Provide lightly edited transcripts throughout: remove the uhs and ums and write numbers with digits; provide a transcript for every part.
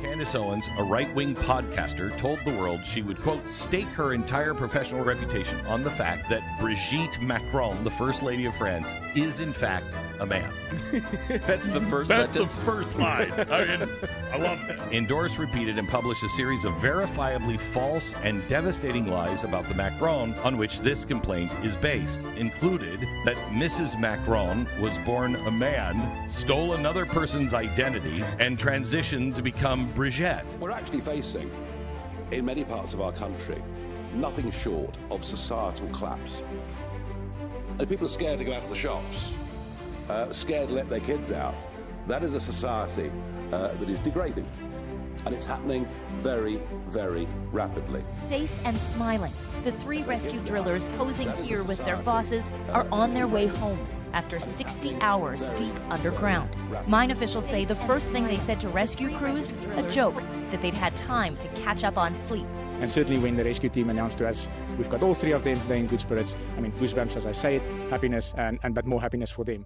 Candace Owens, a right-wing podcaster, told the world she would, quote, stake her entire professional reputation on the fact that Brigitte Macron, the First Lady of France, is in fact a man. That's the first sentence? That's the first line. I mean, I love it. Endorsed, repeated, and published a series of verifiably false and devastating lies about the Macron on which this complaint is based. Included that Mrs. Macron was born a man, stole another person's identity, and transitioned to become Brigette. We're actually facing, in many parts of our country, nothing short of societal collapse. And people are scared to go out to the shops, scared to let their kids out. That is a society that is degrading. And it's happening very, very rapidly. Safe and smiling, the three rescue drillers posing here with their bosses are on their way home after 60 hours deep underground. Mine officials say the first thing they said to rescue crews, a joke, that they'd had time to catch up on sleep. And certainly when the rescue team announced to us, we've got all three of them, they're in good spirits. I mean, goosebumps as I say it, happiness, but more happiness for them.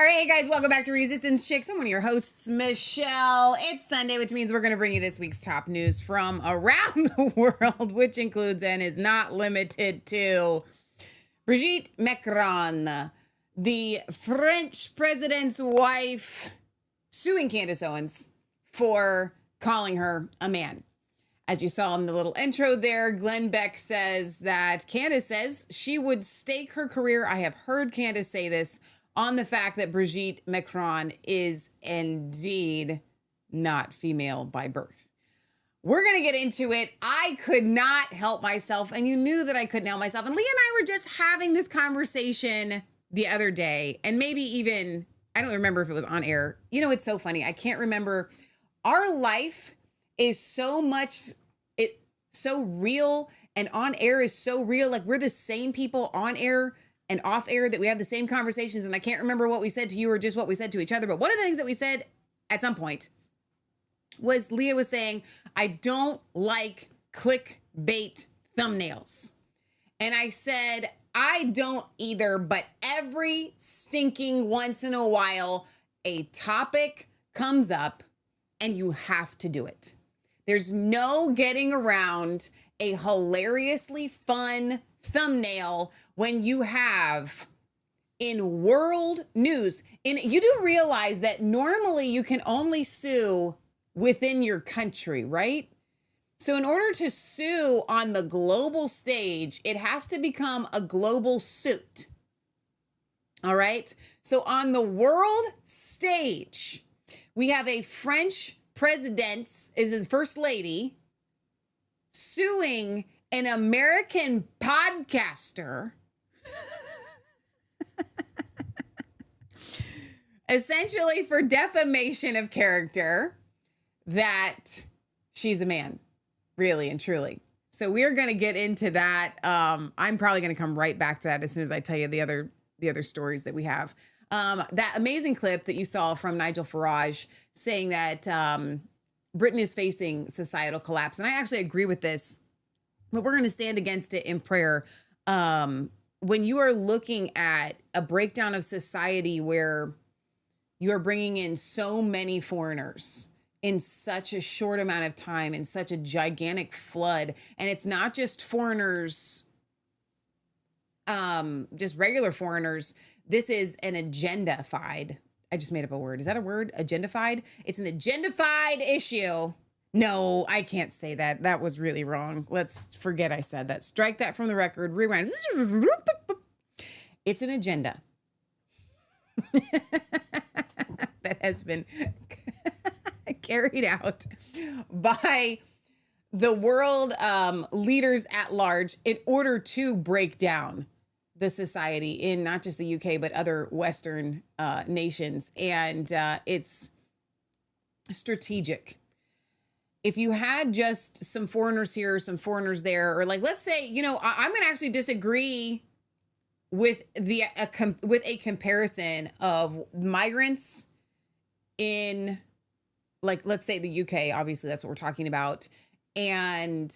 Hey guys, welcome back to Resistance Chicks. I'm one of your hosts, Michelle. It's Sunday, which means we're going to bring you this week's top news from around the world, which includes and is not limited to Brigitte Macron, the French president's wife, suing Candace Owens for calling her a man. As you saw in the little intro there, Glenn Beck says that Candace says she would stake her career. I have heard Candace say this on the fact that Brigitte Macron is indeed not female by birth. We're going to get into it. I could not help myself, and you knew that I couldn't help myself. And Leah and I were just having this conversation the other day, and maybe even, I don't remember if it was on air. You know, it's so funny. I can't remember. Our life is so real, and on air is so real. Like, we're the same people on air and off air that we have the same conversations. And I can't remember what we said to you or just what we said to each other. But one of the things that we said at some point was Leah was saying, I don't like clickbait thumbnails. And I said, I don't either, but every stinking once in a while, a topic comes up and you have to do it. There's no getting around a hilariously fun thumbnail when you have in world news. You do realize that normally you can only sue within your country, right? So in order to sue on the global stage, it has to become a global suit. All right. So on the world stage, we have a French president, is his first lady, suing an American podcaster essentially for defamation of character, that she's a man, really and truly. So we're going to get into that. I'm probably going to come right back to that as soon as I tell you the other stories that we have. That amazing clip that you saw from Nigel Farage saying that Britain is facing societal collapse. And I actually agree with this, but we're going to stand against it in prayer. When you are looking at a breakdown of society where you are bringing in so many foreigners in such a short amount of time, in such a gigantic flood, and it's not just foreigners, just regular foreigners. This is an agendafied, I just made up a word. Is that a word? Agendafied? It's an agendafied issue. No, I can't say that. That was really wrong. Let's forget I said that. Strike that from the record. Rewind. It's an agenda that has been carried out by the world leaders at large in order to break down the society in not just the UK, but other Western nations. And it's strategic. If you had just some foreigners here, some foreigners there, or like, let's say, you know, I'm going to actually disagree with with a comparison of migrants in, like, let's say the UK, obviously that's what we're talking about. And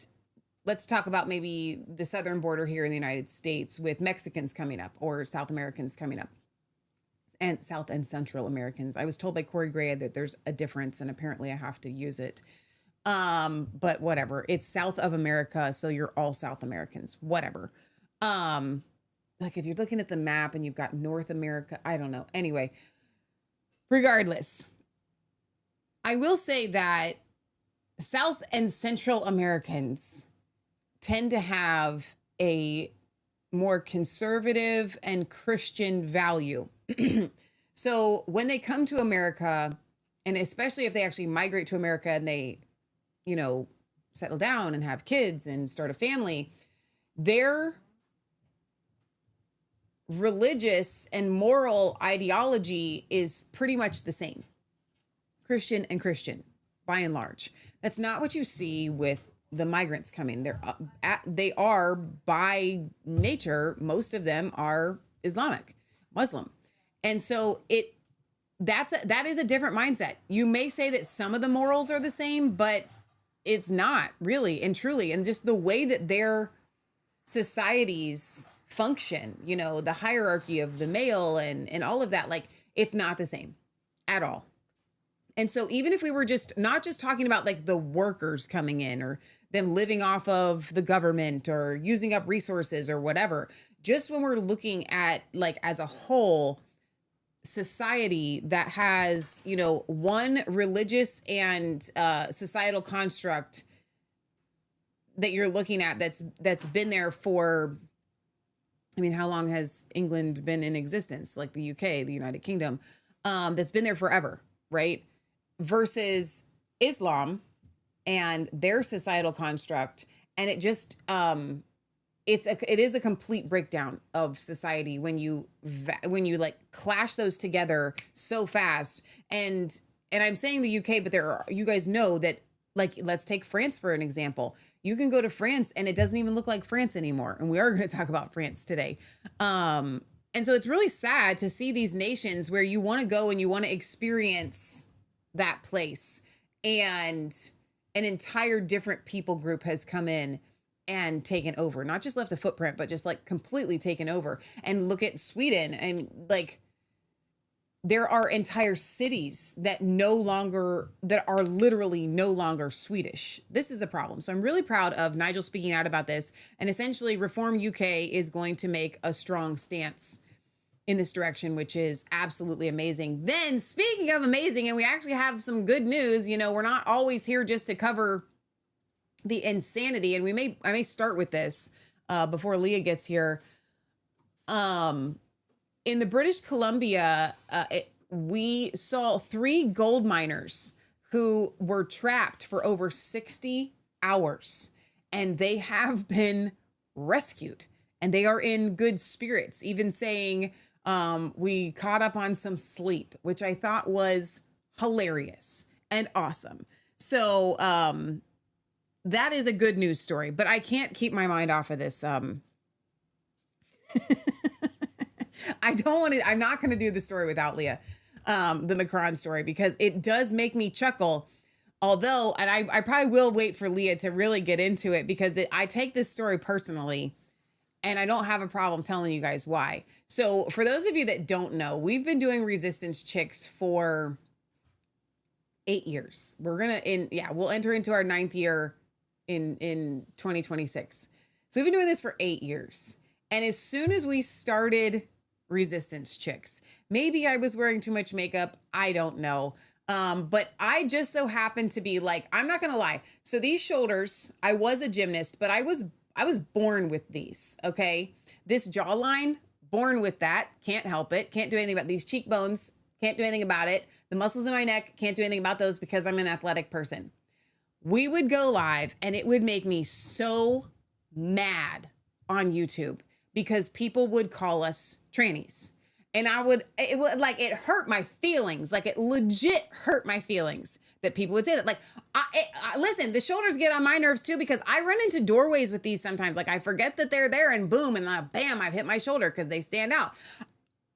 let's talk about maybe the southern border here in the United States with Mexicans coming up or South Americans coming up. And South and Central Americans. I was told by Corey Gray that there's a difference and apparently I have to use it. But whatever, it's South of America. So you're all South Americans, whatever. Like if you're looking at the map and you've got North America, I don't know. Anyway, regardless, I will say that South and Central Americans tend to have a more conservative and Christian value. So when they come to America, and especially if they actually migrate to America and they, you know, settle down and have kids and start a family, their religious and moral ideology is pretty much the same. Christian and Christian, by and large. That's not what you see with the migrants coming. They are by nature, most of them are Islamic, Muslim. And so that is a different mindset. You may say that some of the morals are the same, but it's not really and truly. And just the way that their societies function, you know, the hierarchy of the male and all of that, like it's not the same at all. And so even if we were just not just talking about like the workers coming in or them living off of the government or using up resources or whatever, just when we're looking at like as a whole society that has, you know, one religious and societal construct that you're looking at that's been there for, I mean, how long has England been in existence? Like the UK, the United Kingdom, that's been there forever, right? Versus Islam and their societal construct. And it just, it is a complete breakdown of society when you like clash those together so fast. And I'm saying the UK, but you guys know that, like, let's take France for an example. You can go to France and it doesn't even look like France anymore. And we are going to talk about France today. And so it's really sad to see these nations where you want to go and you want to experience that place, and an entire different people group has come in and taken over, not just left a footprint, but just like completely taken over. And look at Sweden, and like there are entire cities that are literally no longer Swedish. This is a problem. So I'm really proud of Nigel speaking out about this, and essentially Reform UK is going to make a strong stance in this direction, which is absolutely amazing. Then speaking of amazing, and we actually have some good news, you know, we're not always here just to cover the insanity. And I may start with this before Leah gets here. In the British Columbia, we saw 3 gold miners who were trapped for over 60 hours, and they have been rescued, and they are in good spirits, even saying, we caught up on some sleep, which I thought was hilarious and awesome. So that is a good news story, but I can't keep my mind off of this. I'm not going to do the story without Leah, the Macron story, because it does make me chuckle. Although, and I probably will wait for Leah to really get into it, because I take this story personally. And I don't have a problem telling you guys why. So for those of you that don't know, we've been doing Resistance Chicks for 8 years. We'll enter into our 9th year in 2026. So we've been doing this for 8 years. And as soon as we started Resistance Chicks, maybe I was wearing too much makeup, I don't know. But I just so happened to be like, I'm not going to lie. So these shoulders, I was a gymnast, but I was born with these. Okay. This jawline, born with that. Can't help it. Can't do anything about these cheekbones. Can't do anything about it. The muscles in my neck, can't do anything about those because I'm an athletic person. We would go live and it would make me so mad on YouTube because people would call us trannies. And it hurt my feelings. Like, it legit hurt my feelings that people would say that. Like, listen, the shoulders get on my nerves too, because I run into doorways with these sometimes. Like, I forget that they're there and boom, and bam, I've hit my shoulder because they stand out.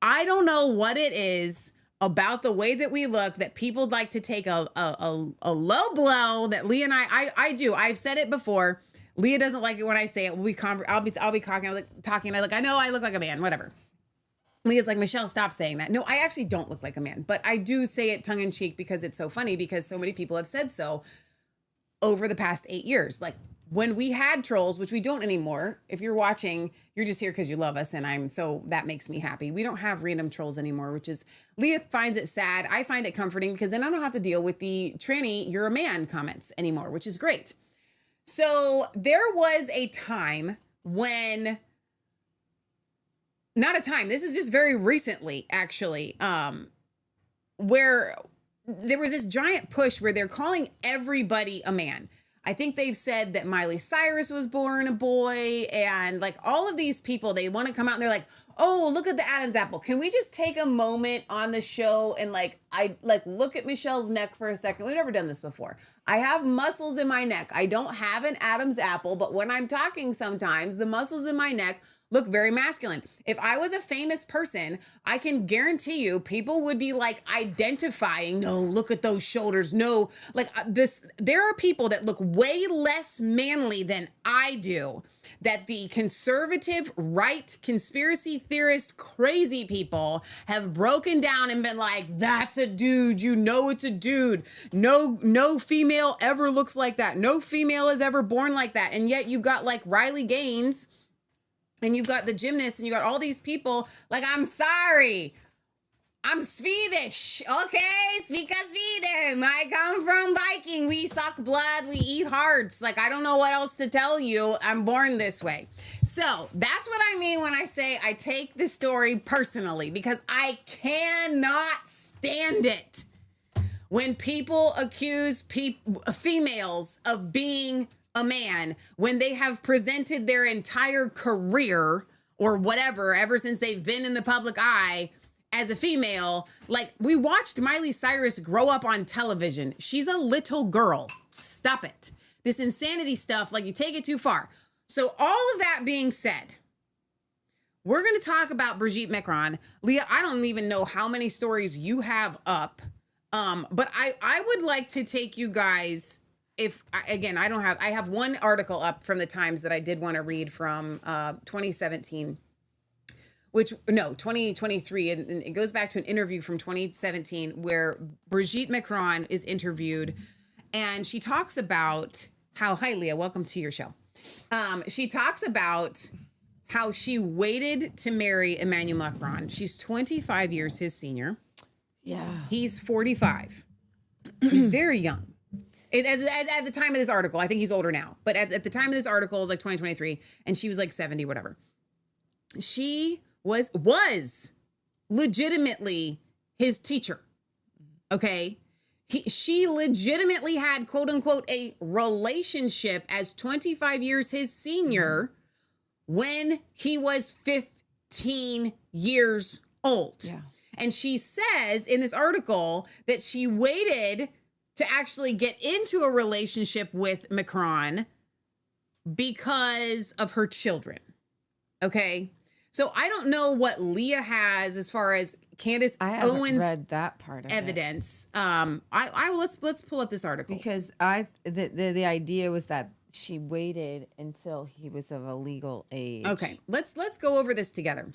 I don't know what it is about the way that we look that people like to take a low blow that Leah and I do. I've said it before. Leah doesn't like it when I say it. I'll be talking. I know I look like a man, whatever. Leah's like, Michelle, stop saying that. No, I actually don't look like a man, but I do say it tongue in cheek because it's so funny, because so many people have said so over the past 8 years. Like, when we had trolls, which we don't anymore. If you're watching, you're just here because you love us, and that makes me happy. We don't have random trolls anymore, which is, Leah finds it sad. I find it comforting because then I don't have to deal with the tranny, you're a man comments anymore, which is great. So there was a time when, not a time, this is just very recently, actually, where there was this giant push where they're calling everybody a man. I think they've said that Miley Cyrus was born a boy, and like all of these people, they want to come out and they're like, oh, look at the Adam's apple. Can we just take a moment on the show and look at Michelle's neck for a second? We've never done this before. I have muscles in my neck. I don't have an Adam's apple, but when I'm talking sometimes, the muscles in my neck look very masculine. If I was a famous person, I can guarantee you people would be like identifying, no, look at those shoulders. No, like this, there are people that look way less manly than I do, that the conservative right conspiracy theorist crazy people have broken down and been like, that's a dude. You know, it's a dude. No female ever looks like that. No female is ever born like that. And yet you've got like Riley Gaines, and you've got the gymnast, and you got all these people like, I'm sorry, I'm Swedish. Okay, Svika Sweden. I come from Viking. We suck blood. We eat hearts. Like, I don't know what else to tell you. I'm born this way. So that's what I mean when I say I take this story personally, because I cannot stand it when people accuse females of being a man when they have presented their entire career or whatever, ever since they've been in the public eye as a female. Like, we watched Miley Cyrus grow up on television. She's a little girl. Stop it. This insanity stuff, like, you take it too far. So all of that being said, we're going to talk about Brigette Macron. Leah, I don't even know how many stories you have up. But I would like to take you guys, I have one article up from the Times that I did want to read from 2017, 2023. And it goes back to an interview from 2017 where Brigette Macron is interviewed, and she talks about how, hi Leah, welcome to your show. She talks about how she waited to marry Emmanuel Macron. She's 25 years his senior. Yeah. He's 45. He's very young. At the time of this article, I think he's older now, but at the time of this article, it was like 2023, and she was like 70, whatever. She was legitimately his teacher. Okay. She legitimately had, quote unquote, a relationship as 25 years his senior when he was 15 years old. Yeah. And she says in this article that she waited to actually get into a relationship with Macron because of her children. Okay. So I don't know what Leah has as far as Candace Owens read that part of evidence. Let's pull up this article, because the idea was that she waited until he was of a legal age. Okay. Let's go over this together.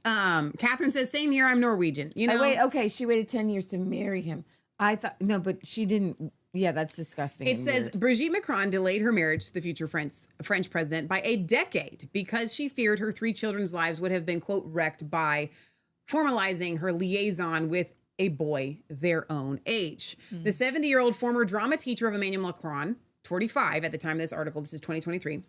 Catherine says, same here. I'm Norwegian. You know, okay. She waited 10 years to marry him. I thought, no, but she didn't. Yeah, that's disgusting. It says Brigitte Macron delayed her marriage to the future French president by a decade because she feared her 3 children's lives would have been, quote, wrecked by formalizing her liaison with a boy their own age. The 70-year-old former drama teacher of Emmanuel Macron, 45 at the time of this article, this is 2023,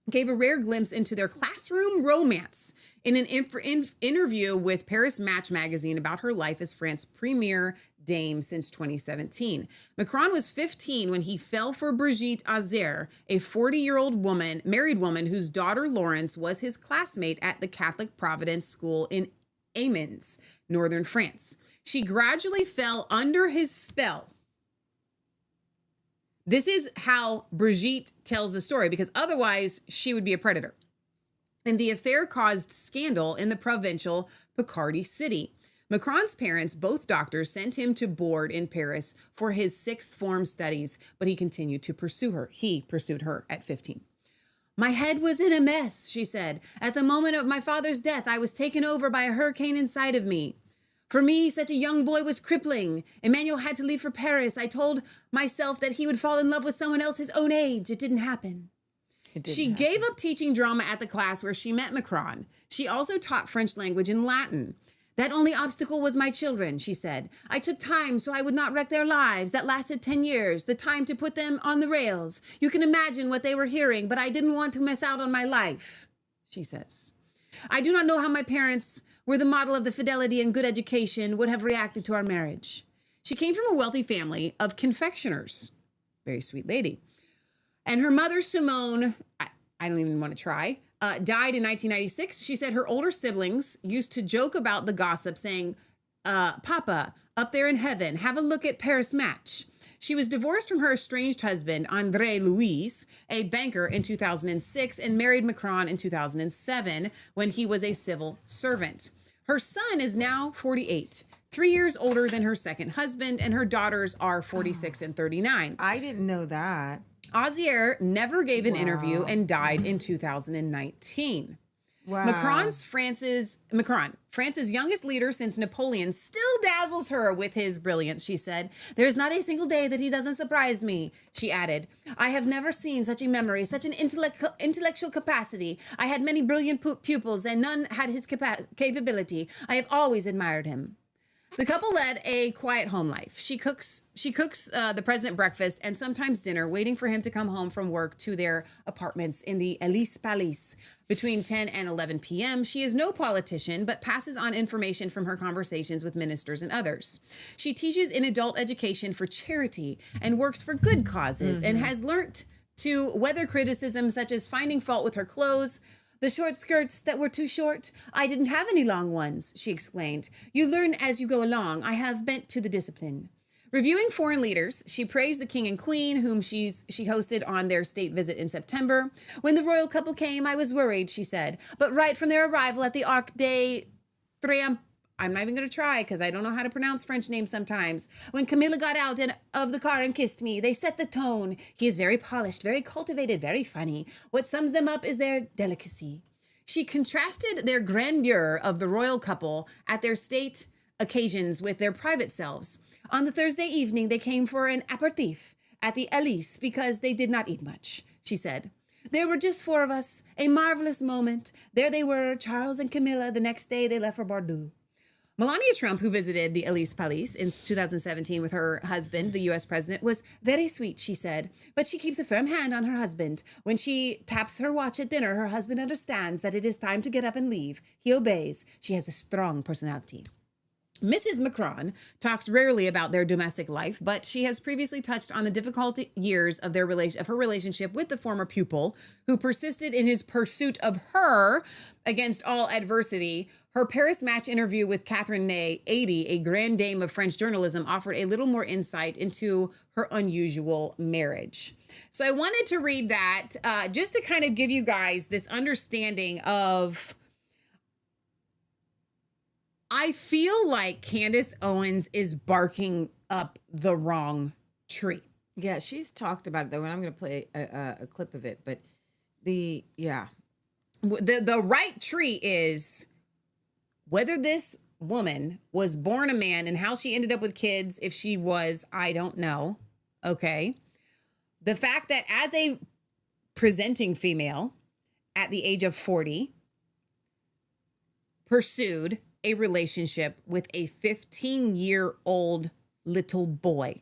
gave a rare glimpse into their classroom romance in an interview with Paris Match magazine about her life as France's premier dame since 2017. Macron was 15 when he fell for Brigitte Azer, a 40-year-old woman, married woman whose daughter Laurence was his classmate at the Catholic Providence School in Amiens, northern France. She gradually fell under his spell. This is how Brigitte tells the story, because otherwise she would be a predator. And the affair caused scandal in the provincial Picardy city. Macron's parents, both doctors, sent him to board in Paris for his sixth form studies, but he continued to pursue her. He pursued her at 15. My head was in a mess, she said. At the moment of my father's death, I was taken over by a hurricane inside of me. For me, such a young boy was crippling. Emmanuel had to leave for Paris. I told myself that he would fall in love with someone else his own age. It didn't happen. She gave up teaching drama at the class where she met Macron. She also taught French language and Latin. That only obstacle was my children, she said. I took time so I would not wreck their lives. That lasted 10 years, the time to put them on the rails. You can imagine what they were hearing, but I didn't want to miss out on my life, she says. I do not know how my parents were the model of the fidelity and good education would have reacted to our marriage. She came from a wealthy family of confectioners. Very sweet lady. And her mother, Simone, I don't even want to try, died in 1996. She said her older siblings used to joke about the gossip, saying, Papa, up there in heaven, have a look at Paris Match. She was divorced from her estranged husband, André Louis, a banker, in 2006, and married Macron in 2007 when he was a civil servant. Her son is now 48, 3 years older than her second husband, and her daughters are 46 and 39. I didn't know that. Azier never gave an interview and died in 2019. Wow. Macron, France's youngest leader since Napoleon, still dazzles her with his brilliance, she said. There's not a single day that he doesn't surprise me, she added. I have never seen such a memory, such an intellectual capacity. I had many brilliant pupils and none had his capability. I have always admired him. The couple led a quiet home life. She cooks the president breakfast and sometimes dinner, waiting for him to come home from work to their apartments in the Elysée Palace between 10 and 11 p.m. She is no politician, but passes on information from her conversations with ministers and others. She teaches in adult education for charity and works for good causes and has learnt to weather criticism such as finding fault with her clothes, the short skirts that were too short. I didn't have any long ones, she explained. You learn as you go along. I have bent to the discipline. Reviewing foreign leaders, she praised the king and queen, whom she hosted on their state visit in September. When the royal couple came, I was worried, she said. But right from their arrival at the Arc de Triomphe, I'm not even going to try because I don't know how to pronounce French names sometimes. When Camilla got out of the car and kissed me, they set the tone. He is very polished, very cultivated, very funny. What sums them up is their delicacy. She contrasted their grandeur of the royal couple at their state occasions with their private selves. On the Thursday evening, they came for an apéritif at the Elysée because they did not eat much, she said. There were just four of us, a marvelous moment. There they were, Charles and Camilla. The next day, they left for Bordeaux. Melania Trump, who visited the Elysée Palace in 2017 with her husband, the U.S. president, was very sweet, she said. But she keeps a firm hand on her husband. When she taps her watch at dinner, her husband understands that it is time to get up and leave. He obeys. She has a strong personality. Mrs. Macron talks rarely about their domestic life, but she has previously touched on the difficult years of her relationship with the former pupil, who persisted in his pursuit of her against all adversity. Her Paris Match interview with Catherine Ney, 80, a grand dame of French journalism, offered a little more insight into her unusual marriage. So I wanted to read that just to kind of give you guys this understanding of, I feel like Candace Owens is barking up the wrong tree. Yeah, she's talked about it though, and I'm going to play a clip of it. But the right tree is whether this woman was born a man and how she ended up with kids. If she was, I don't know. Okay. The fact that as a presenting female at the age of 40, pursued a relationship with a 15-year-old little boy.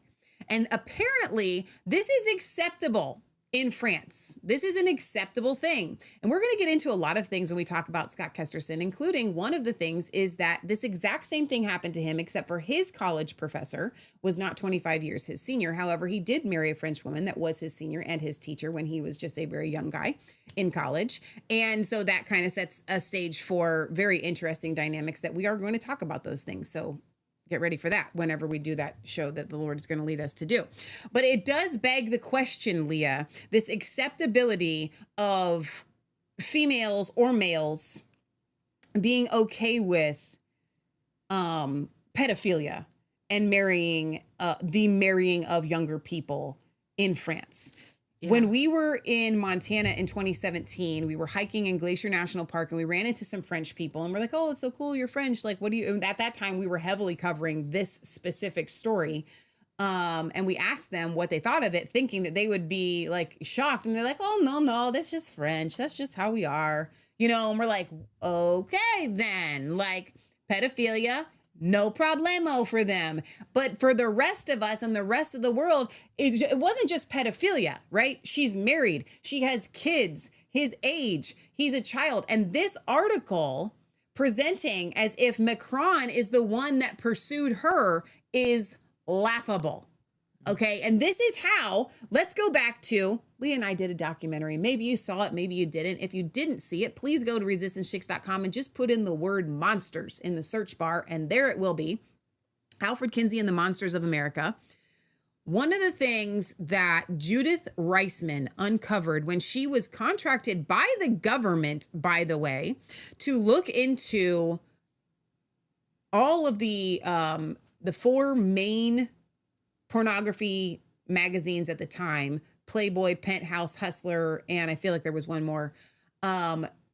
And apparently, this is acceptable in France. This is an acceptable thing. And we're going to get into a lot of things when we talk about Scott Kesterson, including one of the things is that this exact same thing happened to him, except for his college professor was not 25 years his senior. However, he did marry a French woman that was his senior and his teacher when he was just a very young guy in college. And so that kind of sets a stage for very interesting dynamics that we are going to talk about those things. So get ready for that whenever we do that show that the Lord is going to lead us to do. But it does beg the question, Leah, this acceptability of females or males being okay with pedophilia and the marrying of younger people in France. Yeah. When we were in Montana in 2017, we were hiking in Glacier National Park and we ran into some French people and we're like, oh, it's so cool. You're French. Like, what do you, at that time we were heavily covering this specific story. And we asked them what they thought of it, thinking that they would be like shocked. And they're like, oh, no, that's just French. That's just how we are, you know? And we're like, okay, then, like, pedophilia, no problemo for them. But for the rest of us and the rest of the world, it wasn't just pedophilia, right? She's married. She has kids, his age. He's a child. And this article presenting as if Macron is the one that pursued her is laughable. Okay. And this is how, let's go back to, Leah and I did a documentary. Maybe you saw it, maybe you didn't. If you didn't see it, please go to resistancechicks.com and just put in the word monsters in the search bar. And there it will be. Alfred Kinsey and the Monsters of America. One of the things that Judith Reisman uncovered when she was contracted by the government, by the way, to look into all of the four main pornography magazines at the time, Playboy, Penthouse, Hustler, and I feel like there was one more.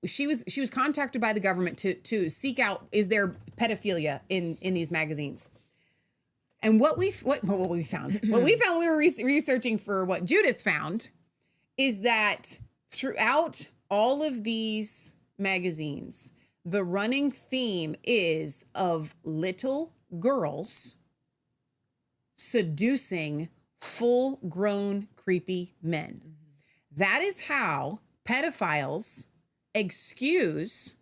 She was contacted by the government to seek out, is there pedophilia in these magazines? And what we found when we were researching for what Judith found is that throughout all of these magazines, the running theme is of little girls seducing full-grown creepy men. That is how pedophiles excuse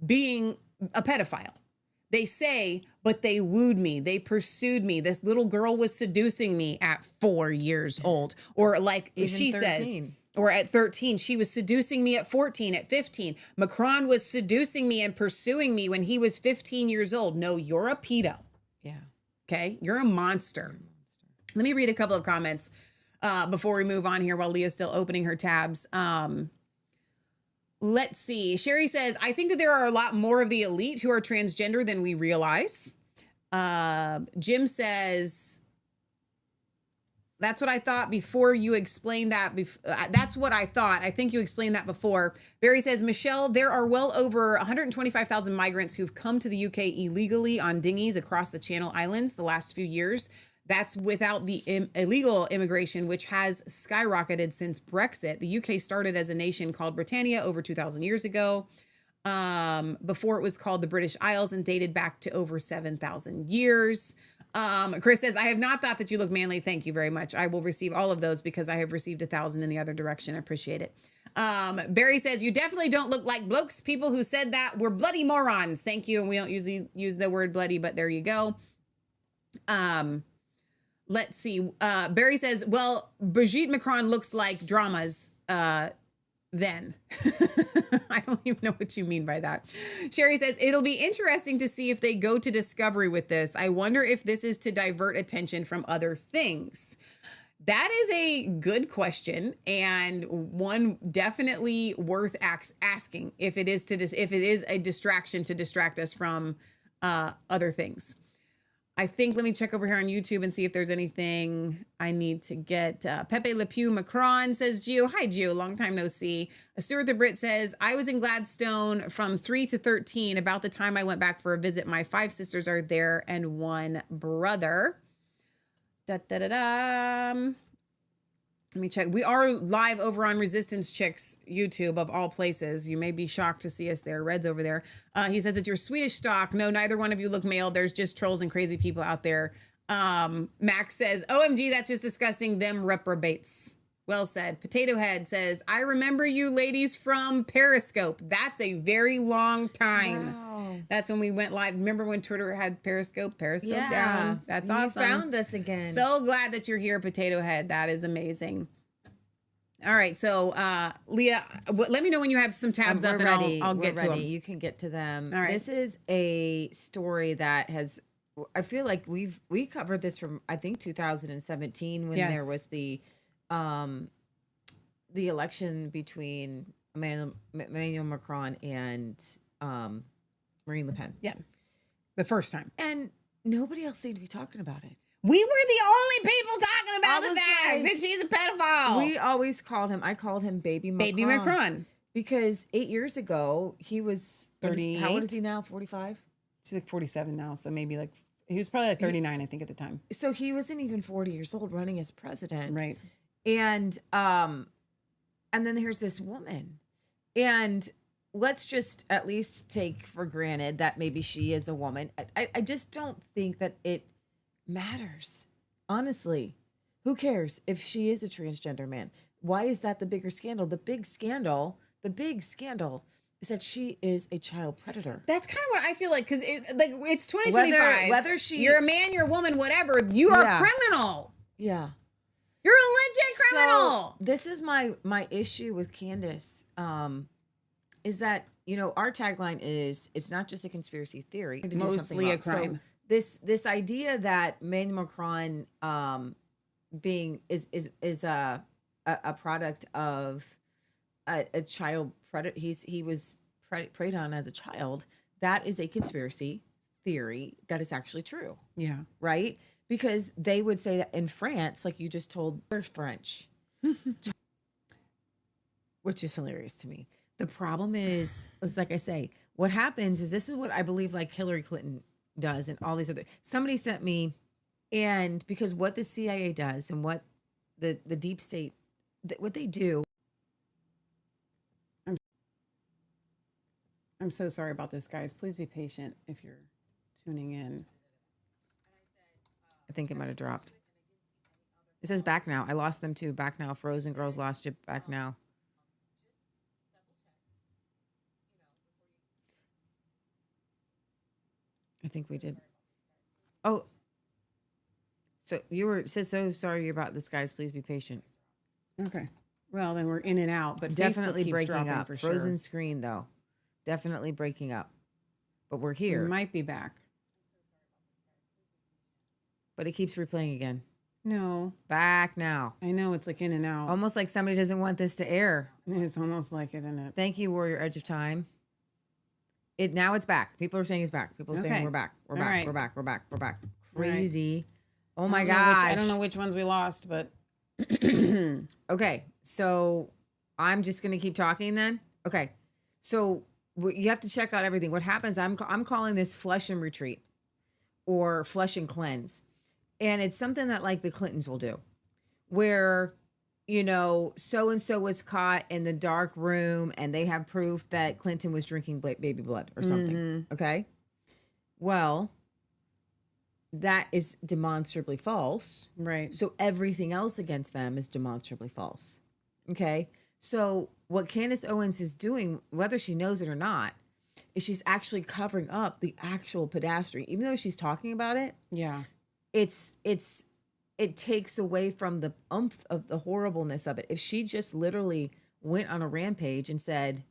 being a pedophile. They say, but they wooed me. They pursued me. This little girl was seducing me at 4 years old. Or like even she 13. Says, or at 13, she was seducing me at 14, at 15. Macron was seducing me and pursuing me when he was 15 years old. No, you're a pedo. Yeah. Okay. You're a monster. Let me read a couple of comments before we move on here while Leah's still opening her tabs. Let's see. Sherry says, I think that there are a lot more of the elite who are transgender than we realize. Jim says, that's what I thought before you explained that. That's what I thought. I think you explained that before. Barry says, Michelle, there are well over 125,000 migrants who've come to the UK illegally on dinghies across the Channel Islands the last few years. That's without the illegal immigration, which has skyrocketed since Brexit. The UK started as a nation called Britannia over 2,000 years ago, before it was called the British Isles, and dated back to over 7,000 years. Chris says, I have not thought that you look manly. Thank you very much. I will receive all of those because I have received 1,000 in the other direction. I appreciate it. Barry says, you definitely don't look like blokes. People who said that were bloody morons. Thank you. And we don't usually use the word bloody, but there you go. Let's see. Barry says, well, Brigitte Macron looks like dramas then. I don't even know what you mean by that. Sherry says, it'll be interesting to see if they go to Discovery with this. I wonder if this is to divert attention from other things. That is a good question, and one definitely worth asking if it is a distraction to distract us from other things. I think, let me check over here on YouTube and see if there's anything I need to get. Pepe Le Pew Macron says, Gio. Hi, Gio. Long time no see. Stuart the Brit says, I was in Gladstone from 3 to 13. About the time I went back for a visit, my 5 sisters are there and 1 brother. Let me check. We are live over on Resistance Chicks YouTube, of all places. You may be shocked to see us there. Red's over there. He says, it's your Swedish stock. No, neither one of you look male. There's just trolls and crazy people out there. Max says, OMG, that's just disgusting. Them reprobates. Well said. Potato Head says, I remember you ladies from Periscope. That's a very long time. Wow. That's when we went live. Remember when Twitter had Periscope Yeah. down? That's awesome. You found us again. So glad that you're here, Potato Head. That is amazing. All right. So, Leah, let me know when you have some tabs up, and I'll get to them. You can get to them. All right. This is a story that has, I feel like we covered this from, I think, 2017 when there was the election between Emmanuel Macron and Marine Le Pen. Yeah. The first time. And nobody else seemed to be talking about it. We were the only people talking about the fact like, that she's a pedophile. We always called him, I called him Baby Macron. Baby Macron. Because 8 years ago, he was 38. How old is he now? 45? She's like 47 now. So maybe like, he was probably like 39, I think, at the time. So he wasn't even 40 years old running as president. Right. And then there's this woman. And let's just at least take for granted that maybe she is a woman. I just don't think that it matters. Honestly, who cares if she is a transgender man? Why is that the bigger scandal? The big scandal is that she is a child predator. That's kind of what I feel like, because it's 2025. Whether you're a man, you're a woman, whatever, you are a criminal. Yeah. You're a legit criminal. So this is my issue with Candace, is that, our tagline is, it's not just a conspiracy theory. Mostly a crime. So this idea that Emmanuel Macron is a product of a child predator. He was preyed on as a child. That is a conspiracy theory that is actually true. Yeah. Right? Because they would say that in France, like you just told, they're French, which is hilarious to me. The problem is, like I say, what happens is, this is what I believe like Hillary Clinton does and all these other, somebody sent me, and because what the CIA does and what the deep state, what they do. I'm so sorry about this, guys. Please be patient if you're tuning in. I think it might have dropped. It says back now. I lost them too. Back now. Frozen Girls lost you. Back now. I think we did. Oh. So you were so sorry about this, guys. Please be patient. Okay. Well, then we're in and out, but definitely Facebook keeps breaking dropping up. for Frozen sure. screen though. Definitely breaking up. But we're here. We might be back. But it keeps replaying again. No. Back now. I know, it's like in and out. Almost like somebody doesn't want this to air. It's almost like it, isn't it? Thank you, Warrior Edge of Time. Now it's back. People are saying it's back. People are saying we're back. We're back. Right. We're back. We're back. We're back. Crazy. Right. Oh my gosh. I don't know which ones we lost, but okay. So I'm just going to keep talking then. Okay. So you have to check out everything. What happens, I'm calling this flush and retreat or flush and cleanse. And it's something that like the Clintons will do, where, so-and-so was caught in the dark room and they have proof that Clinton was drinking baby blood or something. Mm-hmm. Okay. Well, that is demonstrably false. Right. So everything else against them is demonstrably false. Okay. So what Candace Owens is doing, whether she knows it or not, is she's actually covering up the actual pedastry. Even though she's talking about it. Yeah. It takes away from the oomph of the horribleness of it. If she just literally went on a rampage and said,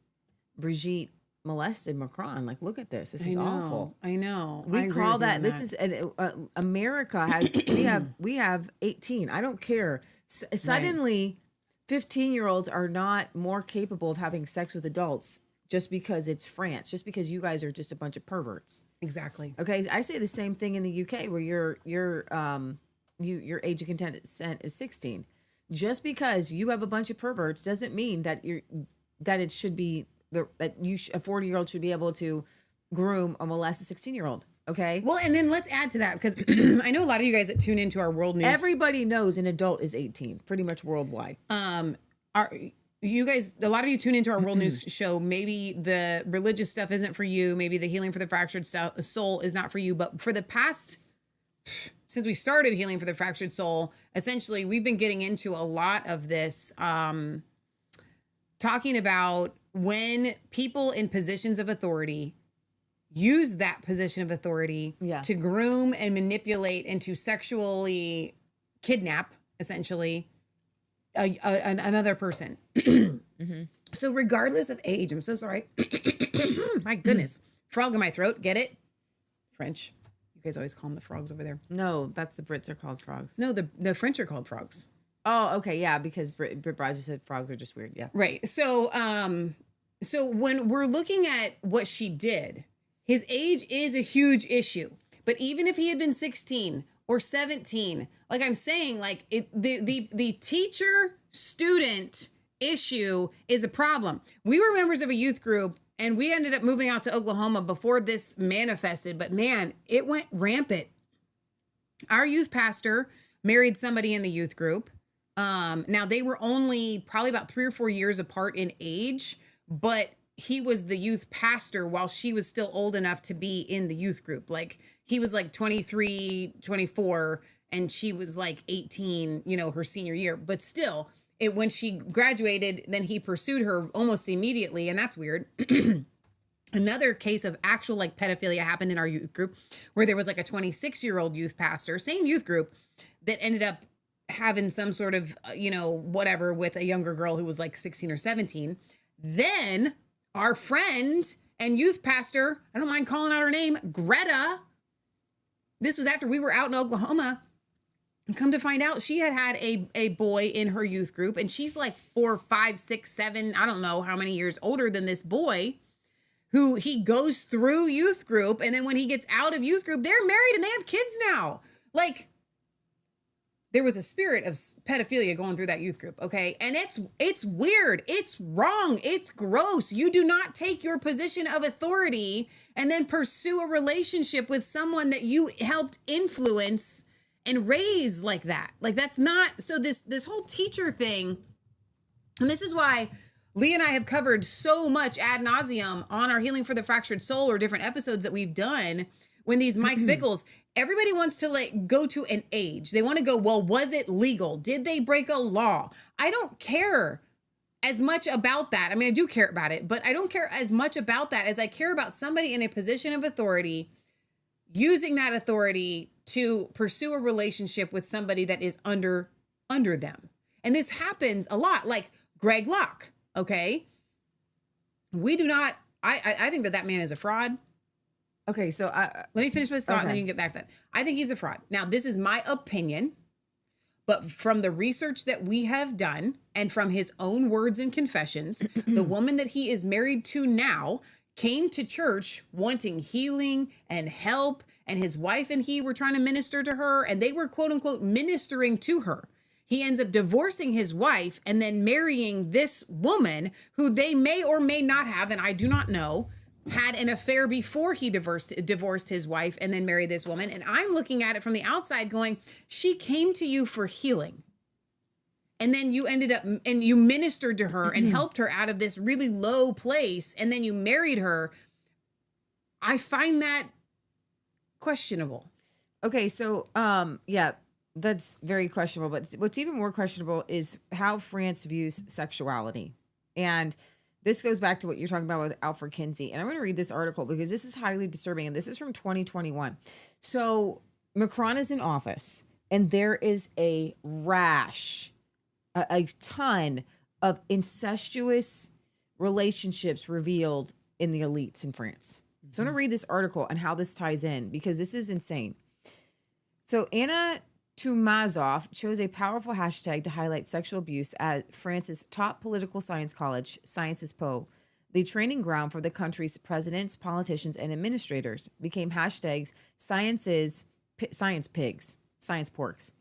Brigitte molested Macron, like, look at this. This is awful. I know. We call that, this is, America has, we have 18. I don't care. Suddenly, 15-year-olds are not more capable of having sex with adults just because it's France, just because you guys are just a bunch of perverts. Exactly. Okay, I say the same thing in the UK where your age of consent is 16. Just because you have a bunch of perverts doesn't mean that that it should be a 40-year-old should be able to groom or molest a 16-year-old. Okay. Well, and then let's add to that because I know a lot of you guys that tune into our world news. Everybody knows an adult is 18, pretty much worldwide. Are you guys? A lot of you tune into our world news show. Maybe the religious stuff isn't for you. Maybe the healing for the fractured soul is not for you. But for the past, since we started healing for the fractured soul, essentially we've been getting into a lot of this, talking about when people in positions of authority use that position of authority to groom and manipulate and to sexually kidnap, essentially, another person. So regardless of age, I'm so sorry. My goodness. Frog in my throat. Get it? French. You guys always call them the frogs over there. No, that's the Brits are called frogs. No, the French are called frogs. Oh, okay. Yeah, because Brit Bridger said frogs are just weird. Yeah. Right. So, so when we're looking at what she did, his age is a huge issue. But even if he had been 16 or 17, like I'm saying, like the teacher student issue is a problem. We were members of a youth group and we ended up moving out to Oklahoma before this manifested, but man, it went rampant. Our youth pastor married somebody in the youth group. Now they were only probably about 3 or 4 years apart in age, but he was the youth pastor while she was still old enough to be in the youth group. Like he was like 23, 24, and she was like 18, her senior year. But still, when she graduated, then he pursued her almost immediately. And that's weird. Another case of actual like pedophilia happened in our youth group where there was like a 26-year-old youth pastor, same youth group, that ended up having some sort of, whatever with a younger girl who was like 16 or 17. Then our friend and youth pastor, I don't mind calling out her name, Greta. This was after we were out in Oklahoma. And come to find out, she had a boy in her youth group. And she's like 4, 5, 6, 7, I don't know how many years older than this boy, who he goes through youth group. And then when he gets out of youth group, they're married and they have kids now. Like, there was a spirit of pedophilia going through that youth group, okay? And it's weird. It's wrong. It's gross. You do not take your position of authority and then pursue a relationship with someone that you helped influence and raise like that. Like that's not, so this whole teacher thing, and this is why Lee and I have covered so much ad nauseum on our Healing for the Fractured Soul or different episodes that we've done when these Mike Bickles, everybody wants to like go to an age. They want to go, well, was it legal? Did they break a law? I don't care as much about that. I mean, I do care about it, but I don't care as much about that as I care about somebody in a position of authority using that authority to pursue a relationship with somebody that is under them. And this happens a lot, like Greg Locke, okay? We do not, I think that man is a fraud. Okay, so let me finish this thought and then you can get back to that. I think he's a fraud. Now, this is my opinion, but from the research that we have done and from his own words and confessions, the woman that he is married to now came to church wanting healing and help, and his wife and he were trying to minister to her, and they were quote unquote ministering to her. He ends up divorcing his wife and then marrying this woman who they may or may not have, and I do not know, had an affair before he divorced his wife and then married this woman. And I'm looking at it from the outside going, she came to you for healing. And then you ended up and you ministered to her and helped her out of this really low place. And then you married her. I find that questionable. Okay. So, yeah, that's very questionable. But what's even more questionable is how France views sexuality. And this goes back to what you're talking about with Alfred Kinsey. And I'm going to read this article because this is highly disturbing. And this is from 2021. So Macron is in office and there is a rash, a ton of incestuous relationships revealed in the elites in France. So I'm going to read this article and how this ties in because this is insane. So Anna Tumazov chose a powerful hashtag to highlight sexual abuse at France's top political science college, Sciences Po. The training ground for the country's presidents, politicians, and administrators became hashtags science pigs, science porks.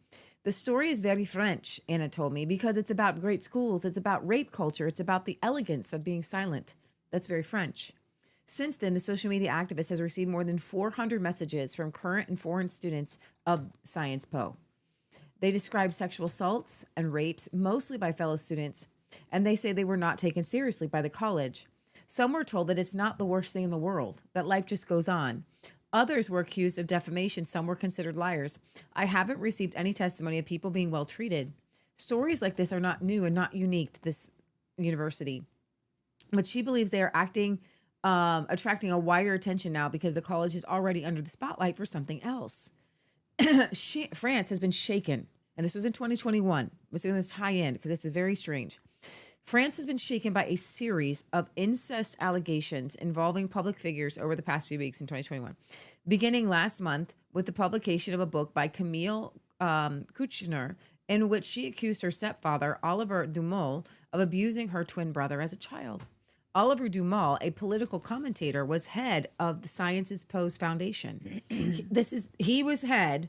The story is very French, Anna told me, because it's about great schools. It's about rape culture. It's about the elegance of being silent. That's very French. Since then, the social media activist has received more than 400 messages from current and foreign students of Science Po. They describe sexual assaults and rapes, mostly by fellow students, and they say they were not taken seriously by the college. Some were told that it's not the worst thing in the world, that life just goes on. Others were accused of defamation. Some were considered liars. I haven't received any testimony of people being well treated. Stories like this are not new and not unique to this university. But she believes they are attracting a wider attention now because the college is already under the spotlight for something else. France has been shaken, and this was in 2021. We're going to tie in because this is very strange. France has been shaken by a series of incest allegations involving public figures over the past few weeks in 2021, beginning last month with the publication of a book by Camille Kouchner, in which she accused her stepfather, Oliver Dumont, of abusing her twin brother as a child. Oliver Dumont, a political commentator, was head of the Sciences Po's Foundation. He was head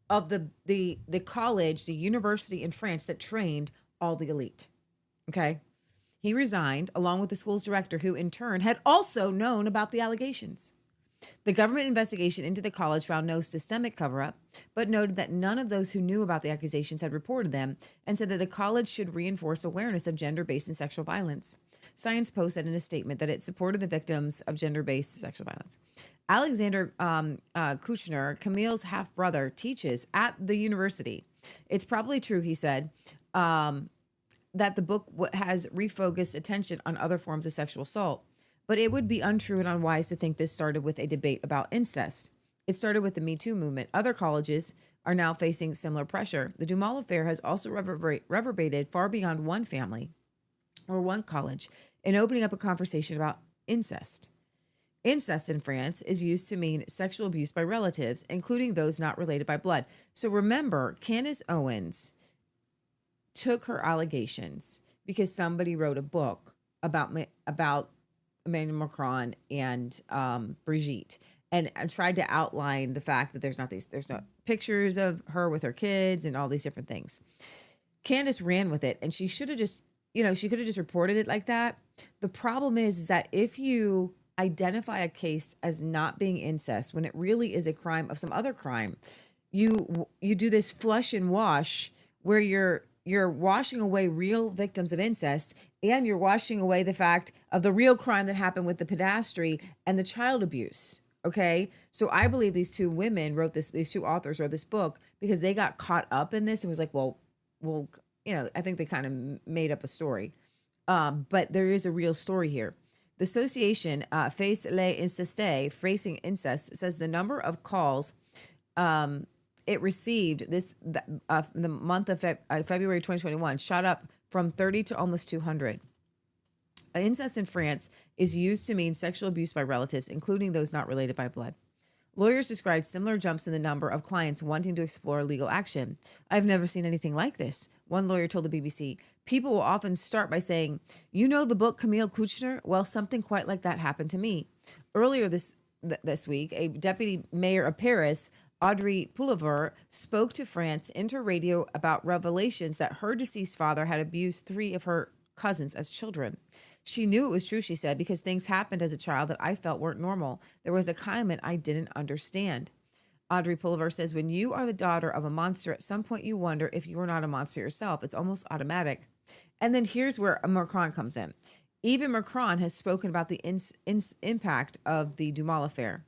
of the college, the university in France that trained all the elite. Okay. He resigned along with the school's director, who in turn had also known about the allegations. The government investigation into the college found no systemic cover-up, but noted that none of those who knew about the accusations had reported them, and said that the college should reinforce awareness of gender-based and sexual violence. Science Po said in a statement that it supported the victims of gender-based sexual violence. Alexander Kouchner, Camille's half-brother, teaches at the university. It's probably true, he said, that the book has refocused attention on other forms of sexual assault. But it would be untrue and unwise to think this started with a debate about incest. It started with the Me Too movement. Other colleges are now facing similar pressure. The Dumont affair has also reverberated far beyond one family or one college in opening up a conversation about incest. Incest in France is used to mean sexual abuse by relatives, including those not related by blood. So remember, Candace Owens took her allegations because somebody wrote a book about Emmanuel Macron and Brigitte, and tried to outline the fact that there's no pictures of her with her kids and all these different things. Candace ran with it, and she should have just, she could have just reported it like that. The problem is that if you identify a case as not being incest when it really is a crime of some other crime, you do this flush and wash where you're washing away real victims of incest, and you're washing away the fact of the real crime that happened with the pedastry and the child abuse. Okay. So I believe these two women these two authors wrote this book because they got caught up in this and was like, well, I think they kind of made up a story. But there is a real story here. The association, Face les Incestes, Facing Incest, says the number of calls it received the month of February 2021 shot up from 30 to almost 200. Incest in France is used to mean sexual abuse by relatives, including those not related by blood. Lawyers described similar jumps in the number of clients wanting to explore legal action. I've never seen anything like this. One lawyer told the BBC, people will often start by saying, the book Camille Kouchner? Well, something quite like that happened to me. Earlier this week, a deputy mayor of Paris, Audrey Pullover, spoke to France Interradio about revelations that her deceased father had abused 3 of her cousins as children. She knew it was true, she said, because things happened as a child that I felt weren't normal. There was a climate I didn't understand. Audrey Pullover says, when you are the daughter of a monster, at some point you wonder if you are not a monster yourself. It's almost automatic. And then here's where Macron comes in. Even Macron has spoken about the impact of the Dumont affair.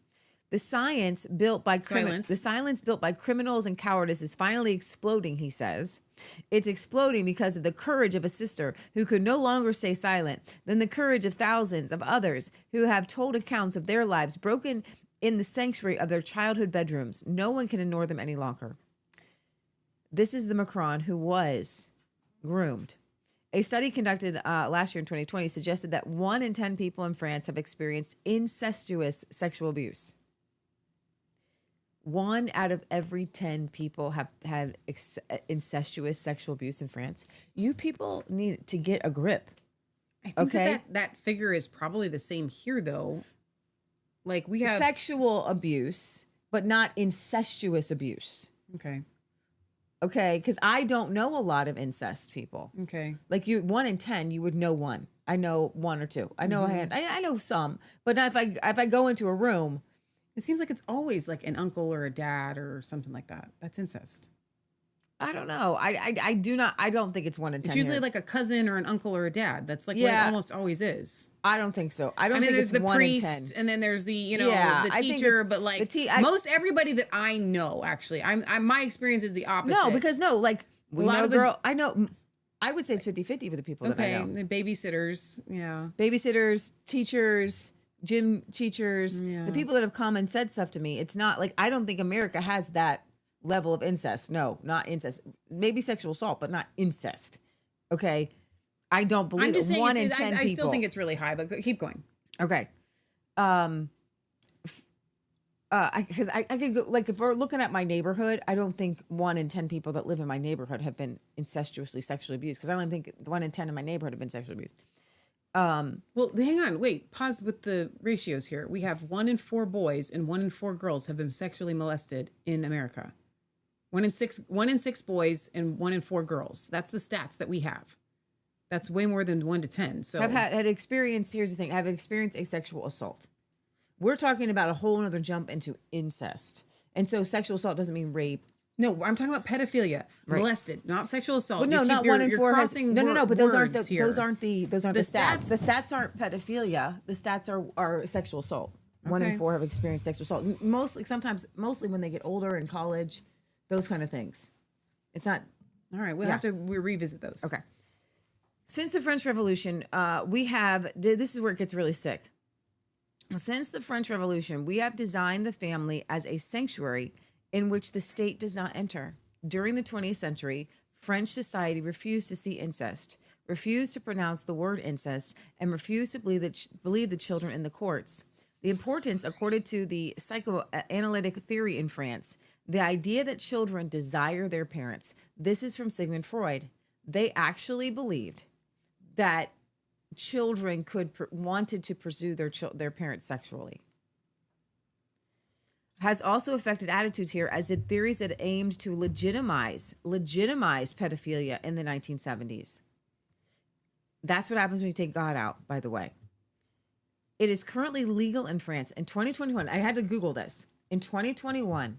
The silence built by criminals and cowardice is finally exploding, he says. It's exploding because of the courage of a sister who could no longer stay silent, than the courage of thousands of others who have told accounts of their lives broken in the sanctuary of their childhood bedrooms. No one can ignore them any longer. This is the Macron who was groomed. A study conducted last year in 2020 suggested that 1 in 10 people in France have experienced incestuous sexual abuse. 1 out of every 10 people have had incestuous sexual abuse in France. You people need to get a grip. I think that figure is probably the same here, though. Like we have sexual abuse, but not incestuous abuse. Okay. Okay, because I don't know a lot of incest people. Okay. Like 1 in 10, you would know one. I know one or two. I know I know some, but not if I go into a room. It seems like it's always like an uncle or a dad or something like that. That's incest. I don't know. I don't think it's 1 in 10. It's usually here. like a cousin or an uncle or a dad. That's like what it almost always is. I don't think so. I mean, think it's there's the 1 priest, in 10. and then there's the Yeah, the I think teacher. it's But like the most everybody that I know, actually, I'm my experience is the opposite. No, because like we A lot know of the- girl. I know. I would say it's 50-50 for the people that I know. the babysitters, yeah. Babysitters, teachers, gym teachers, the people that have come and said stuff to me. It's not like I don't think America has that level of incest. No, not incest. Maybe sexual assault, but not incest. Okay, I don't believe I'm just saying 1 in 10 people. I still think it's really high, but keep going. Okay. Because I could go, like, if we're looking at my neighborhood, I don't think 1 in 10 people that live in my neighborhood have been incestuously sexually abused. Because I don't think 1 in 10 in my neighborhood have been sexually abused. Well, hang on, wait, pause with the ratios here. We have 1 in 4 boys and 1 in 4 girls have been sexually molested in America. 1 in 6 boys and 1 in 4 girls. That's the stats that we have. That's way more than 1 to 10. So I've had experience. Here's the thing: I've experienced a sexual assault. We're talking about a whole other jump into incest, and so sexual assault doesn't mean rape. No, I'm talking about pedophilia, molested, not sexual assault. But no, not 1 in 4. No. But those aren't the stats. The stats aren't pedophilia. The stats are sexual assault. 1 in 4 have experienced sexual assault. Mostly when they get older in college, those kind of things. It's not. All right, we'll have to revisit those. Okay. Since the French Revolution, this is where it gets really sick. Since the French Revolution, we have designed the family as a sanctuary in which the state does not enter. During the 20th century, French society refused to see incest, refused to pronounce the word incest, and refused to believe the children in the courts. The importance, according to the psychoanalytic theory in France, the idea that children desire their parents. This is from Sigmund Freud. They actually believed that children wanted to pursue their parents sexually. Has also affected attitudes here, as did theories that aimed to legitimize pedophilia in the 1970s. That's what happens when you take God out, by the way. It is currently legal in France. In 2021, I had to Google this. In 2021,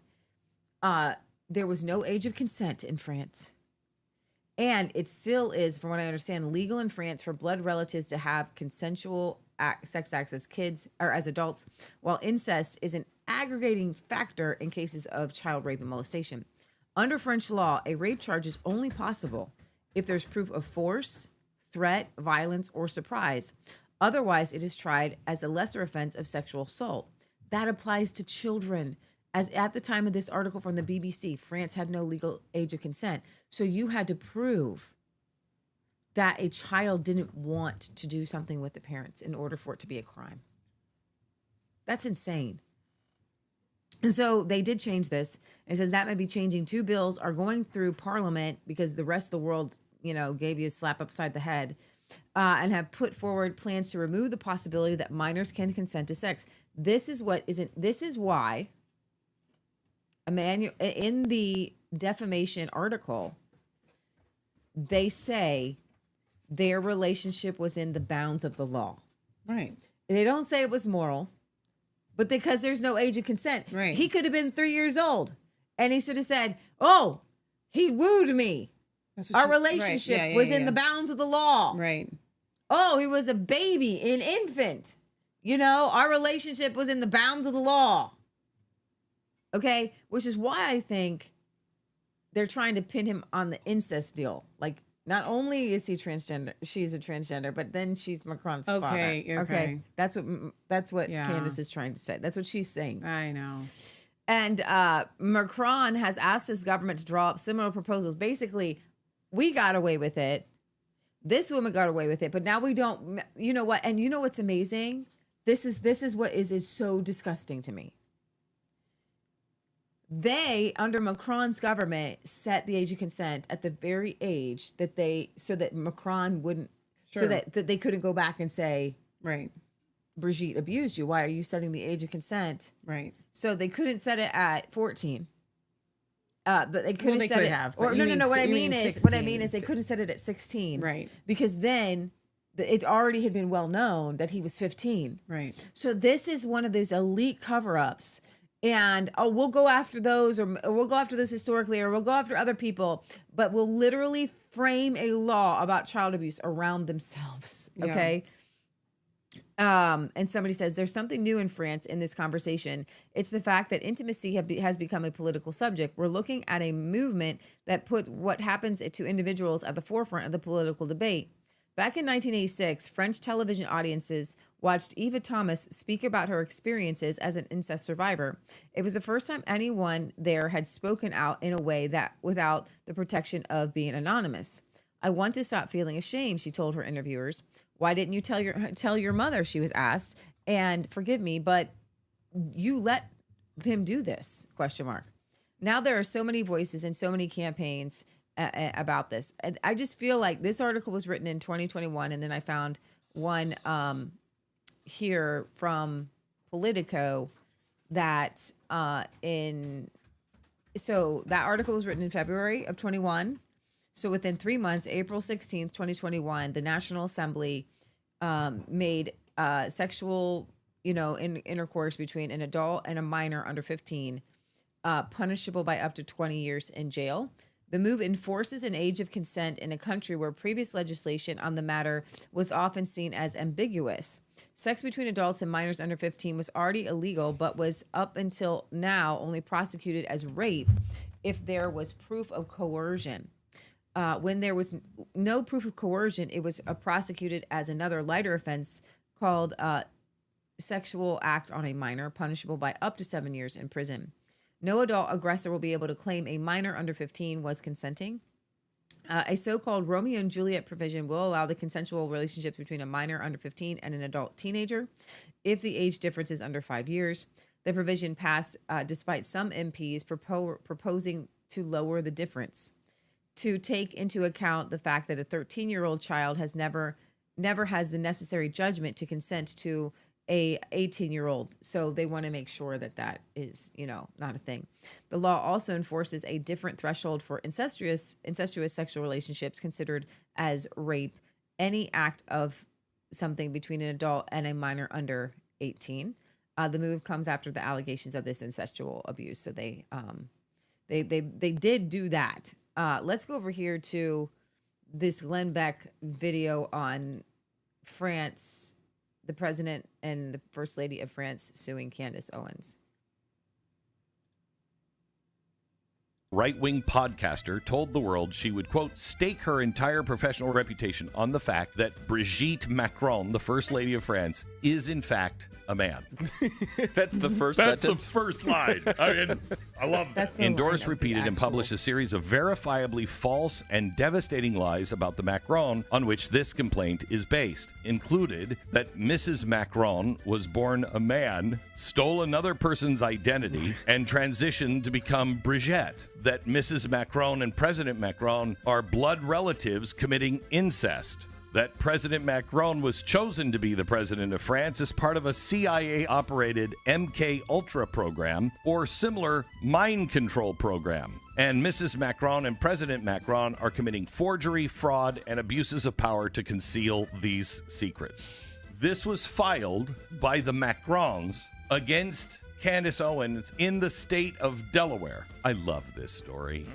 there was no age of consent in France. And it still is, from what I understand, legal in France for blood relatives to have consensual sex acts as kids or as adults, while incest is an aggregating factor in cases of child rape and molestation. Under French law, a rape charge is only possible if there's proof of force, threat, violence, or surprise. Otherwise, it is tried as a lesser offense of sexual assault. That applies to children. As at the time of this article from the BBC, France had no legal age of consent. So you had to prove that a child didn't want to do something with the parents in order for it to be a crime. That's insane. And so they did change this. It says that may be changing. 2 bills are going through Parliament because the rest of the world, gave you a slap upside the head, and have put forward plans to remove the possibility that minors can consent to sex. This is why in the defamation article, they say their relationship was in the bounds of the law. Right. They don't say it was moral, but because there's no age of consent, right. He could have been 3 years old, and he should have said, "Oh, he wooed me. Our relationship was in the bounds of the law." Right. Oh, he was a baby, an infant. Our relationship was in the bounds of the law. Okay, which is why I think they're trying to pin him on the incest deal. Like, not only is he transgender, she's a transgender, but then she's Macron's father. Okay. That's what Candace is trying to say. That's what she's saying. I know. And Macron has asked his government to draw up similar proposals. Basically, we got away with it. This woman got away with it, but now we don't. You know what? And you know what's amazing? This is what is so disgusting to me. They, under Macron's government, set the age of consent at the very age so that Macron wouldn't, so that they couldn't go back and say, right, Brigitte abused you. Why are you setting the age of consent? Right. So they couldn't set it at 14. But they couldn't set it. Have, or no. What I mean is they couldn't set it at 16. Right. Because then it already had been well known that he was 15. Right. So this is one of those elite cover-ups. And we'll go after those, or we'll go after those historically, or we'll go after other people, but we'll literally frame a law about child abuse around themselves. Okay. And somebody says there's something new in France in this conversation. It's the fact that intimacy has become a political subject. We're looking at a movement that puts what happens to individuals at the forefront of the political debate. Back in 1986, French television audiences watched Eva Thomas speak about her experiences as an incest survivor. It was the first time anyone there had spoken out in a way that without the protection of being anonymous. I want to stop feeling ashamed, she told her interviewers. Why didn't you tell your mother, she was asked. And forgive me, but you let him do this, ? Now there are so many voices and so many campaigns about this. And I just feel like this article was written in 2021, and then I found one here from Politico that so that article was written in February of 21. So within 3 months, April 16th, 2021, the National Assembly made sexual, intercourse between an adult and a minor under 15 punishable by up to 20 years in jail. The move enforces an age of consent in a country where previous legislation on the matter was often seen as ambiguous. Sex between adults and minors under 15 was already illegal, but was up until now only prosecuted as rape if there was proof of coercion. When there was no proof of coercion, it was prosecuted as another lighter offense called sexual act on a minor, punishable by up to 7 years in prison. No adult aggressor will be able to claim a minor under 15 was consenting. A so-called Romeo and Juliet provision will allow the consensual relationships between a minor under 15 and an adult teenager if the age difference is under 5 years. The provision passed despite some MPs proposing to lower the difference, to take into account the fact that a 13-year-old child has never has the necessary judgment to consent to a 18-year-old. So they want to make sure that that is, not a thing. The law also enforces a different threshold for incestuous sexual relationships considered as rape, any act of something between an adult and a minor under 18. The move comes after the allegations of this incestual abuse. So they did do that. Let's go over here to this Glenn Beck video on France, the president and the first lady of France suing Candace Owens. Right-wing podcaster told the world she would, quote, stake her entire professional reputation on the fact that Brigitte Macron, the first lady of France, is in fact a man. That's the first That's sentence. the first line. I love that. Endorsed, repeated, and published a series of verifiably false and devastating lies about the Macron on which this complaint is based. Included that Mrs. Macron was born a man, stole another person's identity, and transitioned to become Brigette. That Mrs. Macron and President Macron are blood relatives committing incest. That President Macron was chosen to be the president of France as part of a CIA-operated MK Ultra program or similar mind control program. And Mrs. Macron and President Macron are committing forgery, fraud, and abuses of power to conceal these secrets. This was filed by the Macrons against Candace Owens in the state of Delaware. I love this story.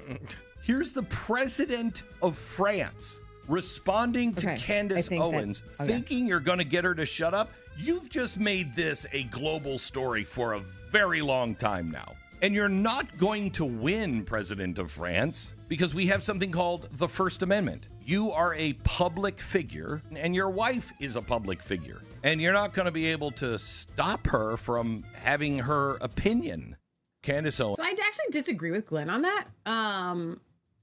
Here's the president of France responding to Candace Owens, thinking you're going to get her to shut up. You've just made this a global story for a very long time now. And you're not going to win, President of France, because we have something called the First Amendment. You are a public figure, and your wife is a public figure. And you're not going to be able to stop her from having her opinion. Candace Owens. So I actually disagree with Glenn on that.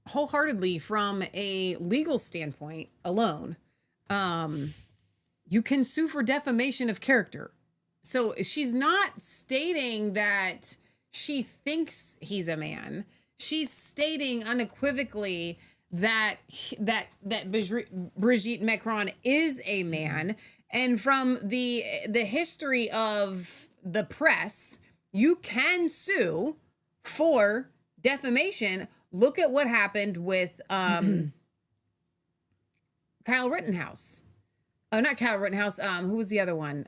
Wholeheartedly, from a legal standpoint alone, you can sue for defamation of character. So she's not stating that she thinks he's a man. She's stating unequivocally that Brigitte Macron is a man. And from the history of the press, you can sue for defamation. Look at what happened with Kyle Rittenhouse. Oh, not Kyle Rittenhouse. Who was the other one?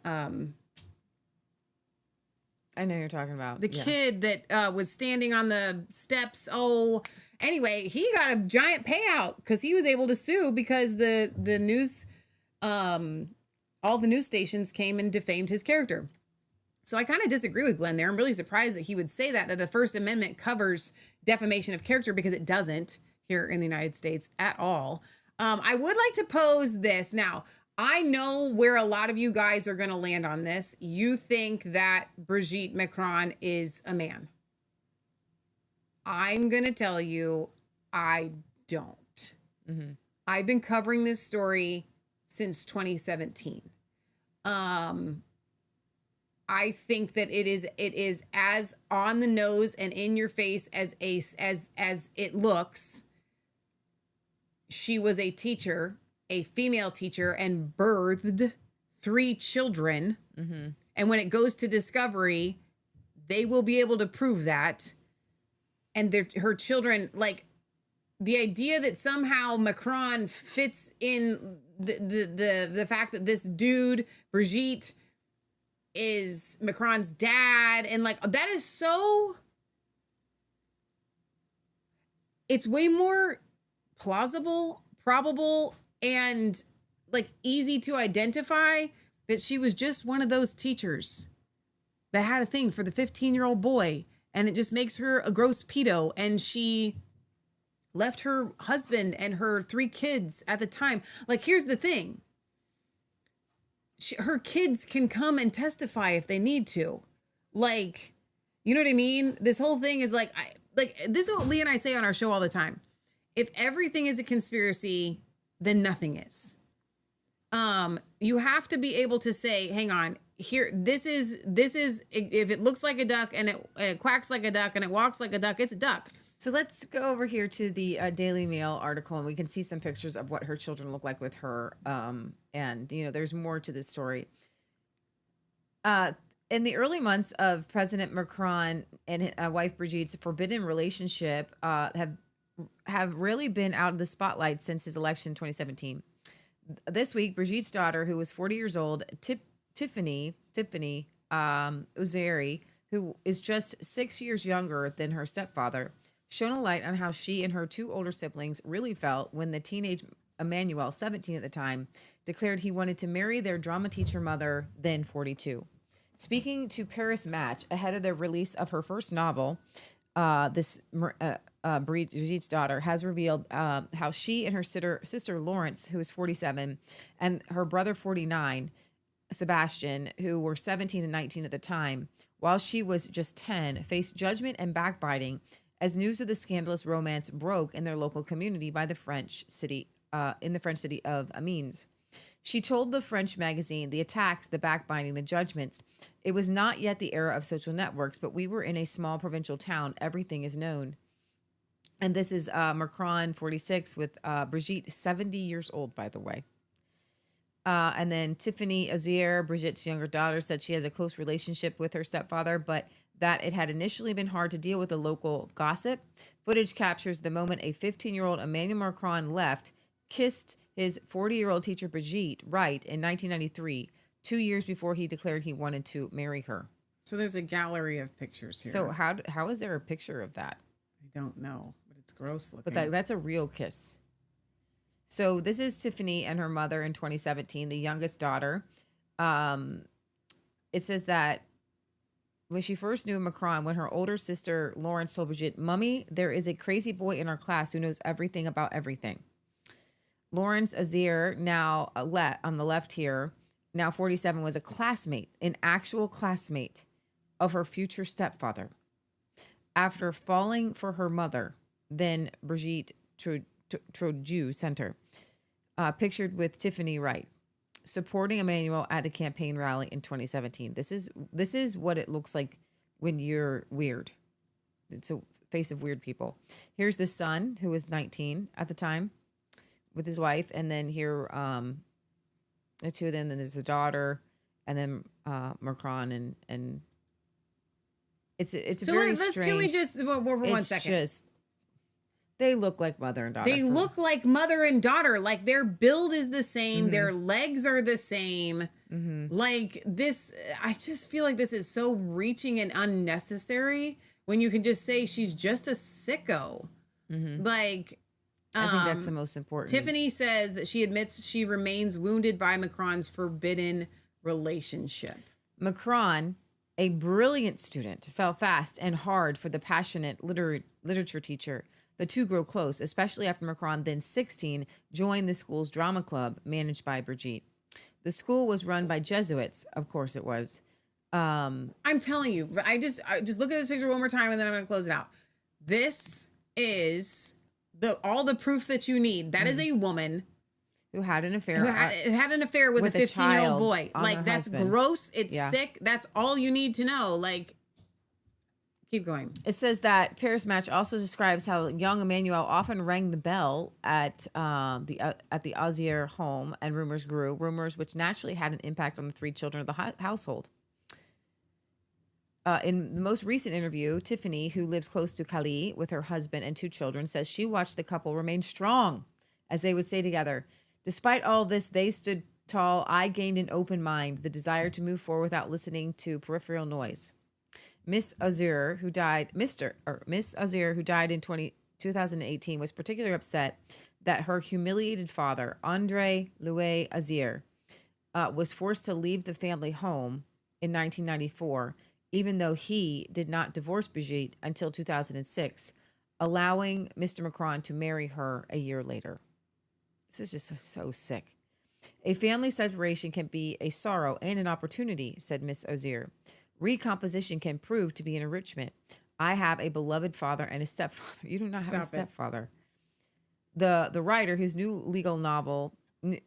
I know you're talking about. The kid that was standing on the steps. Oh, anyway, he got a giant payout because he was able to sue because the news, all the news stations came and defamed his character. So I kind of disagree with Glenn there. I'm really surprised that he would say that the First Amendment covers defamation of character, because it doesn't here in the United States at all. I would like to pose this. Now, I know where a lot of you guys are going to land on this. You think that Brigitte Macron is a man. I'm going to tell you, I don't. Mm-hmm. I've been covering this story since 2017. I think that it is as on the nose and in your face as it looks. She was a teacher, a female teacher, and birthed 3 children. Mm-hmm. And when it goes to discovery, they will be able to prove that. And her children, like, the idea that somehow Macron fits in the fact that this dude, Brigitte, is Macron's dad, and like, that is so, it's way more plausible, probable, and like easy to identify that she was just one of those teachers that had a thing for the 15-year-old boy, and it just makes her a gross pedo, and she left her husband and her 3 kids at the time. Like, here's the thing. Her kids can come and testify if they need to. Like, you know what I mean? This whole thing is like, this is what Lee and I say on our show all the time. If everything is a conspiracy, then nothing is. You have to be able to say, hang on, here, this is, if it looks like a duck and it quacks like a duck and it walks like a duck, it's a duck. So let's go over here to the Daily Mail article, and we can see some pictures of what her children look like with her. And, you know, there's more to this story. In the early months of President Macron and his wife Brigitte's forbidden relationship have really been out of the spotlight since his election in 2017. This week, Brigitte's daughter, who was 40 years old, Tiffany Ozeri, who is just 6 years younger than her stepfather, shone a light on how she and her 2 older siblings really felt when the teenage Emmanuel, 17 at the time, declared he wanted to marry their drama teacher mother, then 42. Speaking to Paris Match ahead of the release of her first novel, Brigitte's daughter has revealed how she and her sister Lawrence, who is 47, and her brother 49, Sebastian, who were 17 and 19 at the time, while she was just 10, faced judgment and backbiting as news of the scandalous romance broke in their local community by the French city of Amiens. She told the French magazine, "The attacks, the backbiting, the judgments. It was not yet the era of social networks, but we were in a small provincial town. Everything is known." And this is Macron, 46, with Brigitte, 70 years old, by the way. And then Tiffany Ozeri, Brigitte's younger daughter, said she has a close relationship with her stepfather, but that it had initially been hard to deal with the local gossip. Footage captures the moment a 15-year-old Emmanuel Macron kissed his 40-year-old teacher Brigitte Wright in 1993, 2 years before he declared he wanted to marry her. So there's a gallery of pictures here. So how is there a picture of that? I don't know, but it's gross looking. But that's a real kiss. So this is Tiffany and her mother in 2017, the youngest daughter. It says that when she first knew Macron, when her older sister Lawrence told Brigitte, "Mummy, there is a crazy boy in our class who knows everything about everything." Lawrence Ozeri, now on the left here, now 47, was a classmate, an actual classmate of her future stepfather. After falling for her mother, then Brigitte Troju Center, pictured with Tiffany Wright, supporting Emmanuel at a campaign rally in 2017. This is what it looks like when you're weird. It's a face of weird people. Here's the son, who was 19 at the time, with his wife, and then here the two of them. Then there's the daughter, and then Macron, and it's so very strange. Can we just for 1 second? Just They look like mother and daughter. They look like mother and daughter. Like their build is the same. Their legs are the same. Like this, I just feel like this is so reaching and unnecessary when you can just say she's just a sicko. Like, I think that's the most important. Tiffany says that she admits she remains wounded by Macron's forbidden relationship. Macron, a brilliant student, fell fast and hard for the passionate literature teacher. The two grow close, especially after Macron, then 16, joined the school's drama club managed by Brigette. The school was run by Jesuits. Of course it was. I'm telling you, I just look at this picture one more time and then I'm going to close it out. This is all the proof that you need. That is a woman who had an affair. Who had an affair with a 15-year-old boy. Like, that's husband. gross. It's sick. That's all you need to know. Like, keep going. It says that Paris Match also describes how young Emmanuel often rang the bell at the Azier home, and rumors grew. Rumors which naturally had an impact on the three children of the household. In the most recent interview, Tiffany, who lives close to Calais with her husband and two children, says she watched the couple remain strong, as they would say together. Despite all this, they stood tall. I gained an open mind, the desire to move forward without listening to peripheral noise. Miss Azier, who died in 2018, was particularly upset that her humiliated father, André Louis Azier, was forced to leave the family home in 1994, even though he did not divorce Brigitte until 2006, allowing Mr. Macron to marry her a year later. This is just so sick. A family separation can be a sorrow and an opportunity, said Miss Azier. Recomposition can prove to be an enrichment. I have a beloved father and a stepfather. You do not have a stepfather. The writer, whose new legal novel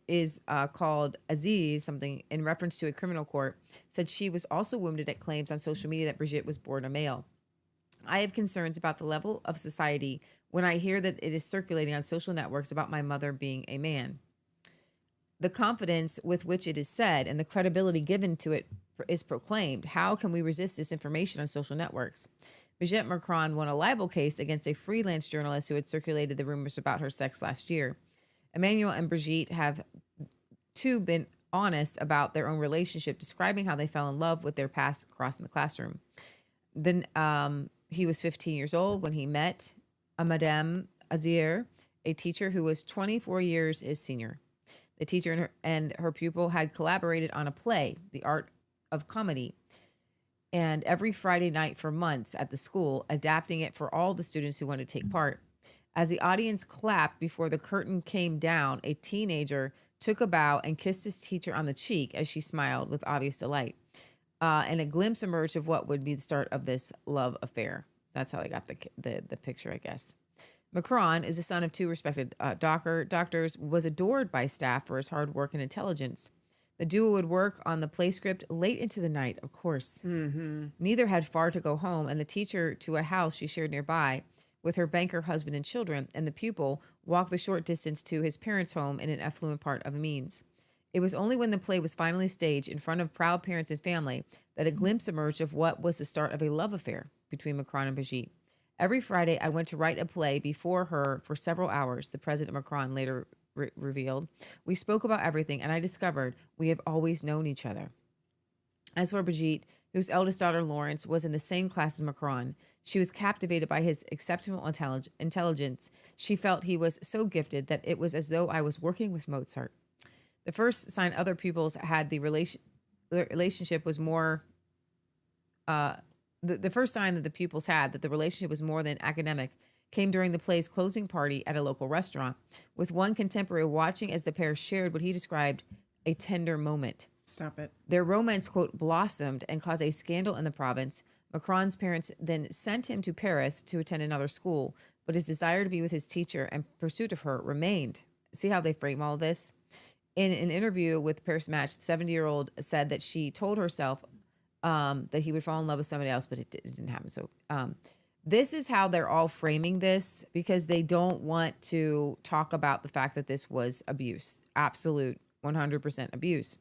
is called Aziz, something in reference to a criminal court, said she was also wounded at claims on social media that Brigette was born a male. I have concerns about the level of society when I hear that it is circulating on social networks about my mother being a man. The confidence with which it is said and the credibility given to it is proclaimed. How can we resist disinformation on social networks? Brigette Macron won a libel case against a freelance journalist who had circulated the rumors about her sex last year. Emmanuel and Brigette have too been honest about their own relationship, describing how they fell in love with their past crossing the classroom. Then he was 15 years old when he met Madame Azier, a teacher who was 24 years his senior. The teacher and her pupil had collaborated on a play, The Art of Comedy, and every Friday night for months at the school, adapting it for all the students who wanted to take part. As the audience clapped before the curtain came down, a teenager took a bow and kissed his teacher on the cheek as she smiled with obvious delight. And a glimpse emerged of what would be the start of this love affair. That's how they got the picture, I guess. Macron is the son of two respected doctors, was adored by staff for his hard work and intelligence. The duo would work on the play script late into the night, of course. Neither had far to go home, and the teacher to a house she shared nearby with her banker husband and children, and the pupil walked the short distance to his parents' home in an affluent part of Amiens. It was only when the play was finally staged in front of proud parents and family that a glimpse emerged of what was the start of a love affair between Macron and Brigette. Every Friday, I went to write a play before her for several hours, the President Macron later revealed. We spoke about everything, and I discovered we have always known each other. As for Brigette, whose eldest daughter, Laurence, was in the same class as Macron, she was captivated by his exceptional intelligence. She felt he was so gifted that it was as though I was working with Mozart. The first sign other pupils had the relationship was more... The first sign that the pupils had that the relationship was more than academic came during the play's closing party at a local restaurant, with one contemporary watching as the pair shared what he described a tender moment. Stop it. Their romance, quote, blossomed and caused a scandal in the province. Macron's parents then sent him to Paris to attend another school, but his desire to be with his teacher and pursuit of her remained. See how they frame all this? In an interview with Paris Match, the 70-year-old said that she told herself that he would fall in love with somebody else, but it didn't happen. So this is how they're all framing this, because they don't want to talk about the fact that this was abuse, absolute 100% abuse.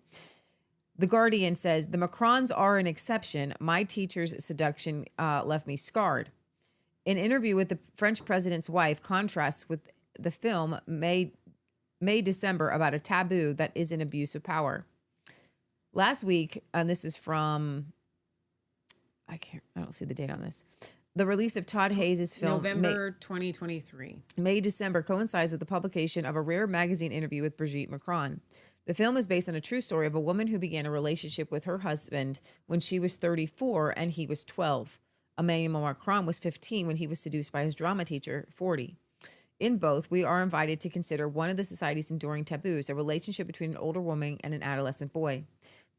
The Guardian says, the Macrons are an exception. My teacher's seduction left me scarred. An interview with the French president's wife contrasts with the film May-December about a taboo that is an abuse of power. Last week, and this is from, I don't see the date on this. The release of Todd Hayes' film November 2023. May-December coincides with the publication of a rare magazine interview with Brigette Macron. The film is based on a true story of a woman who began a relationship with her husband when she was 34 and he was 12. Emmanuel Macron was 15 when he was seduced by his drama teacher, 40. In both, we are invited to consider one of the society's enduring taboos, a relationship between an older woman and an adolescent boy.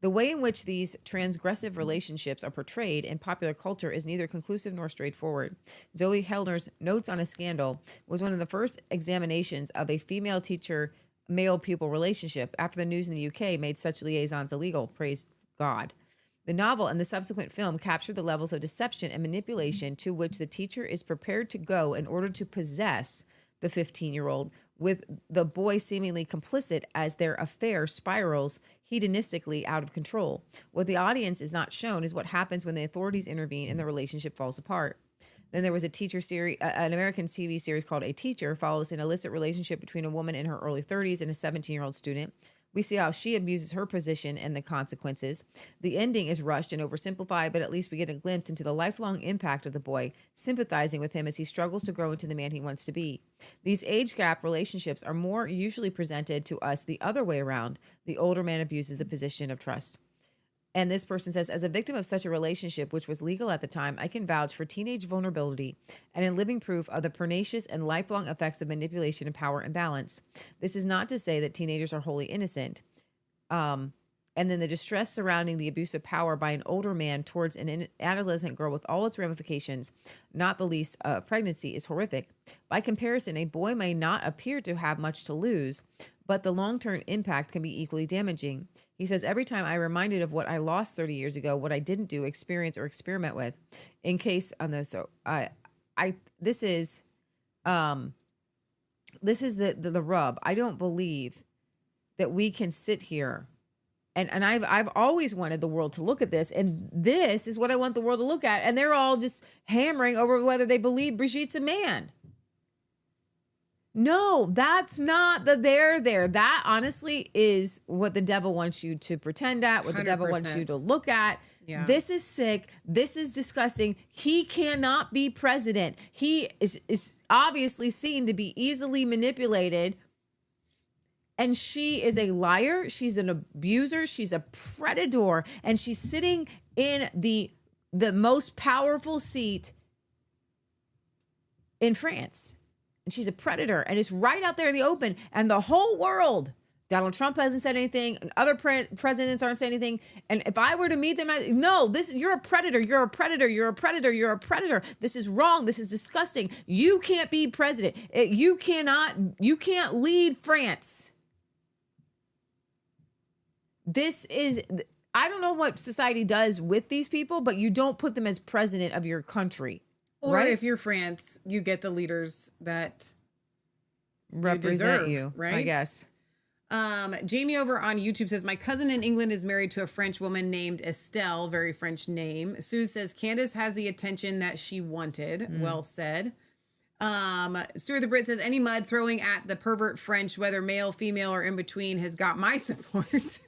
The way in which these transgressive relationships are portrayed in popular culture is neither conclusive nor straightforward. Zoe Hellner's Notes on a Scandal was one of the first examinations of a female teacher male pupil relationship after the news in the UK made such liaisons illegal. Praise God. The novel and the subsequent film captured the levels of deception and manipulation to which the teacher is prepared to go in order to possess the 15-year-old, with the boy seemingly complicit as their affair spirals hedonistically out of control. What the audience is not shown is what happens when the authorities intervene and the relationship falls apart. Then there was a teacher series, an American TV series called A Teacher, follows an illicit relationship between a woman in her early 30s and a 17-year-old student. We see how she abuses her position and the consequences. The ending is rushed and oversimplified, but at least we get a glimpse into the lifelong impact of the boy, sympathizing with him as he struggles to grow into the man he wants to be. These age gap relationships are more usually presented to us the other way around. The older man abuses a position of trust. And this person says, as a victim of such a relationship, which was legal at the time, I can vouch for teenage vulnerability and in living proof of the pernicious and lifelong effects of manipulation and power imbalance. This is not to say that teenagers are wholly innocent. And then the distress surrounding the abuse of power by an older man towards an adolescent girl with all its ramifications, not the least pregnancy, is horrific. By comparison, a boy may not appear to have much to lose, but the long-term impact can be equally damaging. He says, every time I'm reminded of what I lost 30 years ago, what I didn't do, experience, or experiment with, in case on this, so this is the rub. I don't believe that we can sit here, and I've always wanted the world to look at this, and this is what I want the world to look at, and they're all just hammering over whether they believe Brigitte's a man. No, that's not the there. That honestly is what the devil wants you to pretend at, what the devil wants you to look at. Yeah. This is sick. This is disgusting. He cannot be president. He is obviously seen to be easily manipulated. And she is a liar. She's an abuser. She's a predator. And she's sitting in the most powerful seat in France. And she's a predator, and it's right out there in the open. And the whole world, Donald Trump hasn't said anything, and other presidents aren't saying anything. And if I were to meet them, you're a predator. You're a predator. You're a predator. You're a predator. This is wrong. This is disgusting. You can't be president. You can't lead France. This is, I don't know what society does with these people, but you don't put them as president of your country. Or right? If you're France, you get the leaders that represent you, right? I guess. Jamie over on YouTube says, my cousin in England is married to a French woman named Estelle, very French name. Sue says, Candace has the attention that she wanted. Well said. Stuart the Brit says, any mud throwing at the pervert French, whether male, female, or in between, has got my support.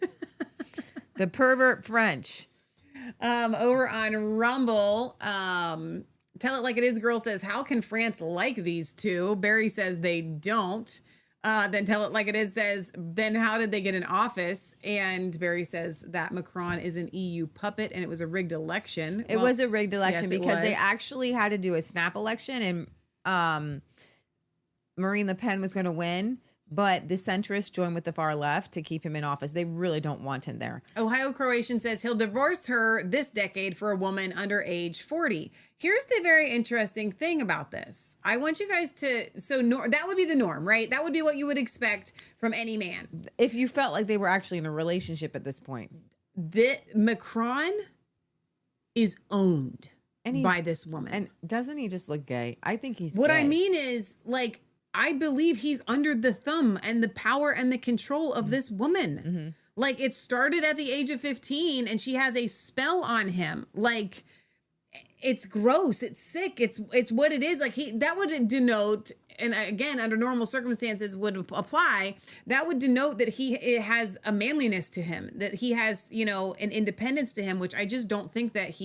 The pervert French. Over on Rumble, Tell It Like It Is girl says, how can France like these two? Barry says they don't. Then Tell It Like It Is says, then how did they get in office? And Barry says that Macron is an EU puppet and it was a rigged election. It was a rigged election, yes, because they actually had to do a snap election, and Marine Le Pen was going to win. But the centrists joined with the far left to keep him in office. They really don't want him there. Ohio Croatian says he'll divorce her this decade for a woman under age 40. Here's the very interesting thing about this. I want you guys to, that would be the norm, right? That would be what you would expect from any man. If you felt like they were actually in a relationship at this point. Macron is owned by this woman. And doesn't he just look gay? I think he's What gay. I mean is, like, I believe he's under the thumb and the power and the control of this woman. Mm-hmm. Like, it started at the age of 15 and she has a spell on him. Like, it's gross. It's sick. It's what it is. Like that would denote, and again, under normal circumstances would apply, that would denote that it has a manliness to him, that he has, an independence to him, which I just don't think that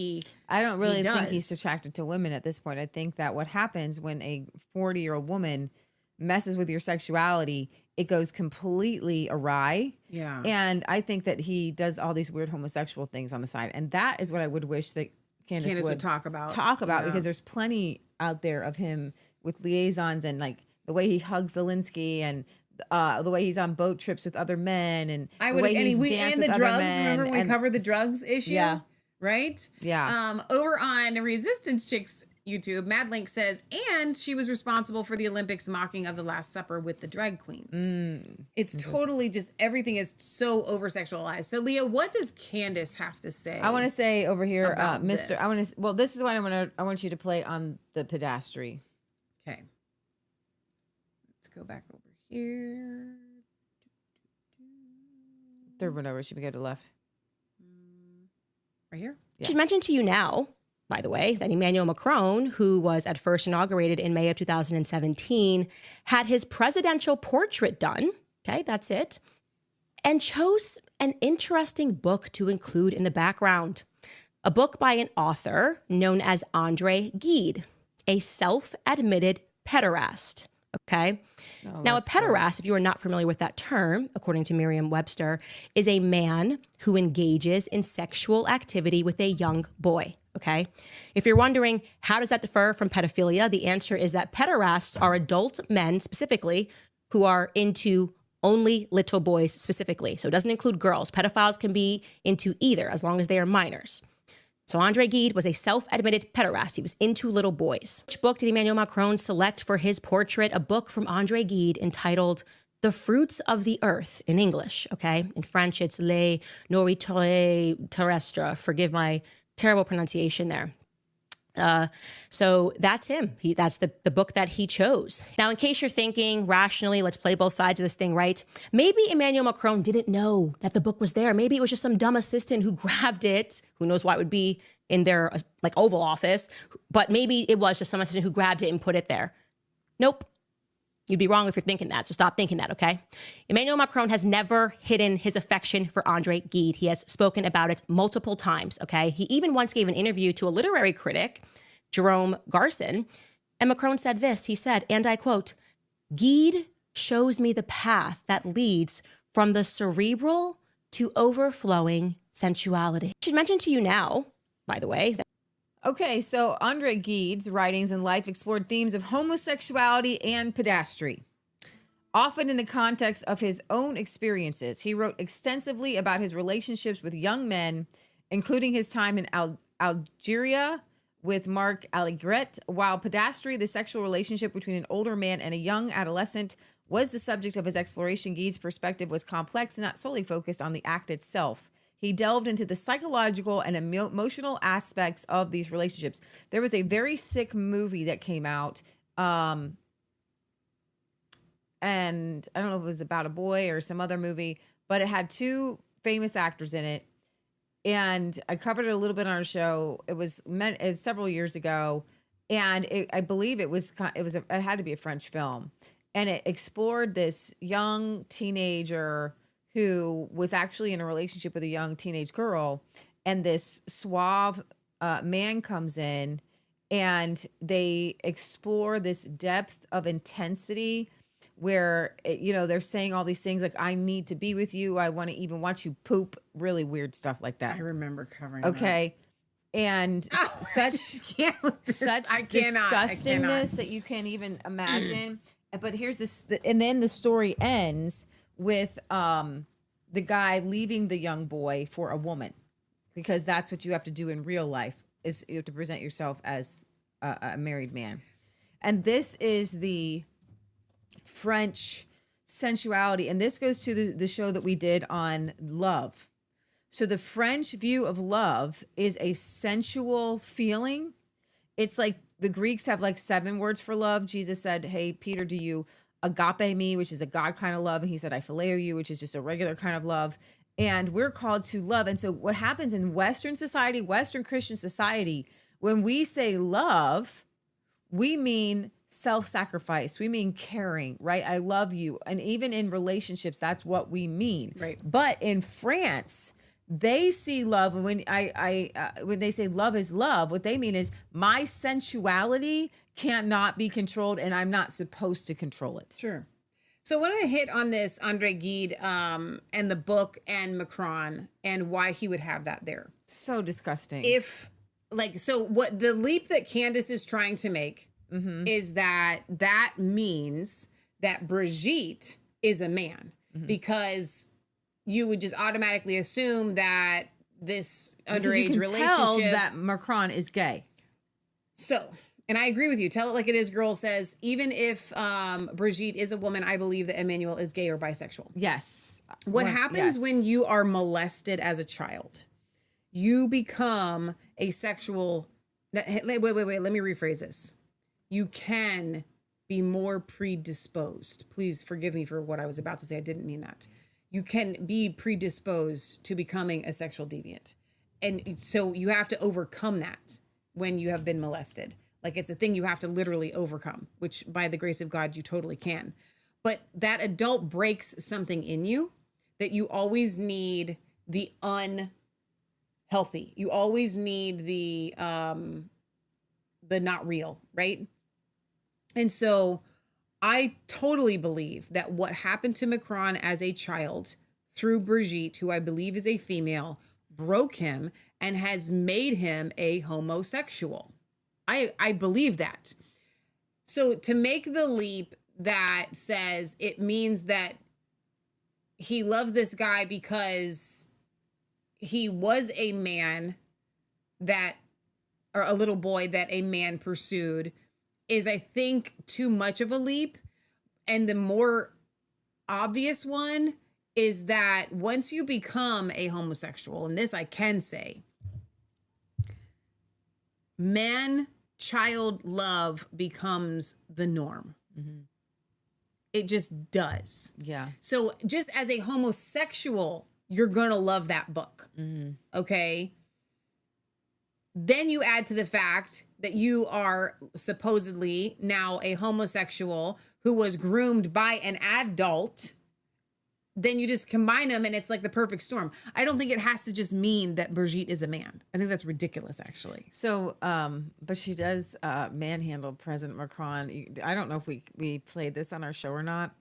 I don't really think he's attracted to women at this point. I think that what happens when a 40-year-old woman messes with your sexuality, it goes completely awry. Yeah. And I think that he does all these weird homosexual things on the side. And that is what I would wish that Candace would talk about. Because there's plenty out there of him with liaisons and like the way he hugs Zelensky and the way he's on boat trips with other men and the way he's danced with other men. Remember we covered the drugs issue? Yeah. Right? Yeah. Over on Resistance Chicks YouTube, Madlink says, and she was responsible for the Olympics mocking of the Last Supper with the drag queens. It's totally just, everything is so over-sexualized. So, Leah, what does Candace have to say? I want to say over here, Mr. this? This is what I want you to play on the pedastry. Okay. Let's go back over here. Third one over. Should we go to the left? Right here? I should mention to you now, by the way, that Emmanuel Macron, who was at first inaugurated in May of 2017, had his presidential portrait done. Okay, that's it. And chose an interesting book to include in the background. A book by an author known as Andre Gide, a self-admitted pederast. Okay. Now, a pederast, if you are not familiar with that term, according to Merriam-Webster, is a man who engages in sexual activity with a young boy. Okay. If you're wondering, how does that differ from pedophilia? The answer is that pederasts are adult men specifically who are into only little boys specifically. So it doesn't include girls. Pedophiles can be into either as long as they are minors. So Andre Gide was a self-admitted pederast. He was into little boys. Which book did Emmanuel Macron select for his portrait? A book from Andre Gide entitled The Fruits of the Earth in English, okay? In French, it's Les Nourritures Terrestres. Forgive my terrible pronunciation there. So that's him. That's the book that he chose. Now, in case you're thinking rationally, let's play both sides of this thing, right? Maybe Emmanuel Macron didn't know that the book was there. Maybe it was just some dumb assistant who grabbed it. Who knows why it would be in their Oval Office, but maybe it was just some assistant who grabbed it and put it there. Nope. You'd be wrong if you're thinking that, so stop thinking that, okay? Emmanuel Macron has never hidden his affection for Andre Gide. He has spoken about it multiple times, okay? He even once gave an interview to a literary critic, Jerome Garson, and Macron said this. He said, and I quote, "Gide shows me the path that leads from the cerebral to overflowing sensuality." I should mention to you now, by the way, that Okay, so Andre Gide's writings and life explored themes of homosexuality and pedastry, often in the context of his own experiences. He wrote extensively about his relationships with young men, including his time in Algeria with Marc Allegret, while pedastry, the sexual relationship between an older man and a young adolescent, was the subject of his exploration. Gide's perspective was complex and not solely focused on the act itself. He delved into the psychological and emotional aspects of these relationships. There was a very sick movie that came out, and I don't know if it was about a boy or some other movie, but it had two famous actors in it. And I covered it a little bit on our show. It was several years ago, and I believe it had to be a French film, and it explored this young teenager who was actually in a relationship with a young teenage girl, and this suave man comes in, and they explore this depth of intensity where, they're saying all these things like, I need to be with you. I want to even watch you poop. Really weird stuff like that. I remember covering Okay. That. And such disgustingness that you can't even imagine. But here's this, and then the story ends with the guy leaving the young boy for a woman, because that's what you have to do in real life, is you have to present yourself as a married man. And this is the French sensuality. And this goes to the show that we did on love. So the French view of love is a sensual feeling. It's like the Greeks have 7 words for love. Jesus said, hey, Peter, do you agape me, which is a God kind of love? And he said, I phileo you, which is just a regular kind of love. And we're called to love. And so what happens in Western society, Western Christian society, When we say love, we mean self-sacrifice. We mean caring, right? I love you. And even in relationships, that's what we mean. Right. But in France, they see love, and when they say love is love, what they mean is my sensuality cannot be controlled, and I'm not supposed to control it. Sure. So I want to hit on this Andre Gide and the book and Macron and why he would have that there. So disgusting. So what the leap that Candace is trying to make is that means that Brigette is a man, because you would just automatically assume that this underage relationship, tell that Macron is gay. So, and I agree with you. Tell it like it is. Girl says, even if Brigette is a woman, I believe that Emmanuel is gay or bisexual. Yes. What happens yes. when you are molested as a child? You become a sexual. Wait. Let me rephrase this. You can be more predisposed. Please forgive me for what I was about to say. I didn't mean that. You can be predisposed to becoming a sexual deviant. And so you have to overcome that when you have been molested. Like, it's a thing you have to literally overcome, which by the grace of God, you totally can. But that adult breaks something in you that you always need the unhealthy. You always need the not real, right? And so I totally believe that what happened to Macron as a child through Brigette, who I believe is a female, broke him and has made him a homosexual. I believe that. So to make the leap that says it means that he loves this guy because he was a man or a little boy that a man pursued is, I think, too much of a leap. And the more obvious one is that once you become a homosexual, and this I can say, man-child love becomes the norm. Mm-hmm. It just does. Yeah. So just as a homosexual, you're going to love that book. Mm-hmm. Okay. Then you add to the fact that you are supposedly now a homosexual who was groomed by an adult. Then you just combine them and it's like the perfect storm. I don't think it has to just mean that Brigette is a man. I think that's ridiculous, actually. So, but she does manhandle President Macron. I don't know if we played this on our show or not,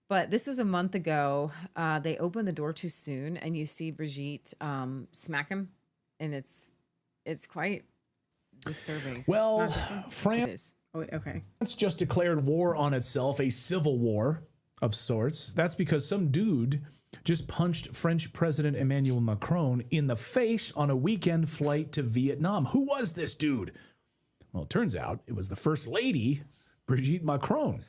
but this was a month ago. They opened the door too soon, and you see Brigette smack him, and it's quite disturbing. Well, France just declared war on itself, a civil war of sorts. That's because some dude just punched French President Emmanuel Macron in the face on a weekend flight to Vietnam. Who was this dude? Well, it turns out it was the First Lady, Brigitte Macron.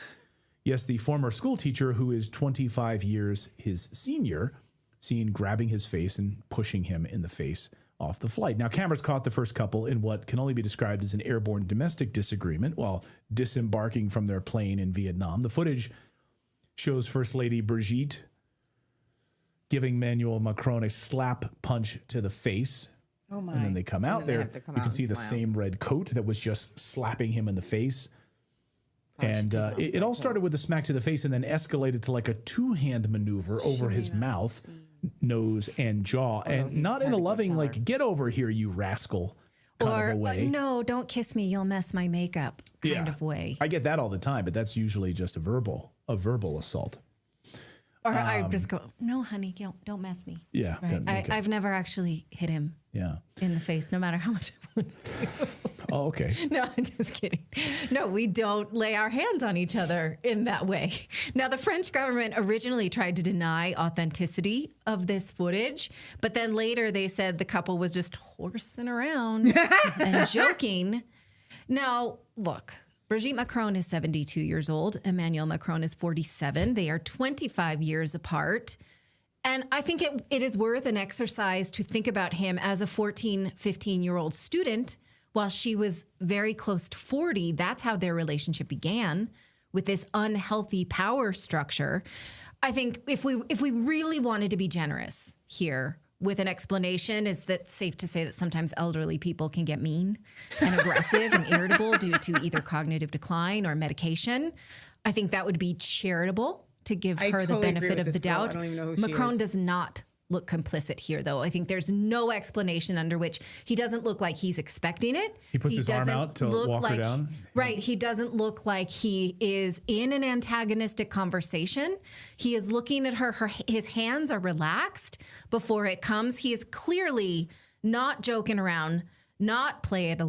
Yes, the former school teacher who is 25 years his senior, seen grabbing his face and pushing him in the face off the flight. Now, cameras caught the first couple in what can only be described as an airborne domestic disagreement while disembarking from their plane in Vietnam. The footage shows First Lady Brigette giving Emmanuel Macron a slap punch to the face. Oh my. And then they come out there. You can see the smile. same red coat that was just slapping him in the face. And it all started with a smack to the face and then escalated to like a two-hand maneuver over his mouth, nose, and jaw. And not in a loving, like, get over here, you rascal kind of a way. No, don't kiss me, you'll mess my makeup kind of way. I get that all the time, but that's usually just a verbal assault. Or I just go, no, honey, don't mess me. Yeah. Right? I've never actually hit him in the face, no matter how much I want to. Oh, okay. No, I'm just kidding. No, we don't lay our hands on each other in that way. Now, the French government originally tried to deny authenticity of this footage, but then later they said the couple was just horsing around and joking. Now, look, Brigitte Macron is 72 years old. Emmanuel Macron is 47. They are 25 years apart. And I think it is worth an exercise to think about him as a 14, 15-year-old student while she was very close to 40. That's how their relationship began, with this unhealthy power structure. I think if we really wanted to be generous here, with an explanation, is that safe to say that sometimes elderly people can get mean and aggressive and irritable due to either cognitive decline or medication. I think that would be charitable to give her the benefit of the doubt. I don't even know who Macron she is. does not look complicit here, though. I think there's no explanation under which he doesn't look like he's expecting it. He puts his arm doesn't out to look walk her like, down. Right. He doesn't look like he is in an antagonistic conversation. He is looking at her. His hands are relaxed before it comes. He is clearly not joking around, not playing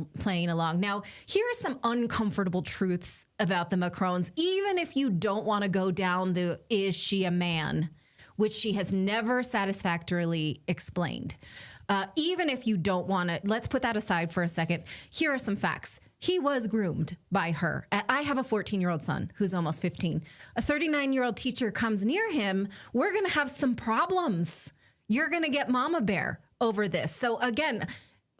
along. Now, here are some uncomfortable truths about the Macrons, even if you don't want to go down the is she a man, which she has never satisfactorily explained. Even if you don't want to, let's put that aside for a second. Here are some facts. He was groomed by her. I have a 14-year-old son who's almost 15. A 39-year-old teacher comes near him. We're going to have some problems. You're going to get mama bear over this. So again,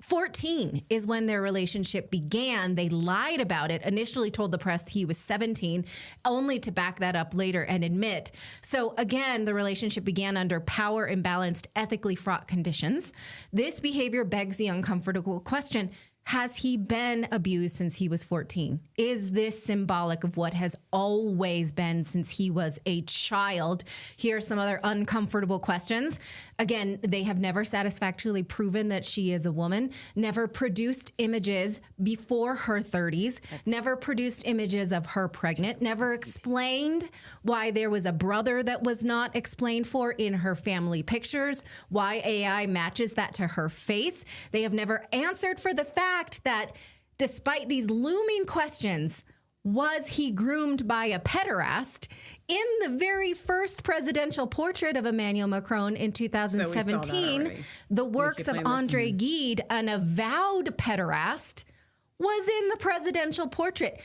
14 is when their relationship began. They lied about it, initially told the press he was 17, only to back that up later and admit. So again, the relationship began under power imbalanced, ethically fraught conditions. This behavior begs the uncomfortable question: has he been abused since he was 14? Is this symbolic of what has always been since he was a child? Here are some other uncomfortable questions. Again, they have never satisfactorily proven that she is a woman, never produced images before her 30s, never produced images of her pregnant, never explained why there was a brother that was not explained for in her family pictures, why AI matches that to her face. They have never answered for the fact that despite these looming questions, was he groomed by a pederast? In the very first presidential portrait of Emmanuel Macron in 2017, the works of André Gide, an avowed pederast, was in the presidential portrait.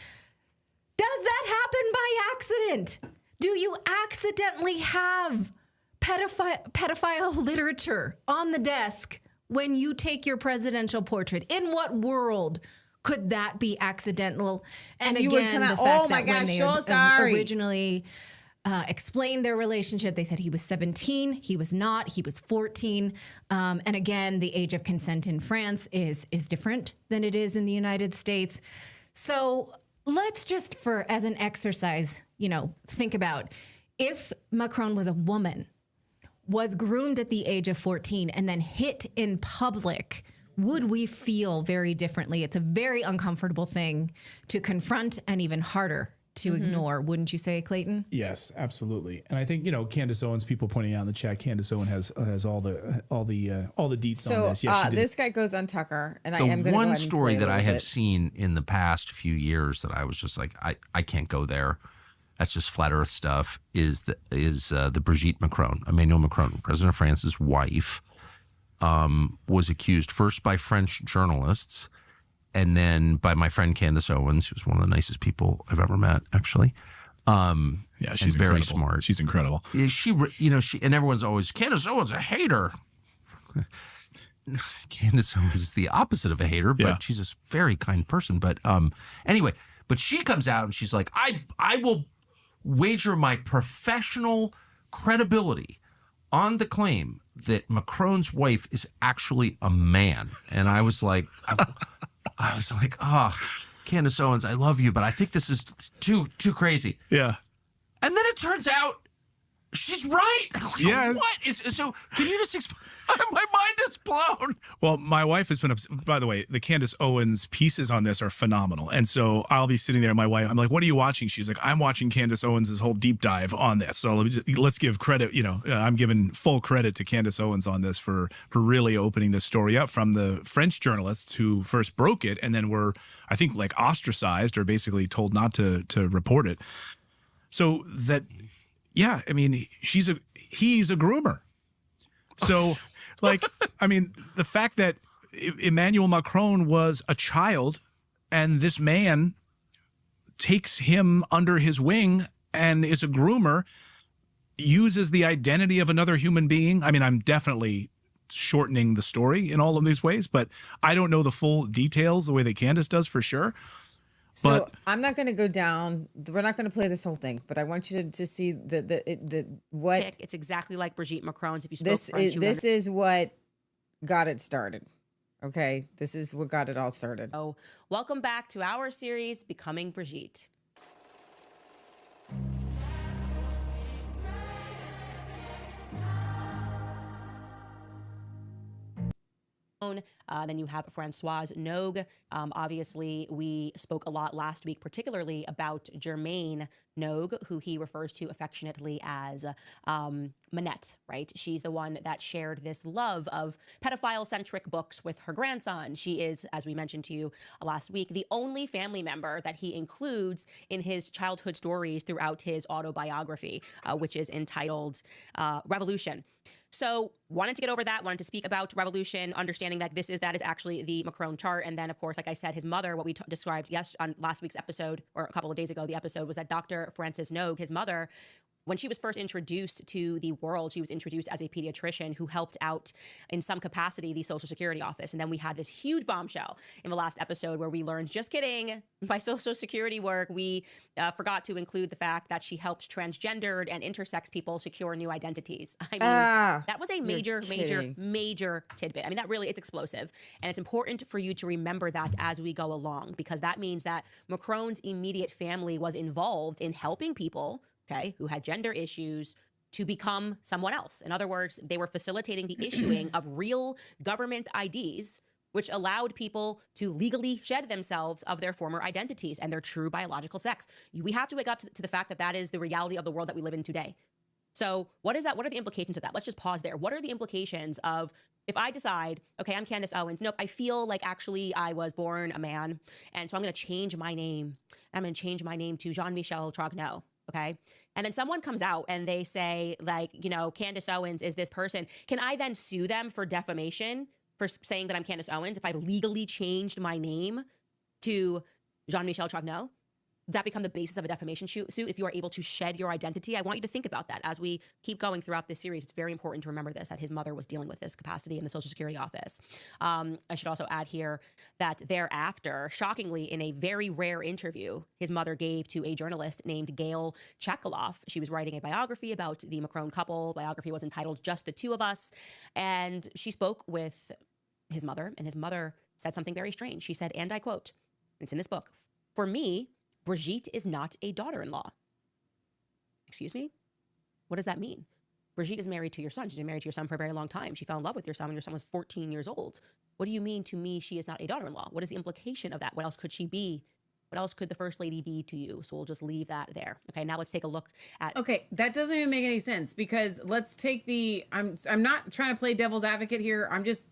Does that happen by accident? Do you accidentally have pedophile literature on the desk when you take your presidential portrait? In what world could that be accidental? And you again, would come out, the fact oh my that when gosh, they so sorry. originally explained their relationship, they said he was 17, he was not, he was 14. And again, the age of consent in France is different than it is in the United States. So let's just, as an exercise, think about if Macron was a woman, was groomed at the age of 14 and then hit in public, would we feel very differently? It's a very uncomfortable thing to confront and even harder to ignore. Wouldn't you say, Clayton? Yes, absolutely. And I think, Candace Owens, people pointing out in the chat, Candace Owens has all the deets on this. Yes, this guy goes on Tucker, and I am going to The one story that I have seen in the past few years that I was just like, I can't go there. That's just flat earth stuff. Is the Brigitte Macron, Emmanuel Macron, President of France's wife, was accused first by French journalists and then by my friend Candace Owens, who's one of the nicest people I've ever met, actually. Yeah, she's very incredible. smart. She's incredible. She and everyone's always, Candace Owens a hater. Candace Owens is the opposite of a hater, but she's a very kind person. But anyway, but she comes out and she's like, I will wager my professional credibility on the claim that Macron's wife is actually a man. And I was like, oh, Candace Owens, I love you, but I think this is too crazy. Yeah. And then it turns out she's right. Yeah. What is so? Can you just explain? My mind is blown. Well, my wife has been by the way, the Candace Owens pieces on this are phenomenal. And so I'll be sitting there, my wife, I'm like, what are you watching? She's like, I'm watching Candace Owens' whole deep dive on this. So let's give credit, I'm giving full credit to Candace Owens on this for really opening this story up from the French journalists who first broke it and then were, I think, like ostracized or basically told not to report it. So that, yeah, I mean, he's a groomer. So, the fact that Emmanuel Macron was a child and this man takes him under his wing and is a groomer, uses the identity of another human being. I mean, I'm definitely shortening the story in all of these ways, but I don't know the full details the way that Candace does for sure. So I'm not going to go down. We're not going to play this whole thing, but I want you to see what Tick, it's exactly like Brigette Macron's. If you spoke this French, this is what got it started. Okay, this is what got it all started. Oh, welcome back to our series, Becoming Brigette. Then you have Françoise Nogue. Obviously, we spoke a lot last week, particularly about Germaine Nogue, who he refers to affectionately as Manette, right? She's the one that shared this love of pedophile-centric books with her grandson. She is, as we mentioned to you last week, the only family member that he includes in his childhood stories throughout his autobiography, which is entitled Revolution. So wanted to get over that, wanted to speak about revolution, understanding that that is actually the Macron chart. And then, of course, like I said, his mother, what we described on last week's episode, or a couple of days ago, the episode was that Dr. Frances Nogue, his mother, when she was first introduced to the world, she was introduced as a pediatrician who helped out in some capacity the Social Security office. And then we had this huge bombshell in the last episode where we learned, just kidding, by Social Security work, we forgot to include the fact that she helped transgendered and intersex people secure new identities. I mean, that was a major tidbit. I mean, that really, it's explosive. And it's important for you to remember that as we go along, because that means that Macron's immediate family was involved in helping people, okay, who had gender issues to become someone else. In other words, they were facilitating the issuing of real government IDs, which allowed people to legally shed themselves of their former identities and their true biological sex. We have to wake up to the fact that that is the reality of the world that we live in today. So what is that? What are the implications of that? Let's just pause there. What are the implications of if I decide, okay, I'm Candace Owens. Nope, I feel like actually I was born a man. And so I'm going to change my name. I'm going to change my name to Jean-Michel Trogneau. Okay. And then someone comes out and they say, like, you know, Candace Owens is this person. Can I then sue them for defamation for saying that I'm Candace Owens if I legally changed my name to Jean-Michel Trogneau? Does that become the basis of a defamation suit if you are able to shed your identity? I want you to think about that as we keep going throughout this series. It's very important to remember this, that his mother was dealing with this capacity in the Social Security office. I should also add here that thereafter, shockingly, in a very rare interview his mother gave to a journalist named Gail Chekaloff, she was writing a biography about the Macron couple. Biography was entitled Just the Two of Us. And she spoke with his mother, and his mother said something very strange. She said, and I quote, it's in this book, "For me, Brigette is not a daughter-in-law." Excuse me? What does that mean? Brigette is married to your son. She's been married to your son for a very long time. She fell in love with your son when your son was 14 years old. What do you mean to me she is not a daughter-in-law? What is the implication of that? What else could she be? What else could the First Lady be to you? So we'll just leave that there. Okay, now let's take a look at... Okay, that doesn't even make any sense because let's take the... I'm not trying to play devil's advocate here. This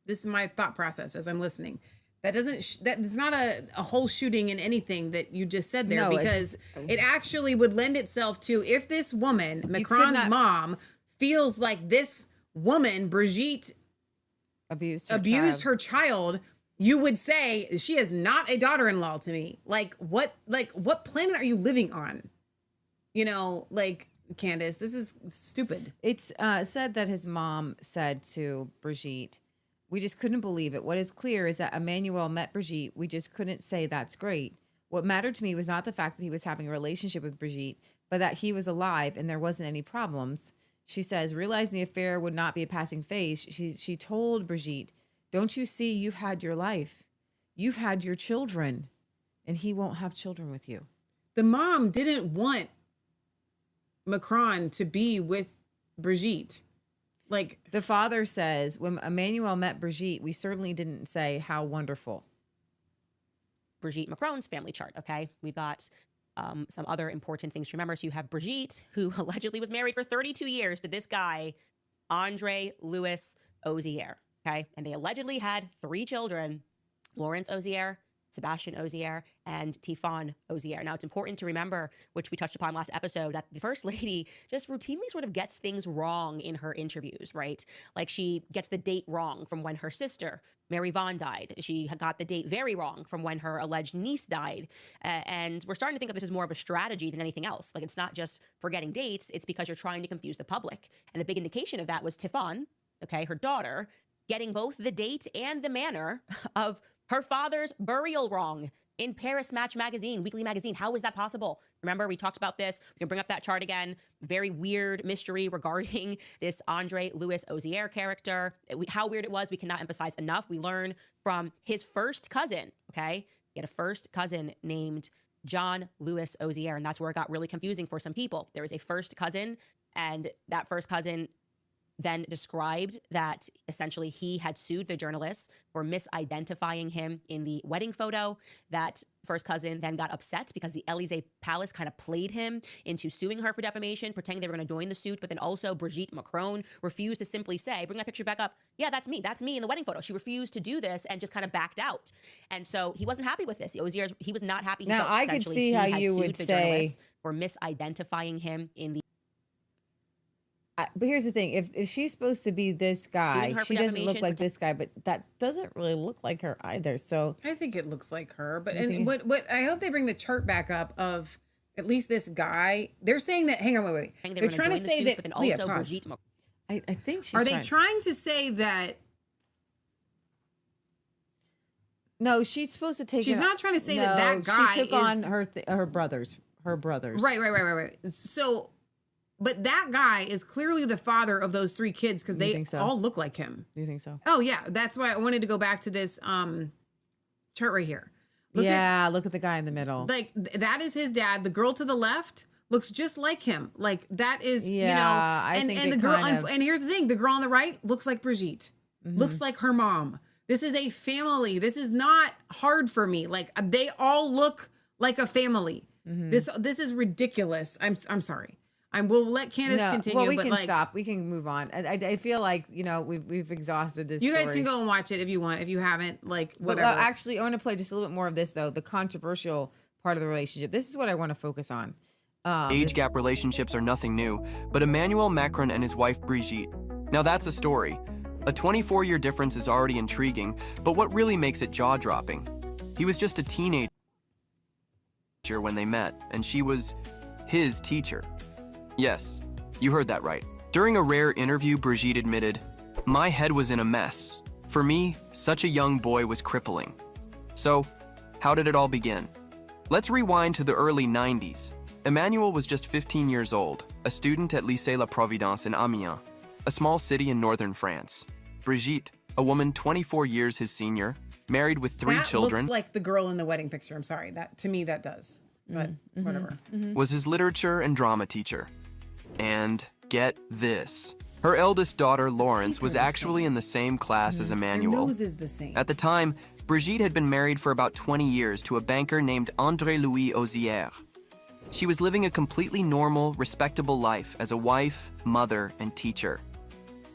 is my thought process as I'm listening. That doesn't, that's not a whole shooting in anything that you just said there, because it actually would lend itself to, if this woman, Macron's mom, feels like this woman, Brigette, abused her child, you would say she is not a daughter-in-law to me. Like what planet are you living on? You know, like, Candace, this is stupid. It's said that his mom said to Brigette, "We just couldn't believe it. What is clear is that Emmanuel met Brigette. We just couldn't say that's great. What mattered to me was not the fact that he was having a relationship with Brigette, but that he was alive and there wasn't any problems." She says, realizing the affair would not be a passing phase, she told Brigette, "Don't you see, you've had your life. You've had your children, and he won't have children with you." The mom didn't want Macron to be with Brigette. Like, the father says, when Emmanuel met Brigette, we certainly didn't say how wonderful. Brigette Macron's family chart, okay? We've got some other important things to remember. So you have Brigette, who allegedly was married for 32 years to this guy, Andre Louis Ozier, okay? And they allegedly had 3 children, Laurence Ozier, Sebastian Ozier, and Tifon Ozier. Now, it's important to remember, which we touched upon last episode, that the First Lady just routinely sort of gets things wrong in her interviews, right? Like, she gets the date wrong from when her sister, Mary Vaughan, died. She got the date very wrong from when her alleged niece died. And we're starting to think of this as more of a strategy than anything else. Like, it's not just forgetting dates, it's because you're trying to confuse the public. And a big indication of that was Tifon, okay, her daughter, getting both the date and the manner of her father's burial wrong. in Paris Match magazine, weekly magazine. How is that possible? Remember, we talked about this. We can bring up that chart again. Very weird mystery regarding this Andre Louis Ozier character. How weird it was, we cannot emphasize enough. We learn from his first cousin, okay? He had a first cousin named John Louis Ozier, and that's where it got really confusing for some people. There was a first cousin, and that first cousin then described that essentially he had sued the journalists for misidentifying him in the wedding photo. That first cousin then got upset because the Élysée Palace kind of played him into suing her for defamation, pretending they were going to join the suit. But then also Brigitte Macron refused to simply say, bring that picture back up. Yeah, that's me in the wedding photo. She refused to do this and just kind of backed out. And so he wasn't happy with this. Ozier's, he was not happy. Now, I could see how you would say for misidentifying him in the. But here's the thing: if she's supposed to be this guy, she doesn't look like this guy. But that doesn't really look like her either. So I think it looks like her. But and what I hope they bring the chart back up of at least this guy. They're saying that. Hang on, wait. They're trying to say that. But then also I think she's. Are they trying to say that? No, she's supposed to take. She's not trying to say that guy. She took on her brothers. Her brothers. Right. So. But that guy is clearly the father of those 3 kids because they all look like him. Do you think so? Oh, yeah. That's why I wanted to go back to this chart right here. Look at the guy in the middle. Like, that is his dad. The girl to the left looks just like him. Like, that is, and the girl, and here's the thing. The girl on the right looks like Brigitte. Looks like her mom. This is a family. This is not hard for me. Like, they all look like a family. This is ridiculous. I'm sorry. We'll let Candace continue. Well, we can stop. We can move on. I feel like we've exhausted this. You guys can go and watch it if you want. If you haven't, whatever. But, actually, I want to play just a little bit more of this though. The controversial part of the relationship. This is what I want to focus on. Age gap relationships are nothing new, but Emmanuel Macron and his wife Brigitte. Now that's a story. A 24-year difference is already intriguing, but what really makes it jaw-dropping? He was just a teenager when they met, and she was his teacher. Yes, you heard that right. During a rare interview, Brigitte admitted, "My head was in a mess. For me, such a young boy was crippling." So, how did it all begin? Let's rewind to the early 90s. Emmanuel was just 15 years old, a student at Lycée La Providence in Amiens, a small city in northern France. Brigitte, a woman 24 years his senior, married with 3 children. That looks like the girl in the wedding picture. I'm sorry. To me, that does. But whatever. Was his literature and drama teacher. And get this. Her eldest daughter, Laurence, was actually in the same class as Emmanuel. Her nose is the same. At the time, Brigitte had been married for about 20 years to a banker named Andre Louis Ozier. She was living a completely normal, respectable life as a wife, mother, and teacher.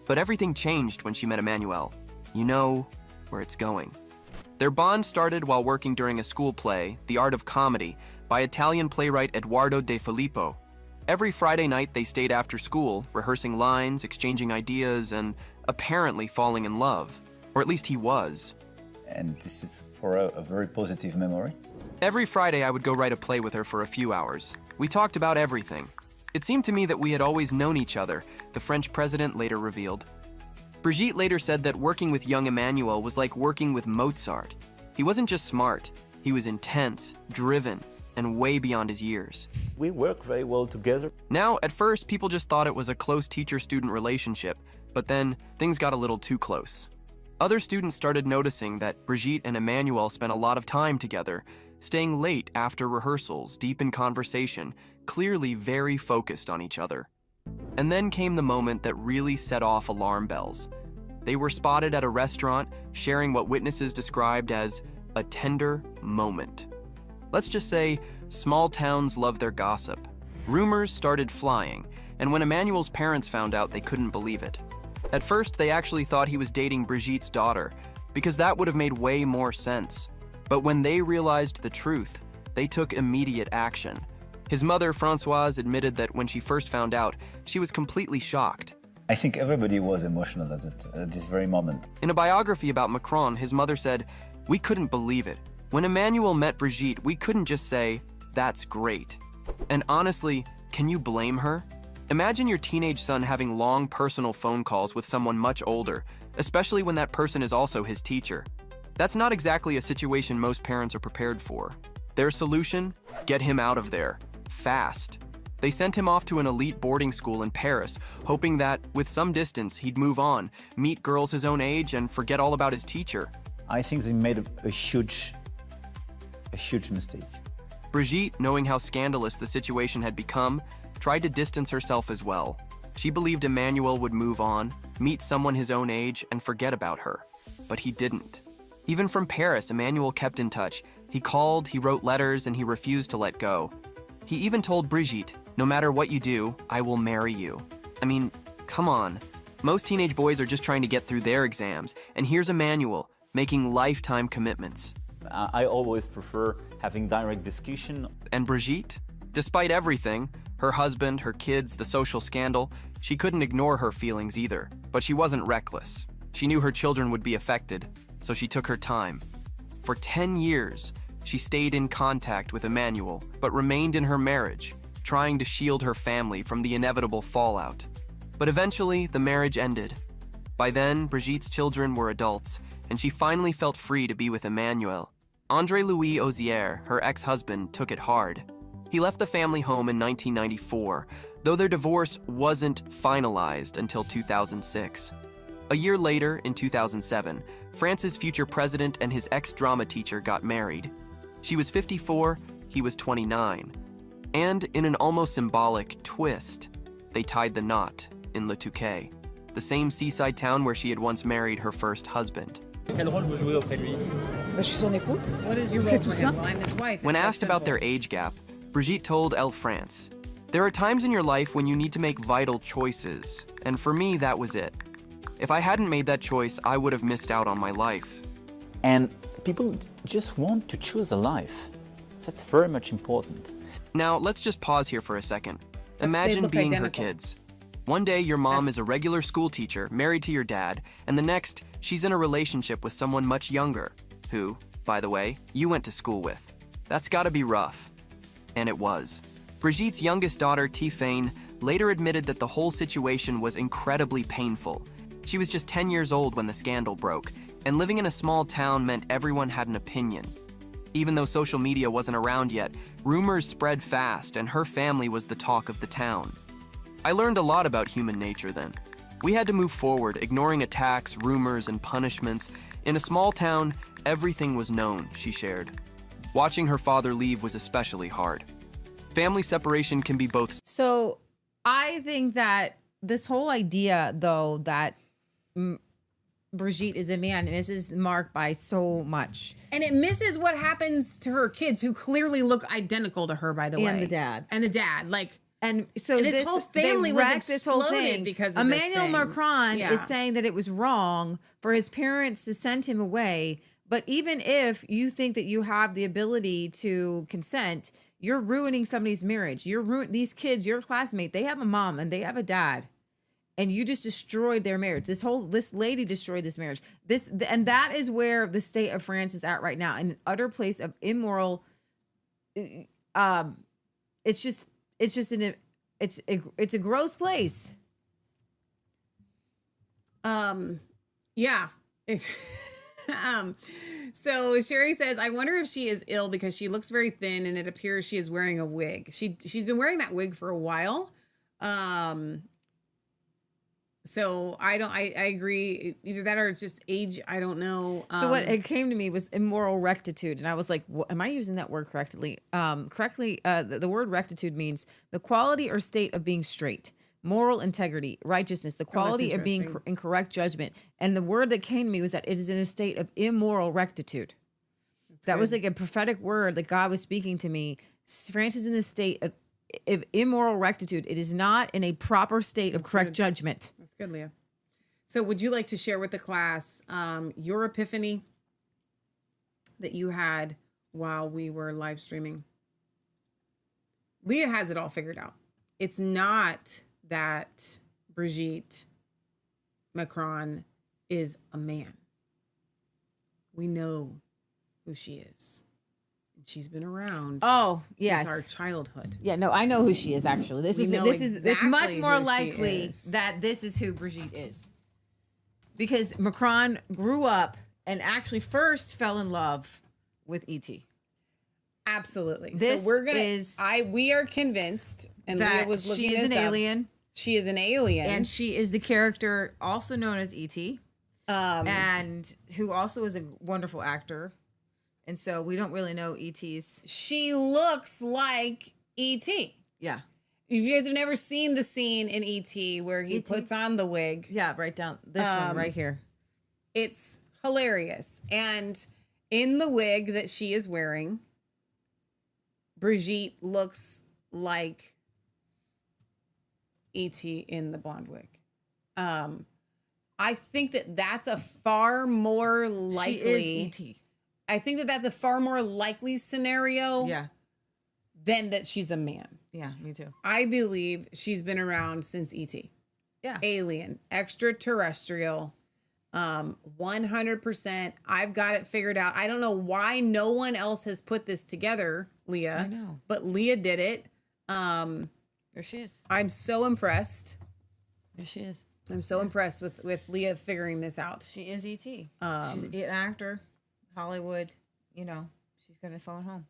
But everything changed when she met Emmanuel. You know where it's going. Their bond started while working during a school play, The Art of Comedy, by Italian playwright Edoardo De Filippo. Every Friday night they stayed after school, rehearsing lines, exchanging ideas, and apparently falling in love. Or at least he was. And this is for a very positive memory. Every Friday I would go write a play with her for a few hours. We talked about everything. It seemed to me that we had always known each other, the French president later revealed. Brigitte later said that working with young Emmanuel was like working with Mozart. He wasn't just smart, he was intense, driven, and way beyond his years. We work very well together. Now, at first, people just thought it was a close teacher-student relationship, but then things got a little too close. Other students started noticing that Brigitte and Emmanuel spent a lot of time together, staying late after rehearsals, deep in conversation, clearly very focused on each other. And then came the moment that really set off alarm bells. They were spotted at a restaurant, sharing what witnesses described as a tender moment. Let's just say, small towns love their gossip. Rumors started flying, and when Emmanuel's parents found out, they couldn't believe it. At first, they actually thought he was dating Brigitte's daughter, because that would have made way more sense. But when they realized the truth, they took immediate action. His mother, Françoise, admitted that when she first found out, she was completely shocked. I think everybody was emotional at this very moment. In a biography about Macron, his mother said, "We couldn't believe it. When Emmanuel met Brigitte, we couldn't just say, 'That's great.'" And honestly, can you blame her? Imagine your teenage son having long personal phone calls with someone much older, especially when that person is also his teacher. That's not exactly a situation most parents are prepared for. Their solution? Get him out of there. Fast. They sent him off to an elite boarding school in Paris, hoping that, with some distance, he'd move on, meet girls his own age, and forget all about his teacher. I think they made a huge mistake. Brigette, knowing how scandalous the situation had become, tried to distance herself as well. She believed Emmanuel would move on, meet someone his own age, and forget about her. But he didn't. Even from Paris, Emmanuel kept in touch. He called, he wrote letters, and he refused to let go. He even told Brigette, "No matter what you do, I will marry you." I mean, come on. Most teenage boys are just trying to get through their exams, and here's Emmanuel, making lifetime commitments. I always prefer having direct discussion. And Brigette? Despite everything, her husband, her kids, the social scandal, she couldn't ignore her feelings either. But she wasn't reckless. She knew her children would be affected, so she took her time. For 10 years, she stayed in contact with Emmanuel, but remained in her marriage, trying to shield her family from the inevitable fallout. But eventually, the marriage ended. By then, Brigitte's children were adults, and she finally felt free to be with Emmanuel. André-Louis Ozier, her ex-husband, took it hard. He left the family home in 1994, though their divorce wasn't finalized until 2006. A year later, in 2007, France's future president and his ex-drama teacher got married. She was 54, he was 29. And in an almost symbolic twist, they tied the knot in Le Touquet, the same seaside town where she had once married her first husband. What is your role for him? Well, I'm his wife. When asked about their age gap, Brigette told Elle France, "There are times in your life when you need to make vital choices, and for me, that was it. If I hadn't made that choice, I would have missed out on my life." And people just want to choose a life. That's very much important. Now, let's just pause here for a second. Imagine being her kids. One day, your mom is a regular school teacher, married to your dad, and the next, she's in a relationship with someone much younger, who, by the way, you went to school with. That's gotta be rough. And it was. Brigitte's youngest daughter, Tiffaine, later admitted that the whole situation was incredibly painful. She was just 10 years old when the scandal broke, and living in a small town meant everyone had an opinion. Even though social media wasn't around yet, rumors spread fast, and her family was the talk of the town. I learned a lot about human nature then. We had to move forward, ignoring attacks, rumors, and punishments. In a small town, everything was known, she shared. Watching her father leave was especially hard. Family separation can be both. So I think that this whole idea, though, that Brigette is a man misses the mark by so much. And it misses what happens to her kids, who clearly look identical to her, by the way. And the dad. And the dad. And so this whole family was exploded because of Emmanuel this thing. Macron is saying that it was wrong for his parents to send him away. But even if you think that you have the ability to consent, you're ruining somebody's marriage. These kids, your classmate, they have a mom and they have a dad. And you just destroyed their marriage. This lady destroyed this marriage. And that is where the state of France is at right now, in an utter place of immoral. It's a gross place. Yeah. So Sherry says, I wonder if she is ill because she looks very thin and it appears she is wearing a wig. She's been wearing that wig for a while. So I agree. Either that or it's just age. I don't know. So what it came to me was immoral rectitude. And I was like, am I using that word correctly? The word rectitude means the quality or state of being straight, moral integrity, righteousness, the quality of being in correct judgment. And the word that came to me was that it is in a state of immoral rectitude. That was like a prophetic word that God was speaking to me. France is in the state of immoral rectitude. It is not in a proper state of correct judgment. That's good, Leah. So would you like to share with the class your epiphany that you had while we were live streaming? Leah has it all figured out. It's not that Brigette Macron is a man. We know who she is. She's been around. Since our childhood. Yeah, no, I know who she is. Actually, it's much more likely is. that this is who Brigette is, because Macron grew up and actually first fell in love with E.T. Absolutely. This so we're gonna. is we are convinced, and Leah that was looking she is this an up. alien. She is an alien, And she is the character also known as E.T. And who also is a wonderful actor. And so we don't really know E.T.'s. She looks like E.T. Yeah. If you guys have never seen the scene in E.T. where he puts on the wig. Yeah, right down this one right here. It's hilarious. And in the wig that she is wearing, Brigette looks like E.T. in the blonde wig. I think that that's a far more likely. She is E.T. I think that that's a far more likely scenario. Yeah. Than that she's a man. Yeah, me too. I believe she's been around since E.T. Yeah. Alien, extraterrestrial, 100%. I've got it figured out. I don't know why no one else has put this together, Leah. I know. But Leah did it. There she is. I'm so impressed. There she is. I'm so impressed with Leah figuring this out. She is E.T. She's an actor, Hollywood. You know, she's going to phone home.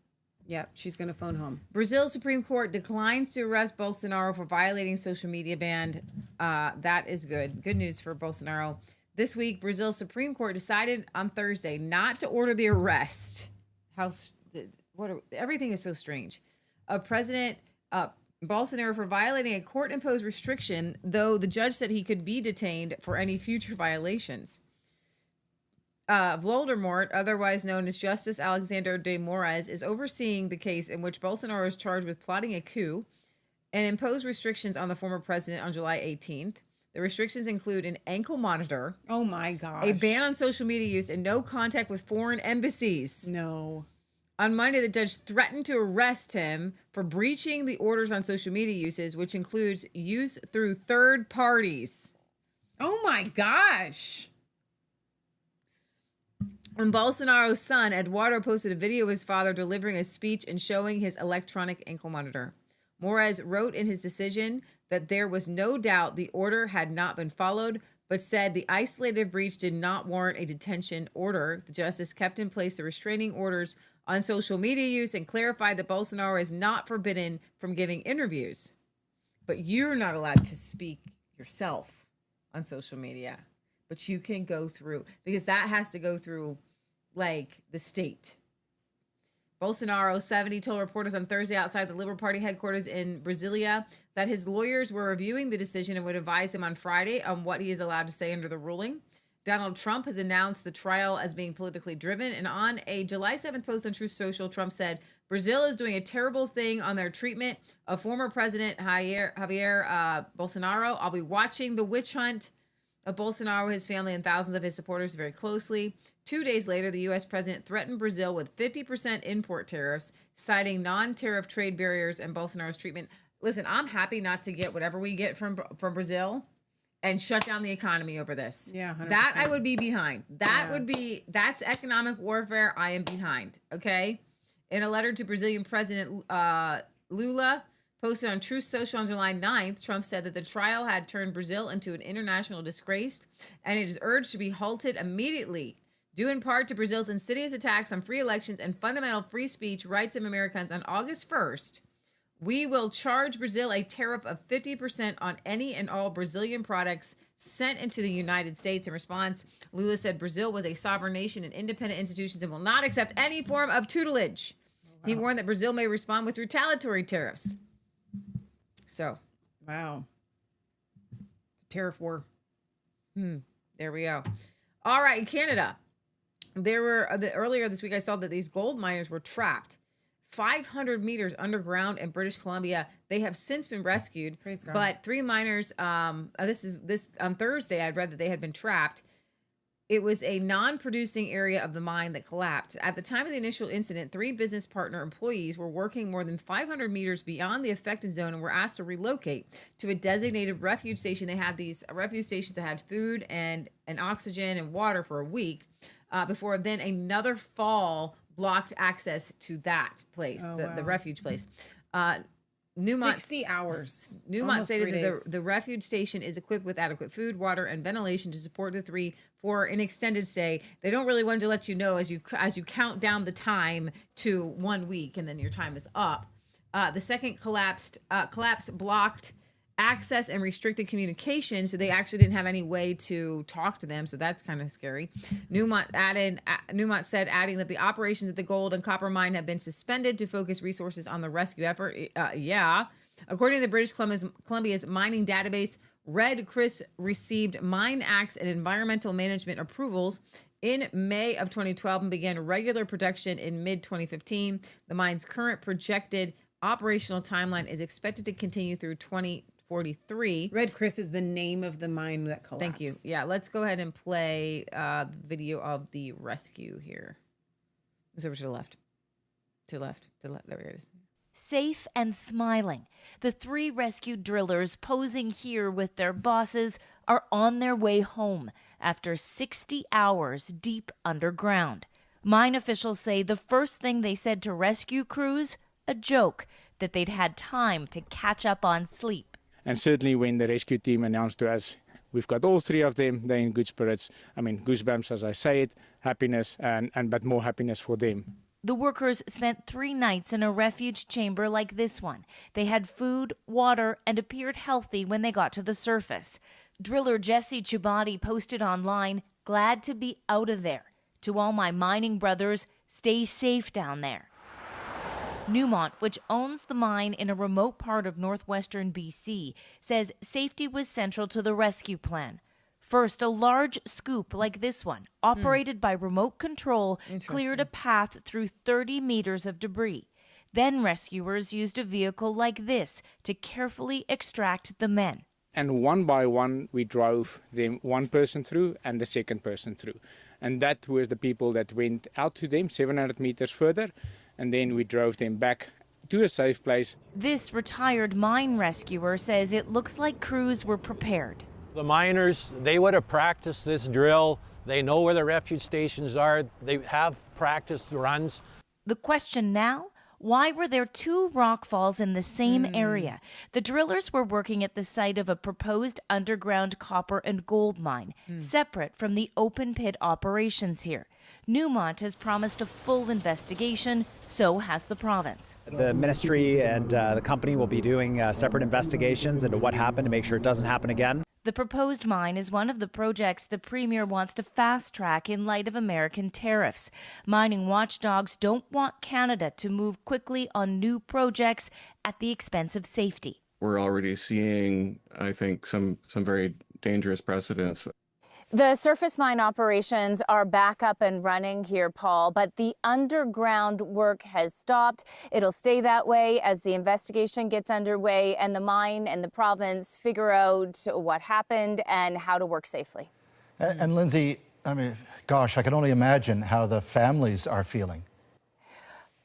Yep, she's going to phone home. Brazil's Supreme Court declines to arrest Bolsonaro for violating social media ban. That is good. Good news for Bolsonaro. This week, Brazil's Supreme Court decided on Thursday not to order the arrest. Everything is so strange. President Bolsonaro for violating a court-imposed restriction, though the judge said he could be detained for any future violations. Voldemort, otherwise known as Justice Alexander de Moraes, is overseeing the case in which Bolsonaro is charged with plotting a coup and imposed restrictions on the former president on July 18th. The restrictions include an ankle monitor. Oh my gosh. A ban on social media use and no contact with foreign embassies. No. On Monday, the judge threatened to arrest him for breaching the orders on social media uses, which includes use through third parties. Oh my gosh. And Bolsonaro's son, Eduardo, posted a video of his father delivering a speech and showing his electronic ankle monitor. Moraes wrote in his decision that there was no doubt the order had not been followed, but said the isolated breach did not warrant a detention order. The justice kept in place the restraining orders on social media use and clarified that Bolsonaro is not forbidden from giving interviews. But you're not allowed to speak yourself on social media. But you can go through, because that has to go through, like, the state. Bolsonaro, 70, told reporters on Thursday outside the Liberal Party headquarters in Brasilia that his lawyers were reviewing the decision and would advise him on Friday on what he is allowed to say under the ruling. Donald Trump has announced the trial as being politically driven, and on a July 7th post on Truth Social, Trump said, Brazil is doing a terrible thing on their treatment of former President Jair Bolsonaro. I'll be watching the witch hunt of Bolsonaro, his family, and thousands of his supporters very closely. 2 days later, the U.S. president threatened Brazil with 50% import tariffs, citing non-tariff trade barriers and Bolsonaro's treatment. Listen, I'm happy not to get whatever we get from Brazil and shut down the economy over this. Yeah, 100%. That I would be behind. That's economic warfare I am behind, okay? In a letter to Brazilian President Lula, posted on Truth Social on July 9th, Trump said that the trial had turned Brazil into an international disgrace, and it is urged to be halted immediately, due in part to Brazil's insidious attacks on free elections and fundamental free speech rights of Americans. On August 1st, we will charge Brazil a tariff of 50% on any and all Brazilian products sent into the United States. In response, Lula said Brazil was a sovereign nation and independent institutions and will not accept any form of tutelage. Wow. He warned that Brazil may respond with retaliatory tariffs. So, wow. It's a tariff war. There we go. All right, Canada. There were earlier this week I saw that these gold miners were trapped 500 meters underground in British Columbia. They have since been rescued. Praise God. But 3 miners, this on Thursday I'd read that they had been trapped. It was a non-producing area of the mine that collapsed. At the time of the initial incident, 3 business partner employees were working more than 500 meters beyond the affected zone and were asked to relocate to a designated refuge station. They had these refuge stations that had food and oxygen and water for a week before then another fall blocked access to that place, the refuge place. Newmont 60 hours. Newmont Almost stated 3 that days. the refuge station is equipped with adequate food, water, and ventilation to support the three for an extended stay. They don't really want to let you know as you count down the time to 1 week, and then your time is up. The second collapse blocked access and restricted communication, so they actually didn't have any way to talk to them, so that's kind of scary. Newmont said, adding that the operations at the gold and copper mine have been suspended to focus resources on the rescue effort. According to the British Columbia's mining database, Red Chris received Mine Acts and environmental management approvals in May of 2012 and began regular production in mid-2015. The mine's current projected operational timeline is expected to continue through 2043. Red Chris is the name of the mine that collapsed. Thank you. Yeah, let's go ahead and play the video of the rescue here. It's over to the left. To the left. To the left. There it is. Safe and smiling, the 3 rescued drillers posing here with their bosses are on their way home after 60 hours deep underground. Mine officials say the first thing they said to rescue crews, a joke, that they'd had time to catch up on sleep. And certainly when the rescue team announced to us, we've got all 3 of them, they're in good spirits. I mean, goosebumps as I say it, happiness, but more happiness for them. The workers spent 3 nights in a refuge chamber like this one. They had food, water, and appeared healthy when they got to the surface. Driller Jesse Chubati posted online, "Glad to be out of there. To all my mining brothers, stay safe down there." Newmont, which owns the mine in a remote part of northwestern BC, says safety was central to the rescue plan. First, a large scoop like this one, operated by remote control, cleared a path through 30 meters of debris. Then rescuers used a vehicle like this to carefully extract the men. And one by one, we drove them, one person through and the second person through. And that was the people that went out to them 700 meters further. And then we drove them back to a safe place. This retired mine rescuer says it looks like crews were prepared. The miners, they would have practiced this drill. They know where the refuge stations are. They have practiced runs. The question now, why were there 2 rock falls in the same area? The drillers were working at the site of a proposed underground copper and gold mine, separate from the open pit operations here. Newmont has promised a full investigation, so has the province. The ministry and the company will be doing separate investigations into what happened to make sure it doesn't happen again. The proposed mine is one of the projects the Premier wants to fast-track in light of American tariffs. Mining watchdogs don't want Canada to move quickly on new projects at the expense of safety. We're already seeing, I think, some very dangerous precedents. The surface mine operations are back up and running here, Paul, but the underground work has stopped. It'll stay that way as the investigation gets underway and the mine and the province figure out what happened and how to work safely. And Lindsay, I mean, gosh, I can only imagine how the families are feeling.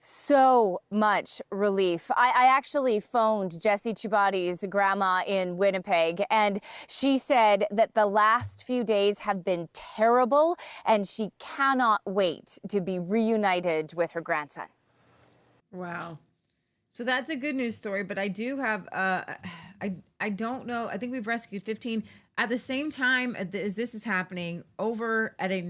So much relief. I actually phoned Jesse Chubati's grandma in Winnipeg, and she said that the last few days have been terrible, and she cannot wait to be reunited with her grandson. Wow. So that's a good news story, but I do have, I don't know, I think we've rescued 15. At the same time as this is happening, over at a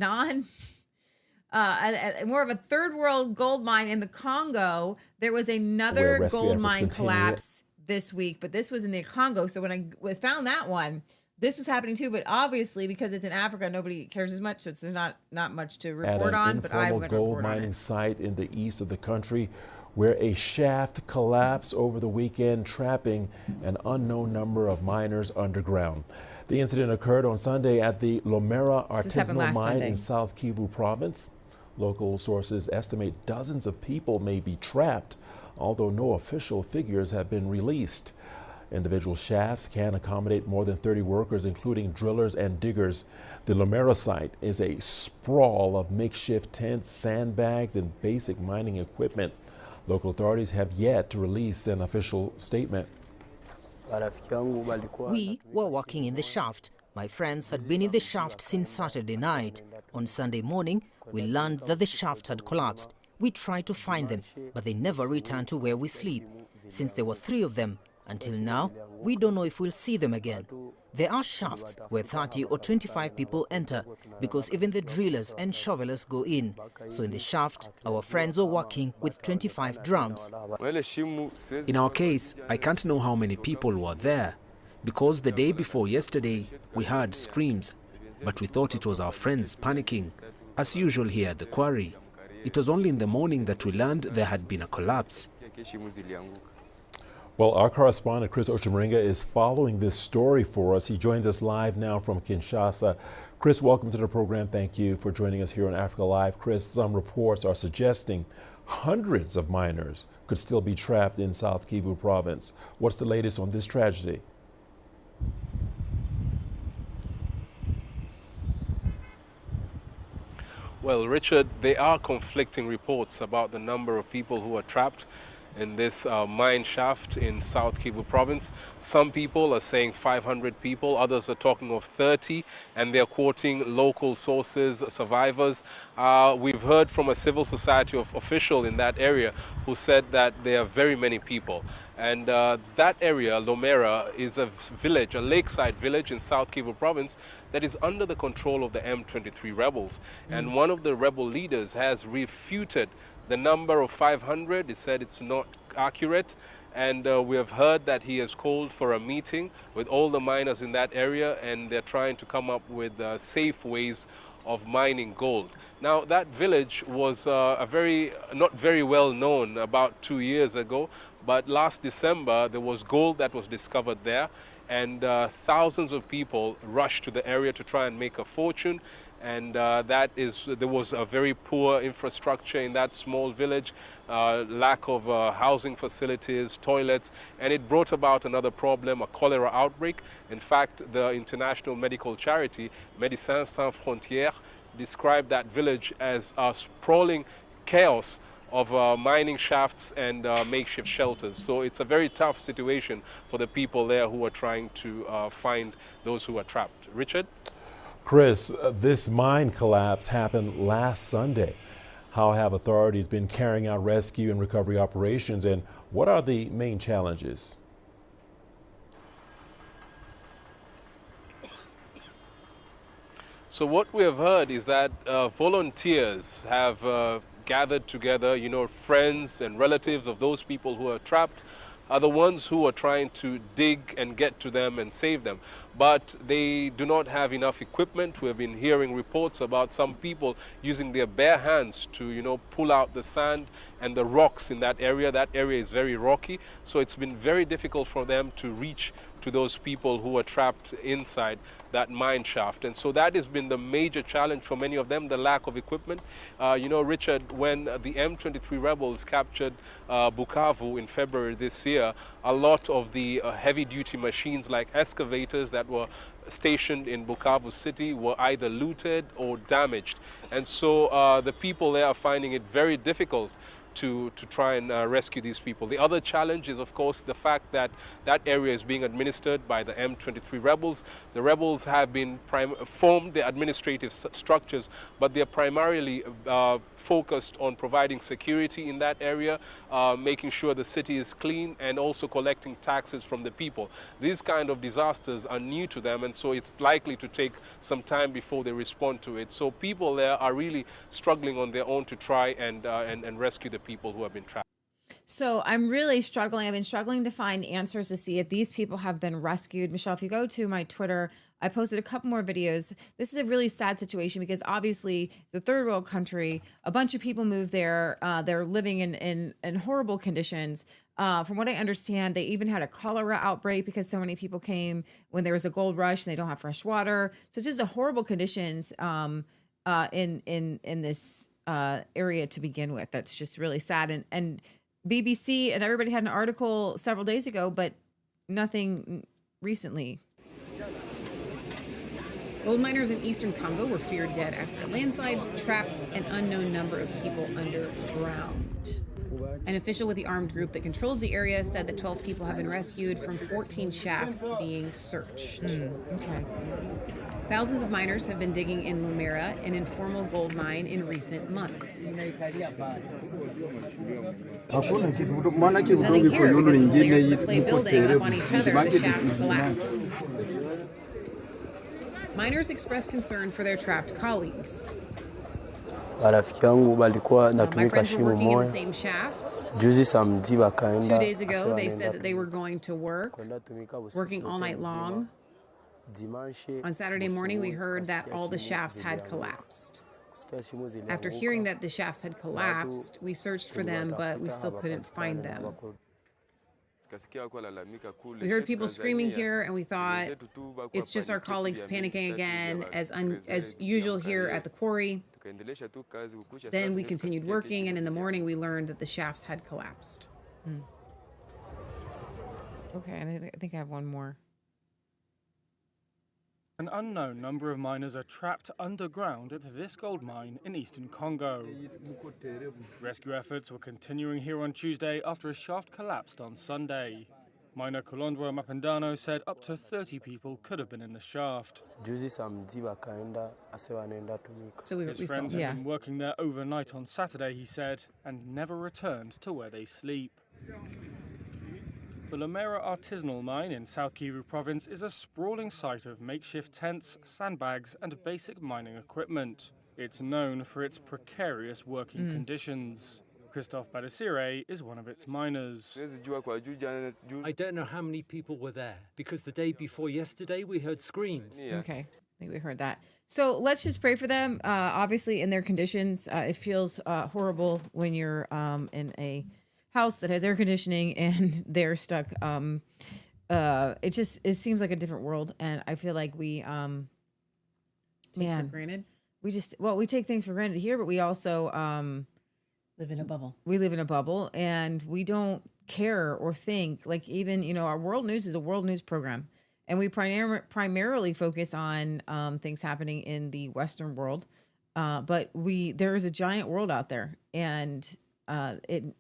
more of a third world gold mine in the Congo, there was another gold mine collapse this week, but this was in the Congo. So when I found that one, this was happening too, but obviously because it's in Africa, nobody cares as much, so there's not much to report on, but I'm going to report on it. At an informal gold mining site in the east of the country where a shaft collapsed over the weekend, trapping an unknown number of miners underground. The incident occurred on Sunday at the Lomera artisanal mine in South Kivu province. Local sources estimate dozens of people may be trapped, although no official figures have been released. Individual shafts can accommodate more than 30 workers, including drillers and diggers. The Lomera site is a sprawl of makeshift tents, sandbags, and basic mining equipment. Local authorities have yet to release an official statement. We were walking in the shaft. My friends had been in the shaft since Saturday night. On Sunday morning, we learned that the shaft had collapsed. We tried to find them, but they never returned to where we sleep. since there were 3 of them. Until now, we don't know if we'll see them again. There are shafts where 30 or 25 people enter because even the drillers and shovelers go in. So in the shaft, our friends are working with 25 drums. In our case, I can't know how many people were there because the day before yesterday, we heard screams, but we thought it was our friends panicking, as usual here at the quarry. It was only in the morning that we learned there had been a collapse. Well, our correspondent, Chris Ochimuringa, is following this story for us. He joins us live now from Kinshasa. Chris, welcome to the program. Thank you for joining us here on Africa Live. Chris, some reports are suggesting hundreds of miners could still be trapped in South Kivu province. What's the latest on this tragedy? Well, Richard, there are conflicting reports about the number of people who are trapped in this mine shaft in South Kivu province. Some people are saying 500 people, others are talking of 30, and they're quoting local sources, survivors. We've heard from a civil society official in that area who said that there are very many people. And that area, Lomera, is a village, a lakeside village in South Kivu province that is under the control of the M23 rebels. And one of the rebel leaders has refuted the number of 500. He said it's not accurate. And we have heard that he has called for a meeting with all the miners in that area, and they're trying to come up with safe ways of mining gold. Now, that village was not very well known about 2 years ago, but last December there was gold that was discovered there, and thousands of people rushed to the area to try and make a fortune. And there was a very poor infrastructure in that small village, lack of housing facilities, toilets, and it brought about another problem, a cholera outbreak. In fact, the international medical charity Médecins Sans Frontières described that village as a sprawling chaos of mining shafts and makeshift shelters. So it's a very tough situation for the people there who are trying to find those who are trapped. Richard? Chris, this mine collapse happened last Sunday. How have authorities been carrying out rescue and recovery operations, and what are the main challenges? So what we have heard is that volunteers have gathered together, friends and relatives of those people who are trapped are the ones who are trying to dig and get to them and save them. But they do not have enough equipment. We have been hearing reports about some people using their bare hands to, pull out the sand and the rocks in that area. That area is very rocky, so it's been very difficult for them to reach to those people who are trapped inside that mine shaft. And so that has been the major challenge for many of them, the lack of equipment. Richard, when the M23 rebels captured Bukavu in February this year, a lot of the heavy-duty machines like excavators that were stationed in Bukavu city were either looted or damaged. And so the people there are finding it very difficult to try and rescue these people. The other challenge is, of course, the fact that that area is being administered by the M23 rebels. The rebels have been formed the administrative structures, but they're primarily focused on providing security in that area, making sure the city is clean, and also collecting taxes from the people. These kind of disasters are new to them, and so it's likely to take some time before they respond to it. So people there are really struggling on their own to try and rescue the people who have been trapped. So I'm really struggling. I've been struggling to find answers to see if these people have been rescued. Michelle, if you go to my Twitter, I posted a couple more videos. This is a really sad situation because obviously it's a third world country. A bunch of people moved there. They're living in horrible conditions. From what I understand, they even had a cholera outbreak because so many people came when there was a gold rush and they don't have fresh water. So it's just a horrible conditions in this area to begin with. That's just really sad. And BBC and everybody had an article several days ago, but nothing recently. Gold miners in eastern Congo were feared dead after a landslide trapped an unknown number of people underground. An official with the armed group that controls the area said that 12 people have been rescued from 14 shafts being searched. Okay. Thousands of miners have been digging in Lomera, an informal gold mine, in recent months. There's nothing here because the layers of the clay building up on each other, the shaft collapse. Miners expressed concern for their trapped colleagues. Marafiki wangu walikuwa My natumika friends were shimo working in the moja. same shaft. Juzi samedi 2 wakaenda. days ago, they said that they were going to work, working all night long. On Saturday morning, we heard that all the shafts had collapsed. After hearing that the shafts had collapsed, we searched for them, but we still couldn't find them. We heard people screaming here, and we thought it's just our colleagues panicking again, as usual here at the quarry. Then we continued working, and in the morning we learned that the shafts had collapsed. Okay, and I think I have one more. An unknown number of miners are trapped underground at this gold mine in eastern Congo. Rescue efforts were continuing here on Tuesday after a shaft collapsed on Sunday. Miner Kulondwa Mapendano said up to 30 people could have been in the shaft. Juzi samedi wakaenda ase wanaenda tumika. So His friends had been working there overnight on Saturday, he said, and never returned to where they sleep. The Lamera artisanal mine in South Kivu province is a sprawling site of makeshift tents, sandbags and basic mining equipment. It's known for its precarious working conditions. Christophe Badesire is one of its miners. I don't know how many people were there because the day before yesterday we heard screams. Okay, I think we heard that. So let's just pray for them. Obviously, in their conditions, it feels horrible when you're in a house that has air conditioning and they're stuck. It seems like a different world, and I feel like we Take for granted. we take things for granted here, but we also live in a bubble. We live in a bubble, and we don't care or think like even our world news is a world news program, and we primarily focus on things happening in the Western world, but there is a giant world out there, and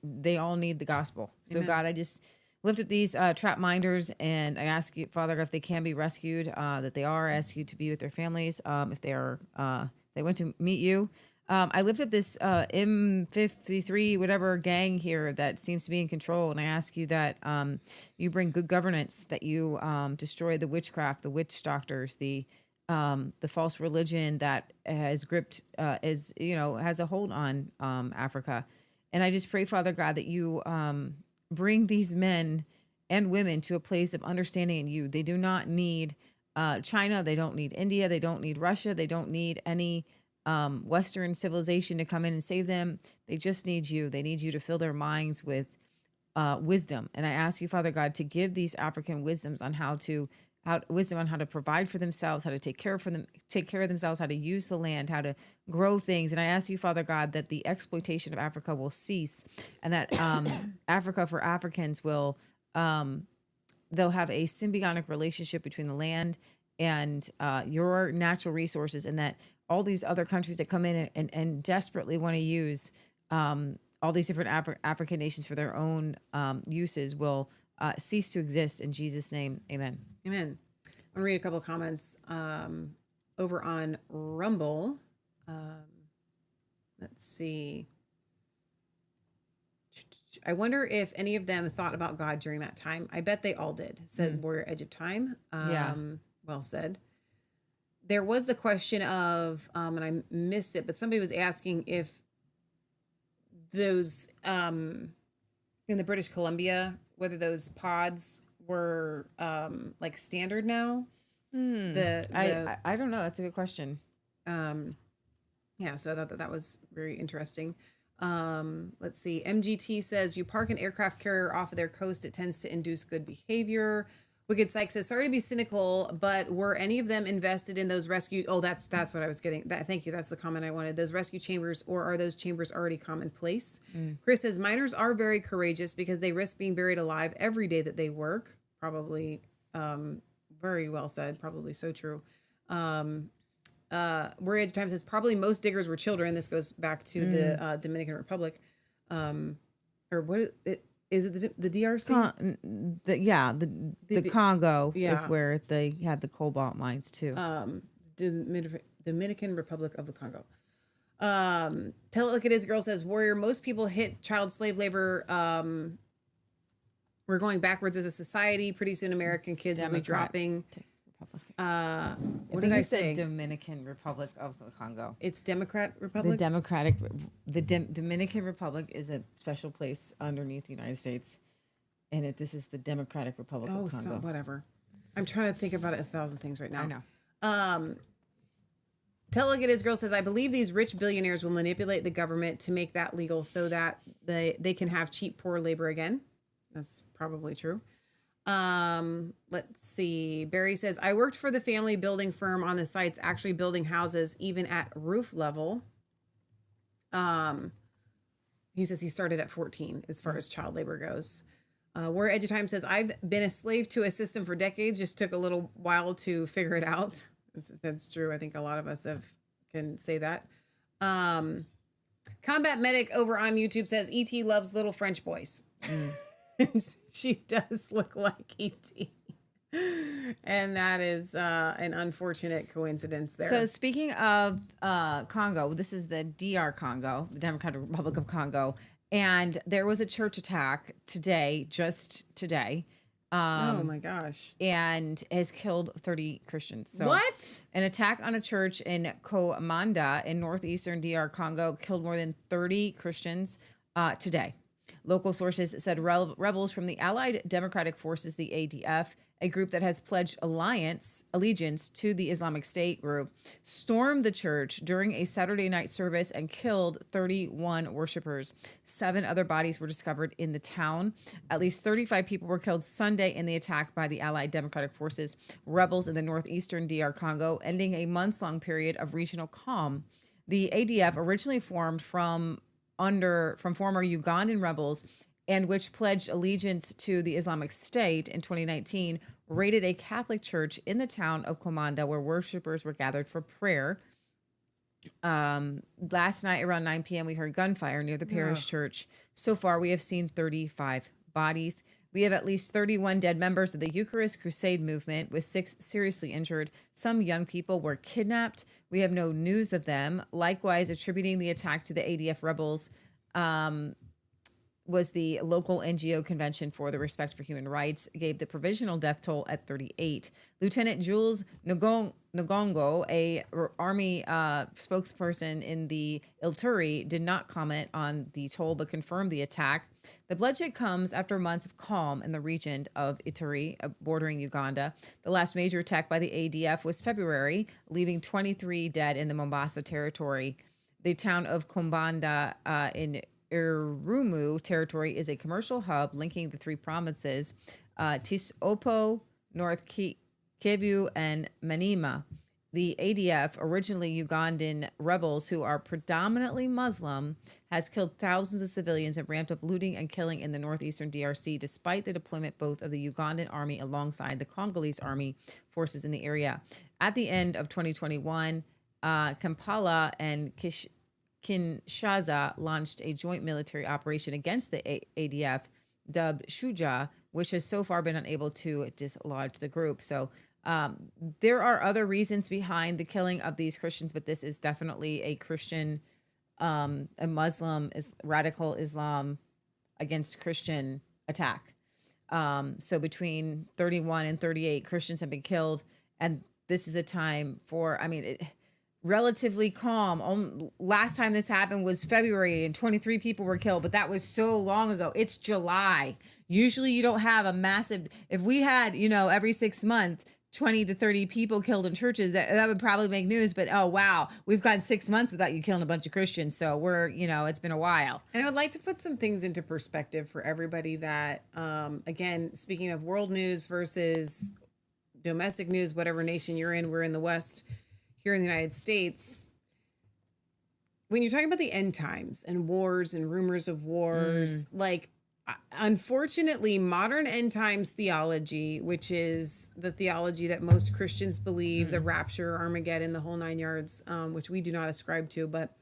they all need the gospel. So Amen. God, I just lift up these trap minders, and I ask you, Father, if they can be rescued, that they are. I ask you to be with their families. If they are, they went to meet you. I lift up this M53 whatever gang here that seems to be in control, and I ask you that you bring good governance, that you destroy the witchcraft, the witch doctors, the false religion that has gripped, has a hold on Africa. And I just pray, Father God, that you bring these men and women to a place of understanding in you. They do not need China. They don't need India. They don't need Russia. They don't need any Western civilization to come in and save them. They just need you. They need you to fill their minds with wisdom. And I ask you, Father God, to give these African wisdoms on how to provide for themselves, how to take care of themselves, how to use the land, how to grow things. And I ask you, Father God, that the exploitation of Africa will cease, and that Africa for Africans will they'll have a symbiotic relationship between the land and your natural resources, and that all these other countries that come in and desperately want to use all these different African nations for their own uses will cease to exist in Jesus' name. Amen. Amen. I'm going to read a couple of comments over on Rumble. Let's see. I wonder if any of them thought about God during that time. I bet they all did, said Warrior Edge of Time. Yeah. Well said. There was the question of, and I missed it, but somebody was asking if those, in the British Columbia, whether those pods were like standard now. I don't know. That's a good question. Yeah, so I thought that was very interesting. Let's see. MGT says, you park an aircraft carrier off of their coast, it tends to induce good behavior. Wicked Psych says, sorry to be cynical, but were any of them invested in those rescue? Oh, that's what I was getting. Thank you. That's the comment I wanted. Those rescue chambers, or are those chambers already commonplace? Chris says, miners are very courageous because they risk being buried alive every day that they work. Probably very well said. Probably so true. Warrior Edge Time says, probably most diggers were children. This goes back to the Dominican Republic. Or what is it, the DRC? The Congo is where they had the cobalt mines too. The Dominican Republic of the Congo. Tell It Like It Is girl says, Warrior, most people hit child slave labor. We're going backwards as a society. Pretty soon American kids will be dropping. What did I say? Dominican Republic of the Congo. It's Democrat Republic? The Dominican Republic is a special place underneath the United States. And this is the Democratic Republic of Congo. So whatever. I'm trying to think about it 1,000 things right now. I know. Tell It Like It Is girl says, I believe these rich billionaires will manipulate the government to make that legal so that they can have cheap, poor labor again. That's probably true. Let's see. Barry says, I worked for the family building firm on the sites, actually building houses, even at roof level. He says he started at 14 as far as child labor goes. Warrior Edge of Time says, I've been a slave to a system for decades, just took a little while to figure it out. That's true. I think a lot of us can say that. Combat Medic over on YouTube says, E.T. loves little French boys. She does look like E.T. And that is an unfortunate coincidence there. So speaking of Congo, this is the DR Congo, the Democratic Republic of Congo. And there was a church attack today, just today. Oh my gosh. And has killed 30 Christians. So what? An attack on a church in Komanda in northeastern DR Congo killed more than 30 Christians today. Local sources said rebels from the Allied Democratic Forces, the ADF, a group that has pledged allegiance to the Islamic State group, stormed the church during a Saturday night service and killed 31 worshipers. 7 other bodies were discovered in the town. At least 35 people were killed Sunday in the attack by the Allied Democratic Forces rebels in the northeastern DR Congo, ending a months-long period of regional calm. The ADF originally formed from former Ugandan rebels and which pledged allegiance to the Islamic State in 2019, raided a Catholic church in the town of Komanda where worshipers were gathered for prayer. Last night around 9 p.m., we heard gunfire near the parish church. So far, we have seen 35 bodies. We have at least 31 dead members of the Eucharist Crusade movement, with 6 seriously injured. Some young people were kidnapped. We have no news of them. Likewise, attributing the attack to the ADF rebels was the local NGO Convention for the Respect for Human Rights, gave the provisional death toll at 38. Lieutenant Jules Ngongo, a army spokesperson in the Ituri, did not comment on the toll but confirmed the attack. The bloodshed comes after months of calm in the region of Ituri, bordering Uganda. The last major attack by the ADF was February, leaving 23 dead in the Mombasa territory. The town of Kombanda in Irumu territory is a commercial hub linking the 3 provinces, Tisopo, North Kivu, and Maniema. The ADF, originally Ugandan rebels who are predominantly Muslim, has killed thousands of civilians and ramped up looting and killing in the northeastern DRC, despite the deployment both of the Ugandan army alongside the Congolese army forces in the area. At the end of 2021, Kampala and Kinshasa launched a joint military operation against the ADF, dubbed Shuja, which has so far been unable to dislodge the group. So there are other reasons behind the killing of these Christians, but this is definitely a Christian, a Muslim, radical Islam against Christian attack. So between 31 and 38 Christians have been killed, and this is a time for, relatively calm. Last time this happened was February and 23 people were killed, but that was so long ago. It's July. Usually you don't have a massive, if we had, every 6 months, 20 to 30 people killed in churches, that would probably make news. But oh, wow, we've gone 6 months without you killing a bunch of Christians. So we're, it's been a while. And I would like to put some things into perspective for everybody that, again, speaking of world news versus domestic news, whatever nation you're in, we're in the West. Here in the United States, when you're talking about the end times and wars and rumors of wars, unfortunately, modern end times theology, which is the theology that most Christians believe, the rapture, Armageddon, the whole 9 yards, which we do not ascribe to, but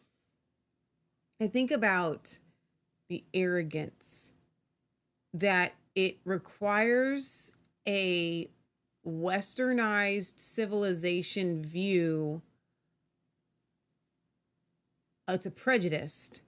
I think about the arrogance that it requires a westernized civilization view it's a prejudiced,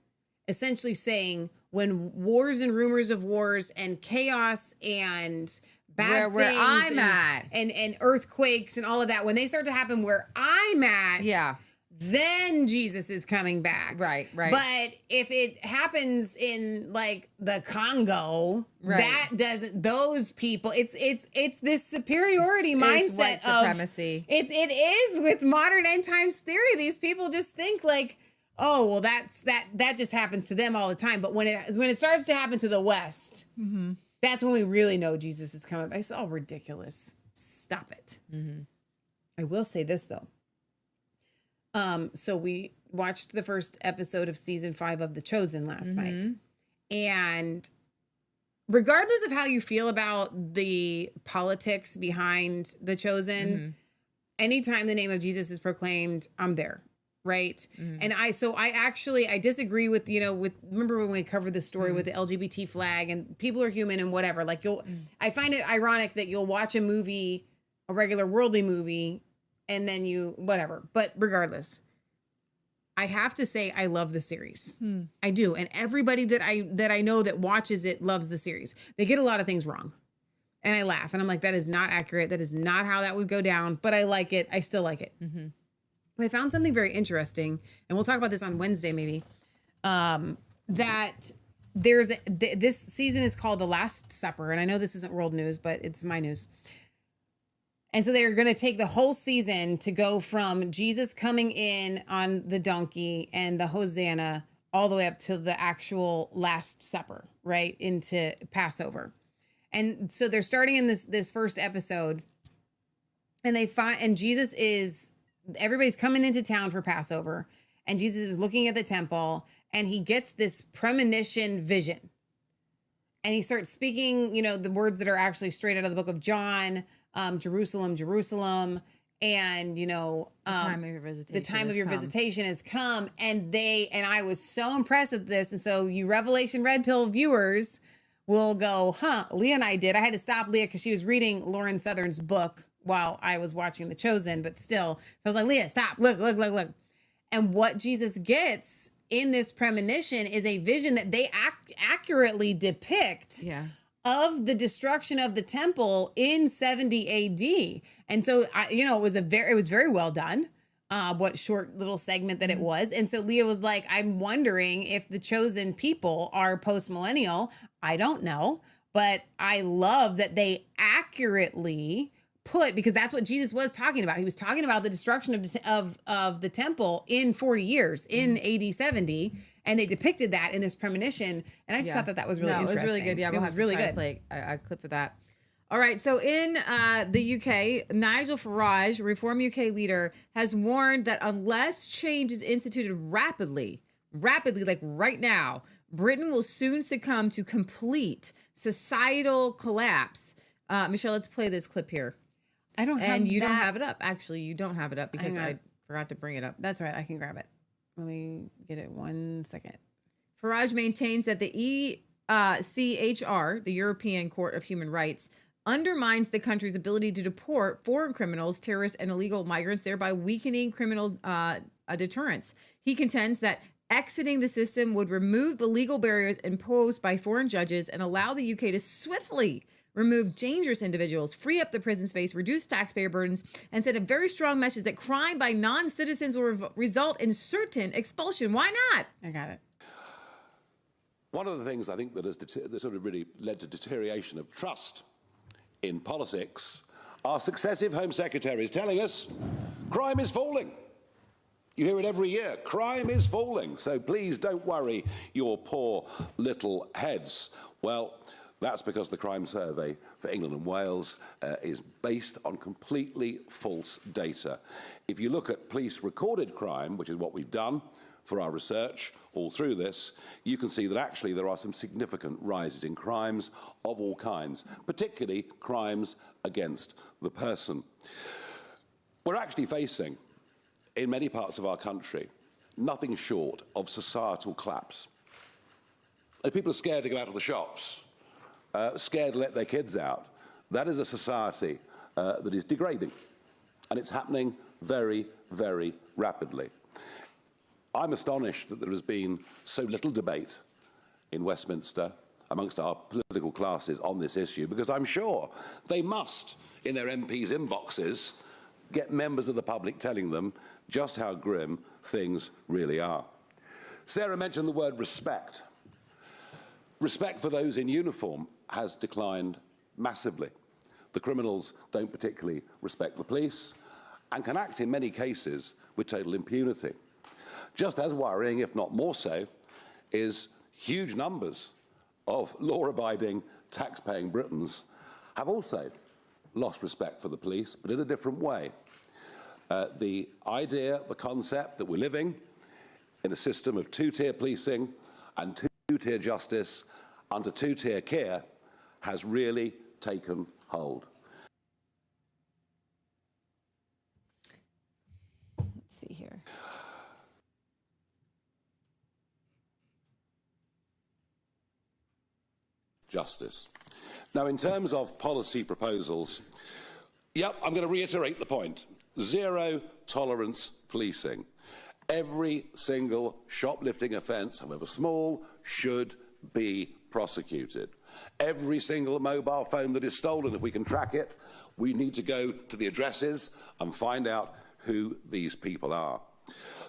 essentially saying when wars and rumors of wars and chaos and bad Where things I'm at. and earthquakes and all of that, when they start to happen where I'm at, then Jesus is coming back. Right. But if it happens in like the Congo, that doesn't, those people, it's this superiority mindset white supremacy. It is with modern end times theory. These people just think like, oh, well, that just happens to them all the time. But when it starts to happen to the West, that's when we really know Jesus is coming back. It's all ridiculous. Stop it. I will say this though. So we watched the first episode of season 5 of The Chosen last night. And regardless of how you feel about the politics behind The Chosen, anytime the name of Jesus is proclaimed, I'm there. Right. And I disagree with, remember when we covered the story with the LGBT flag and people are human and whatever, like I find it ironic that you'll watch a movie, a regular worldly movie, and then whatever. But regardless, I have to say I love the series. I do. And everybody that I know that watches it loves the series. They get a lot of things wrong. And I laugh and I'm like, that is not accurate. That is not how that would go down. But I like it. I still like it. I found something very interesting, and we'll talk about this on Wednesday maybe, that this season is called The Last Supper. And I know this isn't world news, but it's my news. And so they're going to take the whole season to go from Jesus coming in on the donkey and the Hosanna all the way up to the actual Last Supper, right? Into Passover. And so they're starting in this first episode, and everybody's coming into town for Passover, and Jesus is looking at the temple, and he gets this premonition vision. And he starts speaking, the words that are actually straight out of the book of John, Jerusalem, Jerusalem, and, the time of your visitation has come. And I was so impressed with this. And so you Revelation Red Pill viewers will go, Leah and I did. I had to stop Leah because she was reading Lauren Southern's book while I was watching The Chosen, but still. So I was like, Leah, stop, look. And what Jesus gets in this premonition is a vision that they accurately depict of the destruction of the temple in 70 AD. And so, it was very well done, what short little segment that it was. And so Leah was like, I'm wondering if the chosen people are post-millennial. I don't know, but I love that they accurately because that's what Jesus was talking about. He was talking about the destruction of the temple in 40 years, in AD 70, and they depicted that in this premonition. And I just thought that was really interesting. It was really good. Yeah, it was really good. Play a clip of that. All right. So in the UK, Nigel Farage, Reform UK leader, has warned that unless change is instituted rapidly, like right now, Britain will soon succumb to complete societal collapse. Michelle, let's play this clip here. I don't have And you that. don't have it up. Actually, you don't have it up because I forgot to bring it up. That's right. I can grab it. Let me get it 1 second. Farage maintains that the ECHR, the European Court of Human Rights, undermines the country's ability to deport foreign criminals, terrorists, and illegal migrants, thereby weakening criminal deterrence. He contends that exiting the system would remove the legal barriers imposed by foreign judges and allow the UK to swiftly remove dangerous individuals, free up the prison space, reduce taxpayer burdens, and send a very strong message that crime by non-citizens will result in certain expulsion. Why not? I got it. One of the things I think that has sort of really led to deterioration of trust in politics are successive Home Secretaries telling us crime is falling. You hear it every year. Crime is falling. So please don't worry your poor little heads. Well, that's because the crime survey for England and Wales is based on completely false data. If you look at police recorded crime, which is what we've done for our research all through this, you can see that actually there are some significant rises in crimes of all kinds, particularly crimes against the person. We're actually facing, in many parts of our country, nothing short of societal collapse. If people are scared to go out of the shops, scared to let their kids out, that is a society that is degrading. And it's happening very, very rapidly. I'm astonished that there has been so little debate in Westminster amongst our political classes on this issue, because I'm sure they must, in their MPs' inboxes, get members of the public telling them just how grim things really are. Sarah mentioned the word respect. Respect for those in uniform has declined massively. The criminals don't particularly respect the police and can act in many cases with total impunity. Just as worrying, if not more so, is huge numbers of law-abiding, tax-paying Britons have also lost respect for the police, but in a different way. The idea, the concept that we're living in a system of two-tier policing and two-tier justice under two-tier care has really taken hold. Let's see here. Justice. Now, in terms of policy proposals, yep, I'm going to reiterate the point. Zero tolerance policing. Every single shoplifting offence, however small, should be prosecuted. Every single mobile phone that is stolen, if we can track it, we need to go to the addresses and find out who these people are.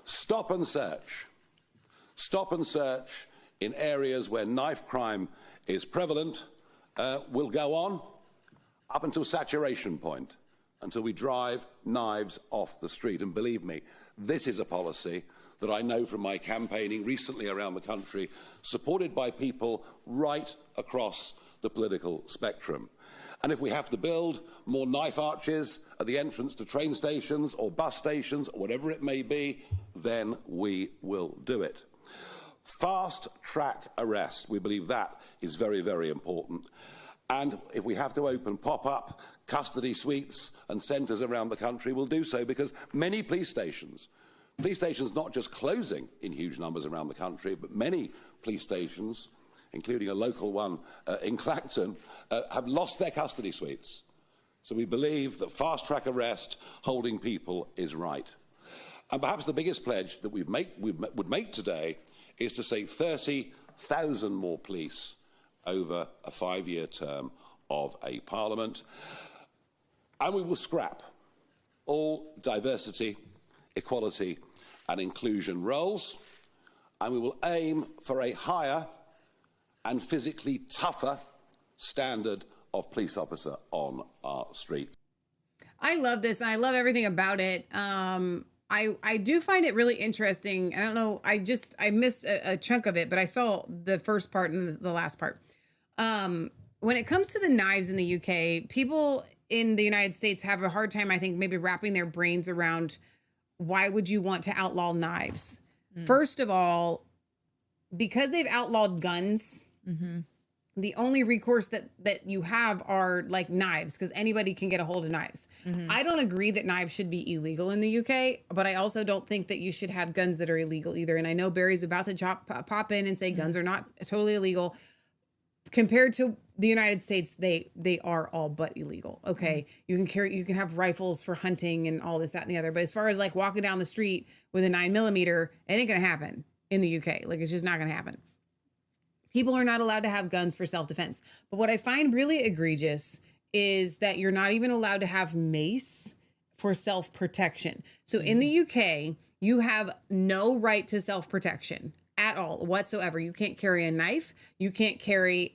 Stop and search. Stop and search in areas where knife crime is prevalent will go on up until saturation point, until we drive knives off the street. And believe me, this is a policy that I know from my campaigning recently around the country, supported by people right across the political spectrum. And if we have to build more knife arches at the entrance to train stations or bus stations, or whatever it may be, then we will do it. Fast track arrest, we believe that is very, very important. And if we have to open pop-up custody suites and centres around the country, we'll do so, because many police stations not just closing in huge numbers around the country, but many police stations, including a local one in Clacton, have lost their custody suites. So we believe that fast-track arrest, holding people, is right. And perhaps the biggest pledge that we would make today is to say 30,000 more police over a 5-year term of a parliament. And we will scrap all diversity, equality and inclusion roles, and we will aim for a higher and physically tougher standard of police officer on our streets. I love this, and I love everything about it. I do find it really interesting. I don't know, I missed a chunk of it, but I saw the first part and the last part. When it comes to the knives in the UK, people in the United States have a hard time, I think, maybe wrapping their brains around why would you want to outlaw knives? First of all, because they've outlawed guns, the only recourse that you have are like knives, because anybody can get a hold of knives. I don't agree that knives should be illegal in the UK, but I also don't think that you should have guns that are illegal either. And I know Barry's about to pop in and say guns are not totally illegal. Compared to the United States, they are all but illegal. Okay, you can have rifles for hunting and all this, that, and the other. But as far as like walking down the street with a 9mm, it ain't gonna happen in the UK. Like, it's just not gonna happen. People are not allowed to have guns for self-defense. But what I find really egregious is that you're not even allowed to have mace for self-protection. So in the UK, you have no right to self-protection at all whatsoever. You can't carry a knife. You can't carry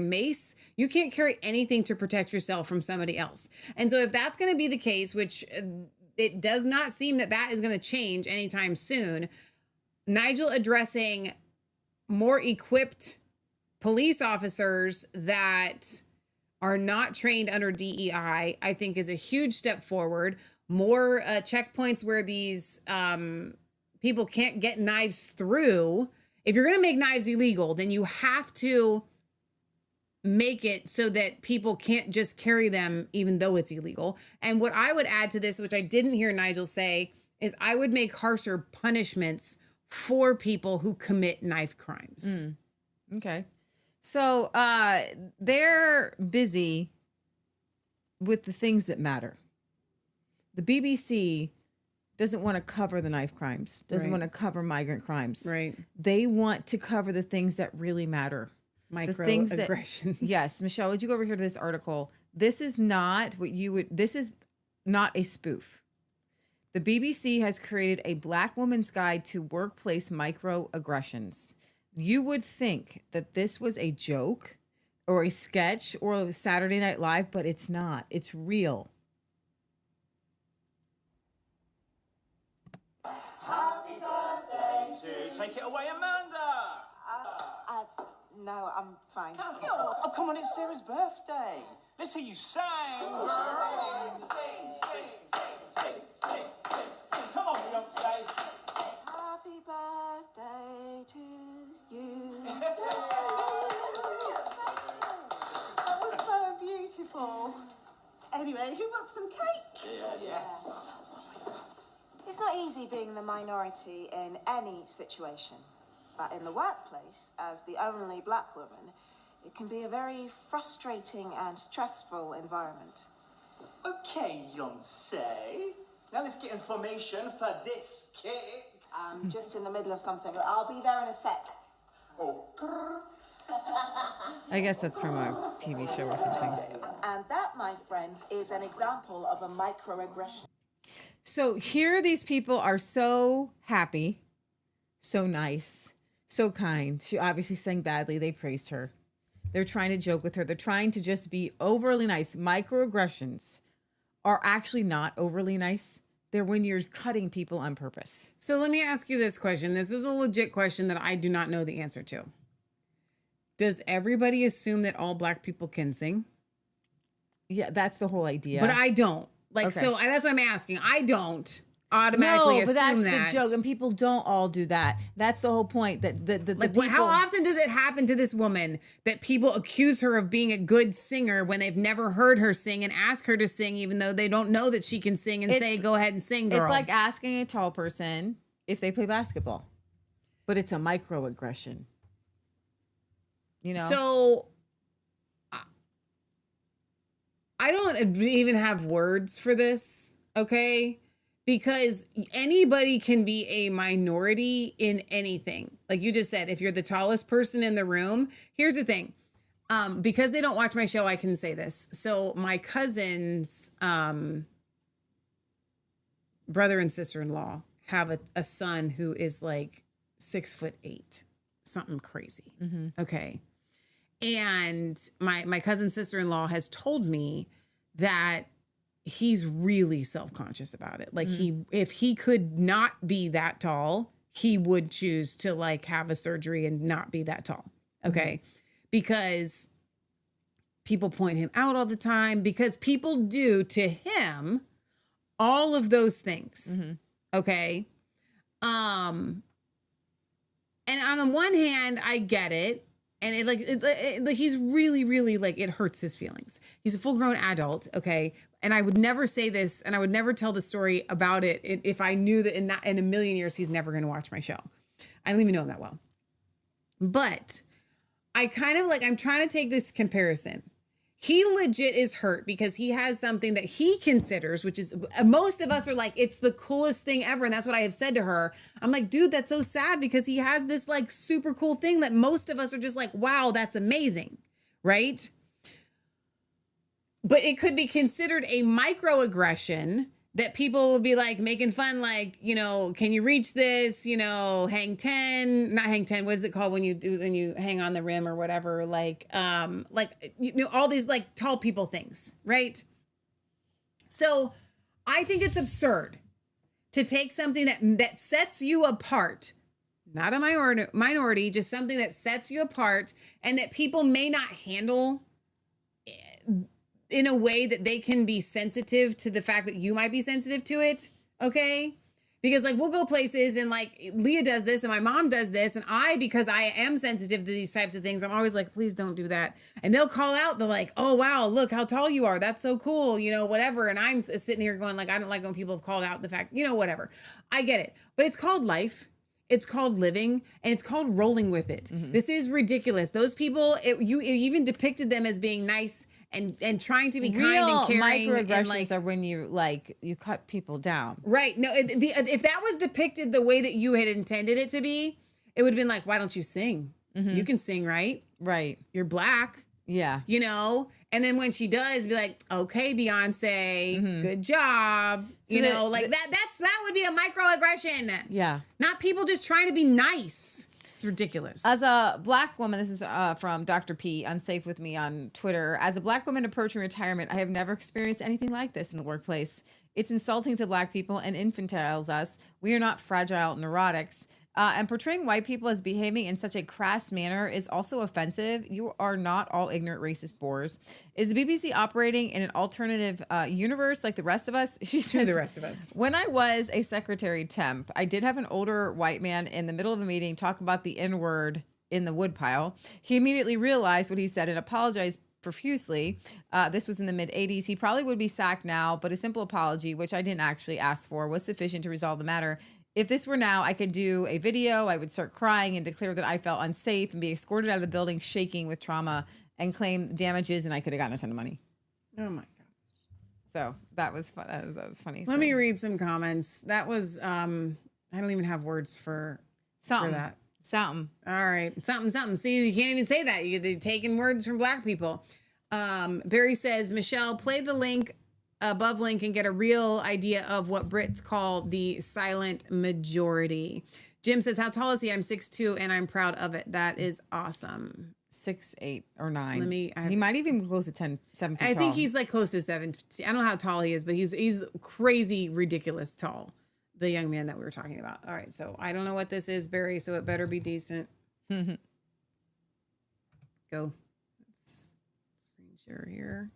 mace. You can't carry anything to protect yourself from somebody else. And so if that's going to be the case, which it does not seem that is going to change anytime soon, Nigel addressing more equipped police officers that are not trained under DEI, I think, is a huge step forward. More checkpoints where these people can't get knives through. If you're going to make knives illegal, then you have to make it so that people can't just carry them even though it's illegal. And what I would add to this, which I didn't hear Nigel say, is I would make harsher punishments for people who commit knife crimes. Okay. So they're busy with the things that matter. The BBC doesn't want to cover the knife crimes, doesn't Right. want to cover migrant crimes. Right. They want to cover the things that really matter. The things that- Microaggressions. Yes. Michelle, would you go over here to this article? This is not what you would, this is not a spoof. The BBC has created a Black woman's guide to workplace microaggressions. You would think that this was a joke or a sketch or Saturday Night Live, but it's not. It's real. Happy birthday to... Take it away, Amanda! No, I'm fine. Oh, come on, it's Sarah's birthday. Let's hear you sing. Sing. Come on, Beyonce. Happy birthday to you. That was so beautiful. Anyway, who wants some cake? Yes. It's not easy being the minority in any situation. But in the workplace, as the only Black woman, it can be a very frustrating and stressful environment. Okay, Beyonce. Now let's get information for this cake. I'm just in the middle of something. I'll be there in a sec. Oh. I guess that's from a TV show or something. And that, my friends, is an example of a microaggression. So here these people are so happy, so nice, so kind. She obviously sang badly. They praised her. They're trying to joke with her. They're trying to just be overly nice. Microaggressions are actually not overly nice. They're when you're cutting people on purpose. So let me ask you this question. This is a legit question that I do not know the answer to. Does everybody assume that all Black people can sing? Yeah, that's the whole idea. But I don't. Like, Okay. so that's what I'm asking. I don't automatically but assume that's the joke, and people don't all do that. That's the whole point. That the Like, people, how often does it happen to this woman that people accuse her of being a good singer when they've never heard her sing and ask her to sing, even though they don't know that she can sing, and say, "Go ahead and sing, girl"? It's like asking a tall person if they play basketball, but it's a microaggression. You know. So I don't even have words for this, okay? Because anybody can be a minority in anything. Like you just said, if you're the tallest person in the room, here's the thing. Because they don't watch my show, I can say this. So my cousin's brother and sister-in-law have a son who is like 6'8", something crazy. Okay. And my cousin's sister-in-law has told me that he's really self-conscious about it. Like if he could not be that tall, he would choose to like have a surgery and not be that tall. Okay. Because people point him out all the time, because people do to him all of those things. Okay. And on the one hand, I get it. And it he's really, really like, it hurts his feelings. He's a full grown adult. Okay. And I would never say this, and I would never tell the story about it if I knew that in a million years, he's never going to watch my show. I don't even know him that well. But I kind of like, I'm trying to take this comparison. He legit is hurt because he has something that he considers, which is, most of us are like, it's the coolest thing ever. And that's what I have said to her. I'm like, dude, that's so sad, because he has this like super cool thing that most of us are just like, wow, that's amazing. Right? But it could be considered a microaggression that people will be like making fun, like, you know, can you reach this, you know, hang 10, not hang 10. What is it called when you hang on the rim or whatever? Like, you know, all these like tall people things, right? So I think it's absurd to take something that sets you apart, not a minority, just something that sets you apart and that people may not handle in a way that they can be sensitive to the fact that you might be sensitive to it. Okay. Because like, we'll go places and like Leah does this and my mom does this. And because I am sensitive to these types of things, I'm always like, please don't do that. And they'll call out. They're like, oh, wow, look how tall you are. That's so cool. You know, whatever. And I'm sitting here going like, I don't like when people have called out the fact, you know, whatever. I get it. But it's called life. It's called living, and it's called rolling with it. This is ridiculous. Those people, you even depicted them as being nice and trying to be kind Real and caring. microaggressions And are when you cut people down. Right. No, if that was depicted the way that you had intended it to be, it would have been like, why don't you sing? You can sing, right? Right. You're black. Yeah. You know? And then when she does, be like, okay, Beyonce, good job. So that would be a microaggression. Yeah. Not people just trying to be nice. It's ridiculous. As a black woman, this is from Dr. P, Unsafe with Me on Twitter. As a black woman approaching retirement, I have never experienced anything like this in the workplace. It's insulting to black people and infantiles us. We are not fragile neurotics. And portraying white people as behaving in such a crass manner is also offensive. You are not all ignorant racist bores. Is the BBC operating in an alternative universe like the rest of us? She says, the rest of us. When I was a secretary temp, I did have an older white man in the middle of a meeting talk about the N-word in the woodpile. He immediately realized what he said and apologized profusely. This was in the mid-'80s. He probably would be sacked now, but a simple apology, which I didn't actually ask for, was sufficient to resolve the matter. If this were now, I could do a video. I would start crying and declare that I felt unsafe and be escorted out of the building shaking with trauma and claim damages, and I could have gotten a ton of money. Oh my God. So that was fun. That was funny. Let me read some comments. That was, I don't even have words for that. Something. All right. Something. See, you can't even say that. You're taking words from black people. Barry says, Michelle, play the link above link and get a real idea of what Brits call the silent majority. Jim says, how tall is he? I'm 6'2", and I'm proud of it. That is awesome. 6'8" or 9. He might even be close to 7 feet I tall. think he's like close to 7. I don't know how tall he is, but he's crazy, ridiculous tall. The young man that we were talking about. All right, so I don't know what this is, Barry, so it better be decent. Go. Let's screen share here.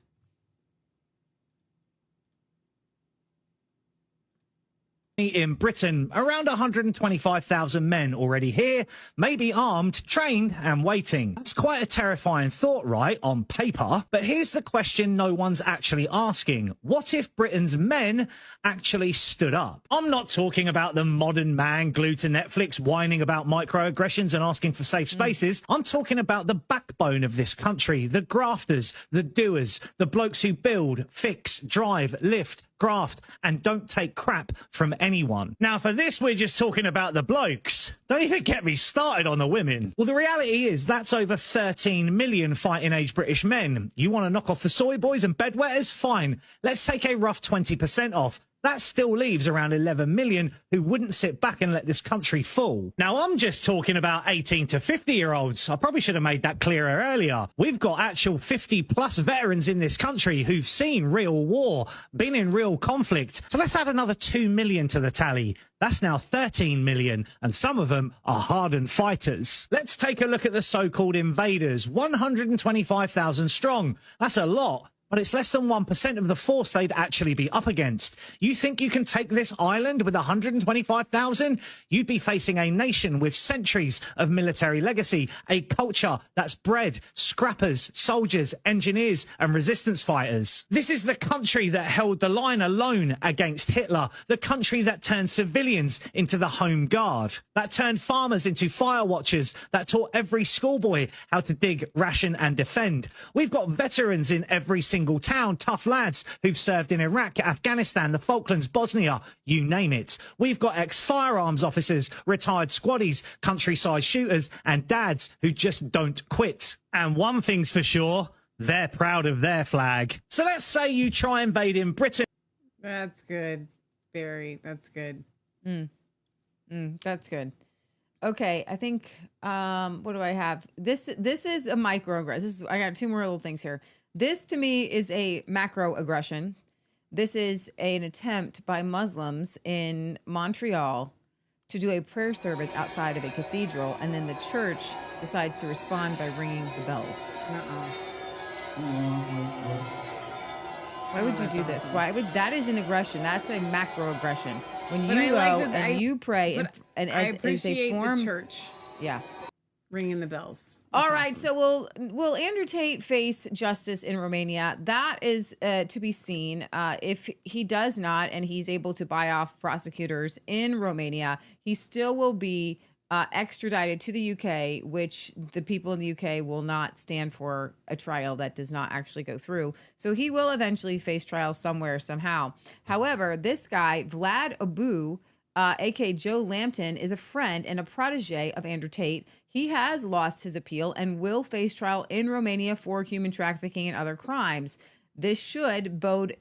In Britain, around 125,000 men already here, maybe armed, trained and waiting. That's quite a terrifying thought, right, on paper? But here's the question no one's actually asking. What if Britain's men actually stood up? I'm not talking about the modern man glued to Netflix whining about microaggressions and asking for safe spaces. I'm talking about the backbone of this country, the grafters, the doers, the blokes who build, fix, drive, lift, graft and don't take crap from anyone. Now for this we're just talking about the blokes. Don't even get me started on the women. Well, the reality is that's over 13 million fighting age British men. You want to knock off the soy boys and bedwetters? Fine. Let's take a rough 20% off. That still leaves around 11 million who wouldn't sit back and let this country fall. Now, I'm just talking about 18 to 50-year-olds. I probably should have made that clearer earlier. We've got actual 50-plus veterans in this country who've seen real war, been in real conflict. So let's add another 2 million to the tally. That's now 13 million, and some of them are hardened fighters. Let's take a look at the so-called invaders, 125,000 strong. That's a lot. But it's less than 1% of the force they'd actually be up against. You think you can take this island with 125,000? You'd be facing a nation with centuries of military legacy, a culture that's bred scrappers, soldiers, engineers, and resistance fighters. This is the country that held the line alone against Hitler, the country that turned civilians into the Home Guard, that turned farmers into fire watchers, that taught every schoolboy how to dig, ration, and defend. We've got veterans in every single town, tough lads who've served in Iraq, Afghanistan, the Falklands, Bosnia, you name it. We've got ex-firearms officers, retired squaddies, countryside shooters, and dads who just don't quit. And one thing's for sure, they're proud of their flag. So let's say you try invading Britain. That's good, Barry. That's good. That's good. Okay, I think what do I have? This is a microaggression. I got 2 more little things here. This to me is a macroaggression. This is an attempt by Muslims in Montreal to do a prayer service outside of a cathedral, and then the church decides to respond by ringing the bells. Why would you do this? Awesome. Why would that is an aggression? That's a macroaggression. When But you I go like that and you pray and I as appreciate a form, the church. Yeah. Ringing the bells. All right, so will Andrew Tate face justice in Romania? That is to be seen. If he does not, and he's able to buy off prosecutors in Romania, he still will be extradited to the UK, which the people in the UK will not stand for a trial that does not actually go through. So he will eventually face trial somewhere, somehow. However, this guy, Vlad Abu, aka Joe Lambton, is a friend and a protege of Andrew Tate. He has lost his appeal and will face trial in Romania for human trafficking and other crimes. This should bode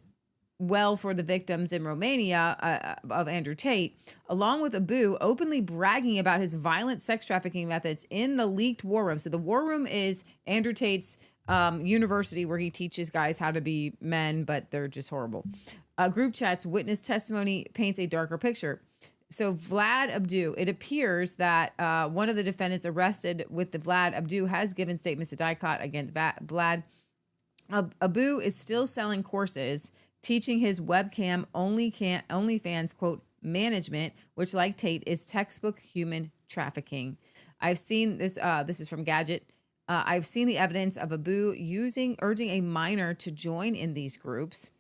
well for the victims in Romania of Andrew Tate, along with Abu openly bragging about his violent sex trafficking methods in the leaked war room. So the war room is Andrew Tate's university where he teaches guys how to be men, but they're just horrible. Group chats, witness testimony paints a darker picture. So Vlad Abdu, it appears that one of the defendants arrested with the Vlad Abdu has given statements to DICOT against Vlad. Abu is still selling courses teaching his webcam OnlyFans, quote, management, which like Tate is textbook human trafficking. I've seen this. This is from Gadget. I've seen the evidence of Abu urging a minor to join in these groups.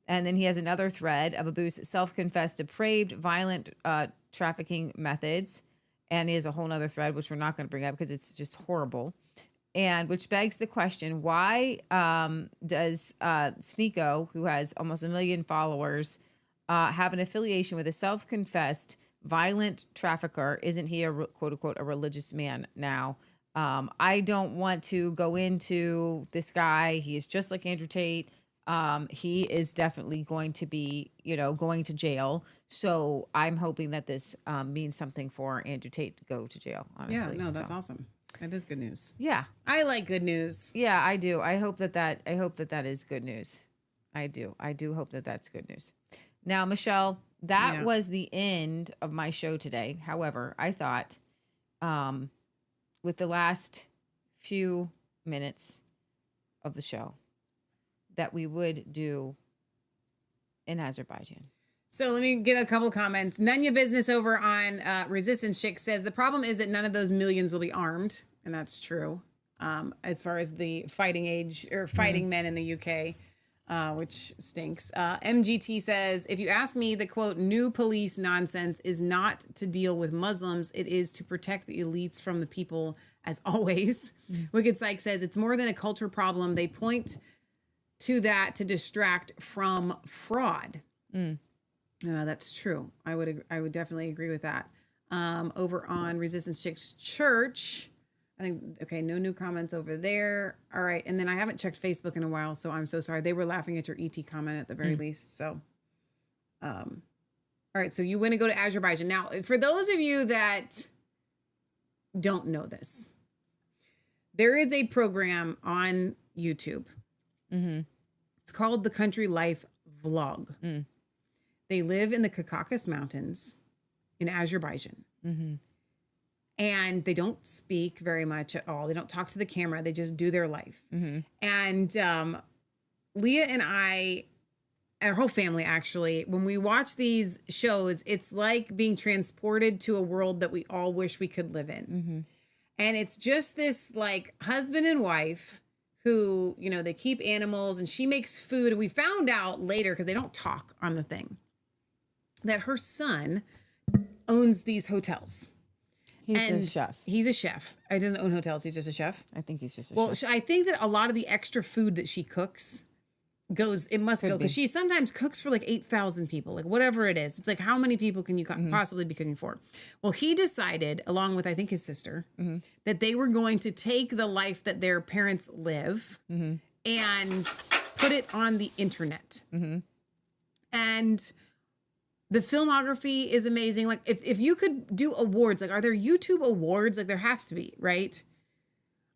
And then he has another thread of Abu's self-confessed depraved, violent trafficking methods. And he has a whole nother thread, which we're not going to bring up because it's just horrible. And which begs the question, why does Sneeko, who has almost 1 million followers, have an affiliation with a self-confessed violent trafficker? Isn't he a quote-unquote a religious man now? I don't want to go into this guy. He is just like Andrew Tate. He is definitely going to be, going to jail. So I'm hoping that this means something for Andrew Tate to go to jail, honestly. Yeah, no, that's awesome. That is good news. Yeah. I like good news. Yeah, I do. I hope that is good news. I do hope that that's good news. Now, Michelle, that was the end of my show today. However, I thought with the last few minutes of the show that we would do in Azerbaijan. So let me get a couple comments. None Your Business over on Resistance Chick says, the problem is that none of those millions will be armed. And that's true. As far as the fighting age or fighting men in the UK, which stinks. MGT says, if you ask me, the quote, new police nonsense is not to deal with Muslims. It is to protect the elites from the people, as always. Wicked Psych says, it's more than a culture problem. They point to that to distract from fraud. That's true. I would definitely agree with that. Over on Resistance Chicks Church, I think, okay, no new comments over there. All right. And then I haven't checked Facebook in a while, so I'm so sorry. They were laughing at your ET comment at the very least. So, all right. So you want to go to Azerbaijan. Now, for those of you that don't know this, there is a program on YouTube. It's called the Country Life Vlog. They live in the Caucasus Mountains in Azerbaijan. And they don't speak very much at all. They don't talk to the camera. They just do their life. And Leah and I, our whole family actually, when we watch these shows, it's like being transported to a world that we all wish we could live in. And it's just this like husband and wife who, they keep animals and she makes food. And we found out later, because they don't talk on the thing, that her son owns these hotels. He's a chef. He's a chef. He doesn't own hotels. He's just a chef. I think he's just a chef. Well, I think that a lot of the extra food that she cooks it must go, because she sometimes cooks for like 8,000 people, like whatever it is. It's like, how many people can you possibly be cooking for? Well, he decided, along with, I think, his sister, that they were going to take the life that their parents live and put it on the internet. And the filmography is amazing. Like if you could do awards, like are there YouTube awards? Like there has to be, right?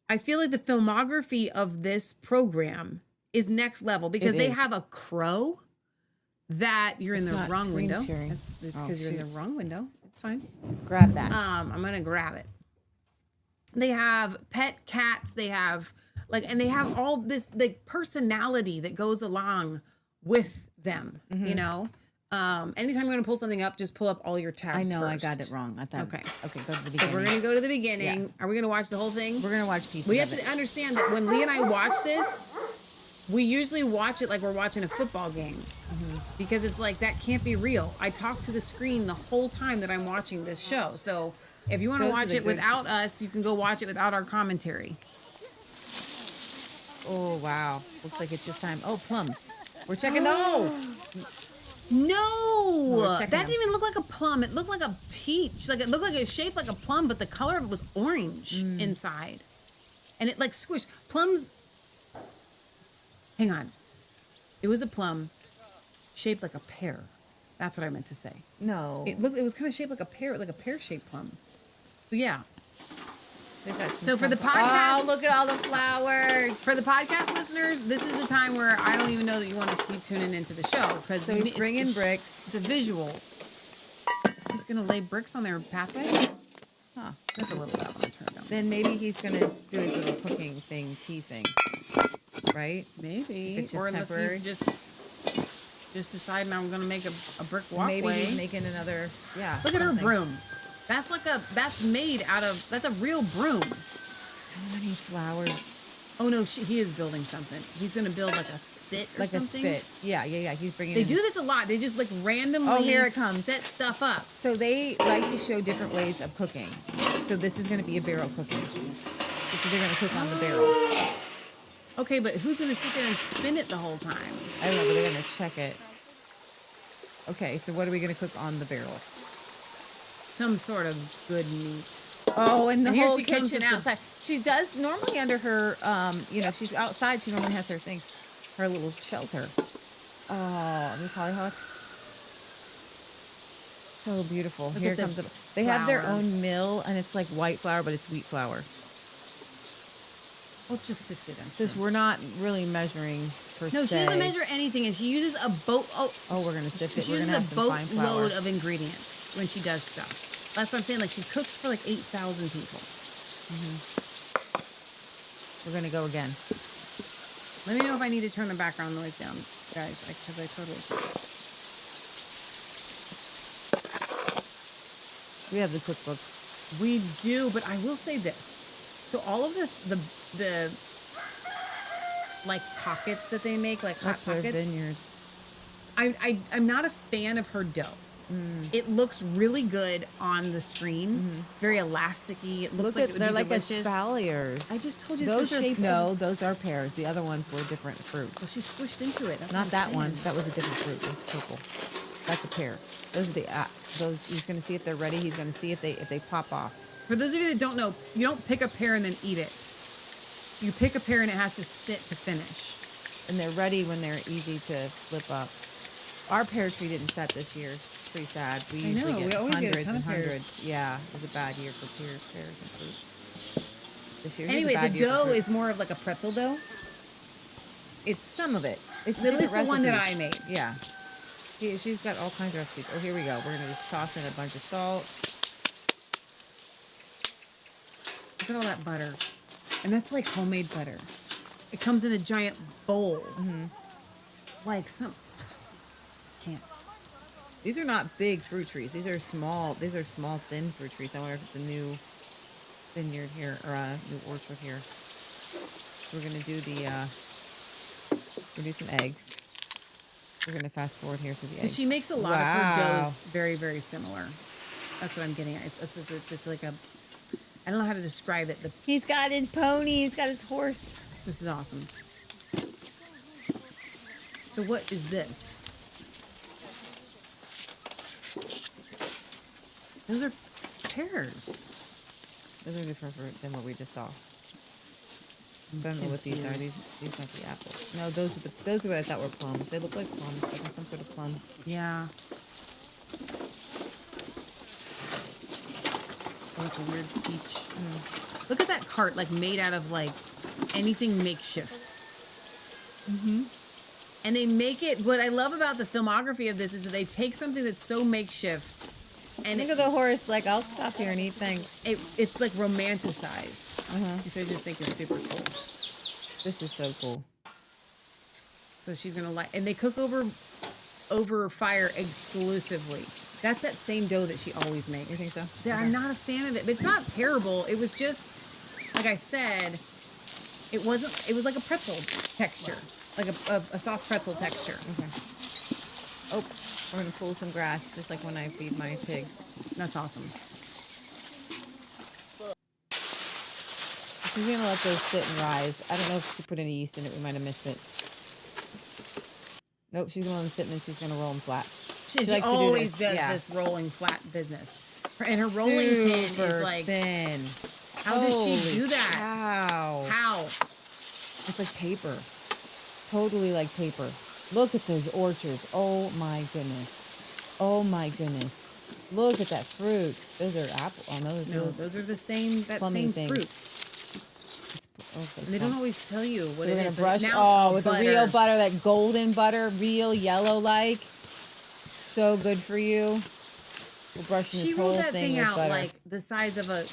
I feel like the filmography of this program is next level because they have a crow that you're in the wrong window. It's because you're in the wrong window. It's fine. Grab that. I'm going to grab it. They have pet cats. They have and they have all this personality that goes along with them, anytime you're going to pull something up, just pull up all your tabs. I know first. I got it wrong. I thought. Okay, go to the beginning. So we're going to go to the beginning. Yeah. Are we going to watch the whole thing? We're going to watch pieces. We have to understand that when Lee and I watch this, we usually watch it like we're watching a football game because it's like that can't be real. I talk to the screen the whole time that I'm watching this show. So If you want to Those are watch the it good- without us, you can go watch it without our commentary. Oh, wow. Looks like it's just time. Oh, plums. We're checking. No! No, we're that checking didn't them. even look like a plum. It looked like a peach. Like it looked like it was shaped like a plum, but the color of it was orange inside, and it like squished. Plums. Hang on, it was a plum, shaped like a pear. That's what I meant to say. No. It looked. It was kind of shaped like a pear-shaped plum. So yeah. They got So for the stuff- podcast, Oh, look at all the flowers. For the podcast listeners, this is the time where I don't even know that you want to keep tuning into the show because So he's bringing bricks. It's a visual. He's gonna lay bricks on their pathway. Huh? That's a little loud on the turn down. Then maybe he's gonna do his little cooking thing, tea thing, right? Maybe. If it's just or unless temporary. he's just deciding I'm gonna make a brick walkway. Maybe he's making another. Yeah. Look at her something. broom. That's made out of. That's a real broom. So many flowers. Oh no, he is building something. He's gonna build like a spit or Like something. a spit. Yeah. He's bringing. They in do his- this a lot. They just like randomly Oh, here it comes. set stuff up. So they like to show different ways of cooking. So this is going to be a barrel cooking. So they're going to cook on the barrel. Okay, but who's gonna sit there and spin it the whole time? I don't know, but they're going to check it. Okay, so what are we going to cook on the barrel? Some sort of good meat. Oh, and the And here whole she comes kitchen with the- outside. She does normally under her, if she's outside, she normally has her thing, her little shelter. Oh, those hollyhocks. So beautiful. Look Here at the comes they have their flour. own mill, and it's like white flour, but it's wheat flour. Well, it's just sifted. I'm So sure. we're not really measuring per se. No, she doesn't measure anything, and she uses a boat. Oh, we're gonna sift it. She We're uses gonna a have some fine flour. boatload of ingredients when she does stuff. That's what I'm saying. Like she cooks for like 8,000 people. We're gonna go again. Let me know if I need to turn the background noise down, guys, because I totally can't. We have the cookbook. We do, but I will say this. So all of the like pockets that they make, like hot That's their pockets. vineyard. I'm not a fan of her dough. It looks really good on the screen. It's very elasticy. It looks Look like at it would they're be like delicious. espaliers. I just told you those it's the are shape no, of, those are pears. The other ones were different fruit. well, she squished into it. That's Not what that I'm one. saying. That was a different fruit. It was purple. That's a pear. Those are the those. He's going to see if they're ready. He's going to see if they pop off. For those of you that don't know, you don't pick a pear and then eat it. You pick a pear and it has to sit to finish. And they're ready when they're easy to flip up. Our pear tree didn't set this year. It's pretty sad. We I usually know, get we always get a hundreds ton and of pears. hundreds. Yeah, it was a bad year for pears and fruit. This year. Anyway, the dough is more of like a pretzel dough. It's some of it. It's at least the different one that I recipes. made. Yeah. She's got all kinds of recipes. Oh, here we go. We're gonna just toss in a bunch of salt. Look at all that butter. And that's like homemade butter. It comes in a giant bowl. It's like some... Can't. These are not big fruit trees. These are small. These are small, thin fruit trees. I wonder if it's a new vineyard here or a new orchard here. So we're gonna do we'll do some eggs. We're gonna fast forward here through the eggs. She makes a lot of Wow. her doughs very, very similar. That's what I'm getting at. It's like a... I don't know how to describe it. He's got his pony. He's got his horse. This is awesome. So what is this? Those are pears. Those are different fruit than what we just saw. So I don't know what these are. These might be apples. No, those are what I thought were plums. They look like plums, like some sort of plum. Yeah. Like a weird peach. Look at that cart, like made out of like anything makeshift. And they make it. What I love about the filmography of this is that they take something that's so makeshift, and Look at the horse. Like, I'll stop here and eat. Thanks. It's like romanticized, which I just think is super cool. This is so cool. So she's gonna like, and they cook over fire exclusively. That's that same dough that she always makes. You think so? That Okay. I'm not a fan of it, but it's not terrible. It was just, like I said, it wasn't. It was like a pretzel texture, like a soft pretzel texture. Okay. Oh, we're gonna pull some grass, just like when I feed my pigs. That's awesome. she's gonna let those sit and rise. I don't know if she put any yeast in it. We might have missed it. Nope, she's gonna let them sit and then she's gonna roll them flat. She likes to do always this. does Yeah. this rolling flat business. And her rolling pin is Super like thin. How does she Holy do that? cow. How? It's like paper. Totally like paper. Look at those orchards. Oh my goodness. Oh my goodness. Look at that fruit. Those are apple. Oh no, those are the same. That plummy same things. fruit. Like And they don't always tell you what so it we're is. gonna brush. Now, With the real butter, that golden butter, real yellow like. So good for you. We're brushing She this whole rolled that thing with out butter. like the size of a.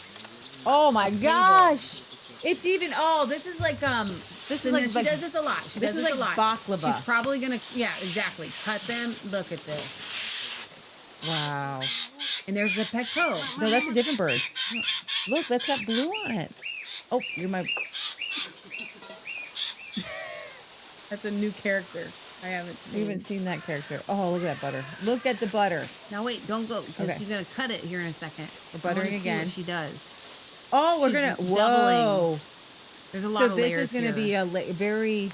Oh my table. gosh! It's even. Oh, this is like This So is like she does this a lot. She this does is this like a lot. baklava. She's probably gonna. Yeah, exactly. Cut them. Look at this. Wow. And there's the Pecco. No, that's a different bird. Look, that's got blue on it. Oh, you're my. That's a new character. I haven't We seen. haven't seen that character. Oh, look at that butter. Look at the butter. Now wait, don't go because Okay. she's gonna cut it here in a second. We're buttering I wanna see again. what she does. Oh, we're She's gonna. doubling. Whoa. There's a lot So of this layers is gonna here. be a very,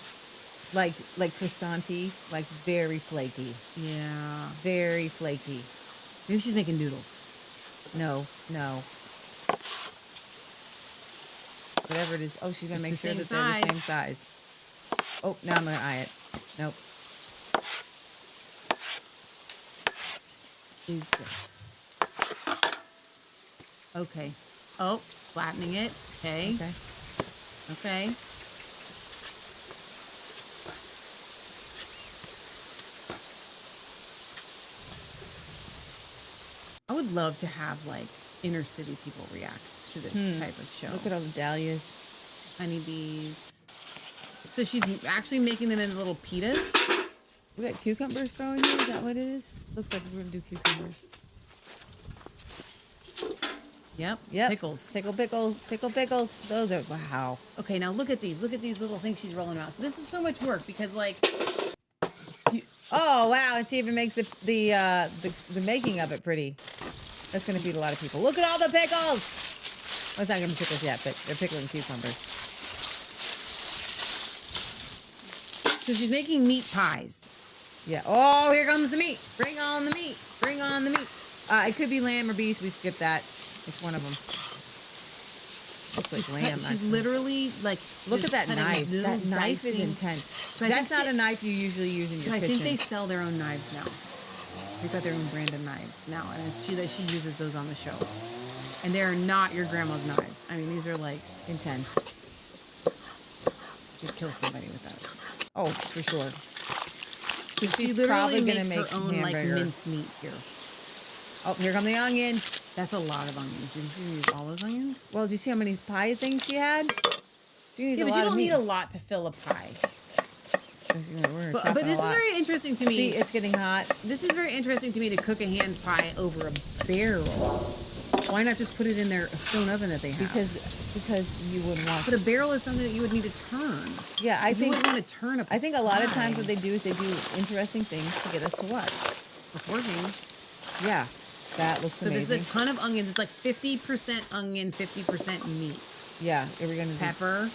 like croissant-y, like very flaky. Yeah. Very flaky. Maybe she's making noodles. No. Whatever it is. Oh, she's gonna It's make the sure same that they're the same size. Oh, now I'm gonna eye it. Nope. What is this? Okay. Oh, flattening it. Okay. Okay. I would love to have like inner city people react to this type of show. Look at all the dahlias. Honeybees. So she's actually making them in little pitas. We got cucumbers growing here. Is that what it is? Looks like we're gonna do cucumbers. Yep. Pickles. Pickles. Those are wow. Okay, now look at these. Look at these little things she's rolling out. So this is so much work because like Oh wow! And she even makes the making of it pretty. That's gonna feed a lot of people. Look at all the pickles. Well, it's not gonna be pickles yet, but they're pickling cucumbers. So she's making meat pies. Yeah. Oh, here comes the meat. Bring on the meat. Bring on the meat. It could be lamb or beef. We skipped that. It's one of them. Looks like lamb. She's literally like. Look at just that cutting knife. little That knife is dicing. intense. So I That's think not a knife you usually use in your So I kitchen. think they sell their own knives now. They've got their own brand of knives now, and it's she uses those on the show. And they're not your grandma's knives. I mean, these are like intense. You'd kill somebody with that. Oh, for sure. So she she's literally probably gonna makes her make own like hamburger. mince meat here. Oh, here come the onions. That's a lot of onions. You think she's gonna use all those onions? Well, do you see how many pie things she had? She needs Yeah, a but lot you of don't meat. need a lot to fill a pie. But But this is very interesting to me. See, it's getting hot. This is very interesting to me to cook a hand pie over a barrel. Why not just put it in their stone oven that they have? Because you wouldn't want. But a barrel is something that you would need to turn. Yeah, I You think wouldn't want to turn a I think a lot of pie. times what they do is they do interesting things to get us to watch. It's working. Yeah, that looks So amazing. this is a ton of onions. It's like 50% onion, 50% meat. Yeah, are we gonna do Pepper.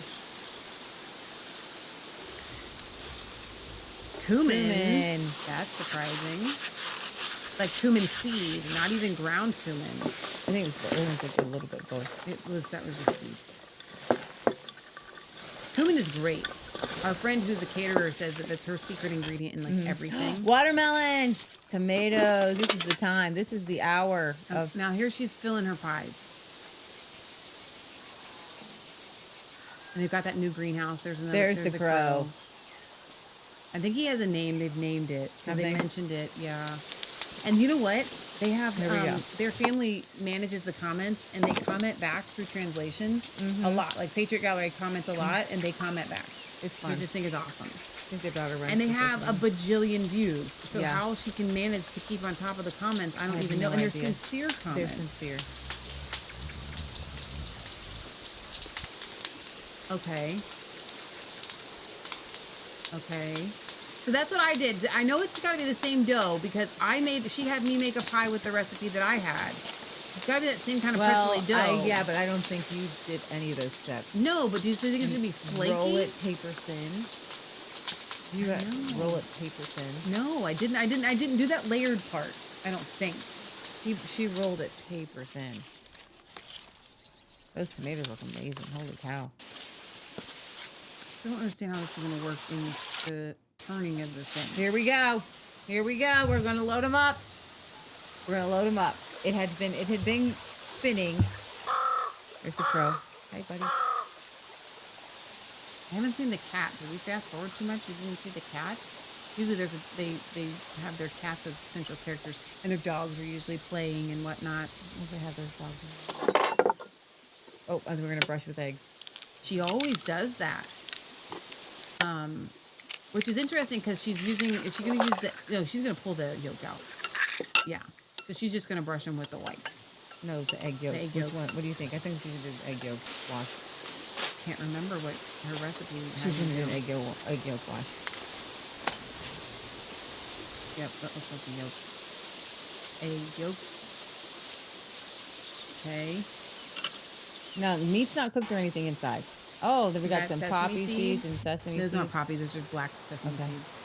Cumin. That's surprising. Like cumin seed, not even ground cumin. I think it was like a little bit both. That was just seed. Cumin is great. Our friend who's a caterer says that that's her secret ingredient in like everything. Watermelon, tomatoes. This is the time. This is the hour of. Now here she's filling her pies. And they've got that new greenhouse. There's There's the crow. I think he has a name. They've named it because Have they they? mentioned it. Yeah. And you know what? They have Here we go. their family manages the comments and they comment back through translations a lot. Like Patriot Gallery comments a lot and they comment back. It's fun. They just think it's awesome. I think they brought her And they have a bajillion views. So Yeah. how she can manage to keep on top of the comments, I don't have even know. no And they're idea. sincere comments. They're sincere. Okay. Okay. So that's what I did. I know it's got to be the same dough because she had me make a pie with the recipe that I had. It's got to be that same kind of pretzely dough. Yeah, but I don't think you did any of those steps. No, but do you think it's gonna be flaky? Roll it paper thin. You got roll it paper thin. No, I didn't do that layered part. I don't think. She rolled it paper thin. Those tomatoes look amazing. Holy cow. I still don't understand how this is gonna work in the turning of the thing. Here we go. Here we go. We're gonna load them up. We're gonna load them up. It had been spinning. There's the crow. Hi, buddy. I haven't seen the cat. Did we fast forward too much? You didn't see the cats? Usually they have their cats as central characters, and their dogs are usually playing and whatnot. Once they have those dogs. Oh, and we're gonna brush with eggs. She always does that. Which is interesting because she's using. Is she gonna use the? No, she's gonna pull the yolk out. Yeah. So she's just gonna brush them with the whites. No, the egg yolk. The egg Which yolks. one? What do you think? I think she did egg yolk wash. Can't remember what her recipe. She's gonna do an egg yolk wash. Yep, that looks like a yolk. Egg yolk. Okay. No, the meat's not cooked or anything inside. Oh, then we got some sesame poppy seeds and sesame Those seeds. aren't poppy. Those are black sesame seeds.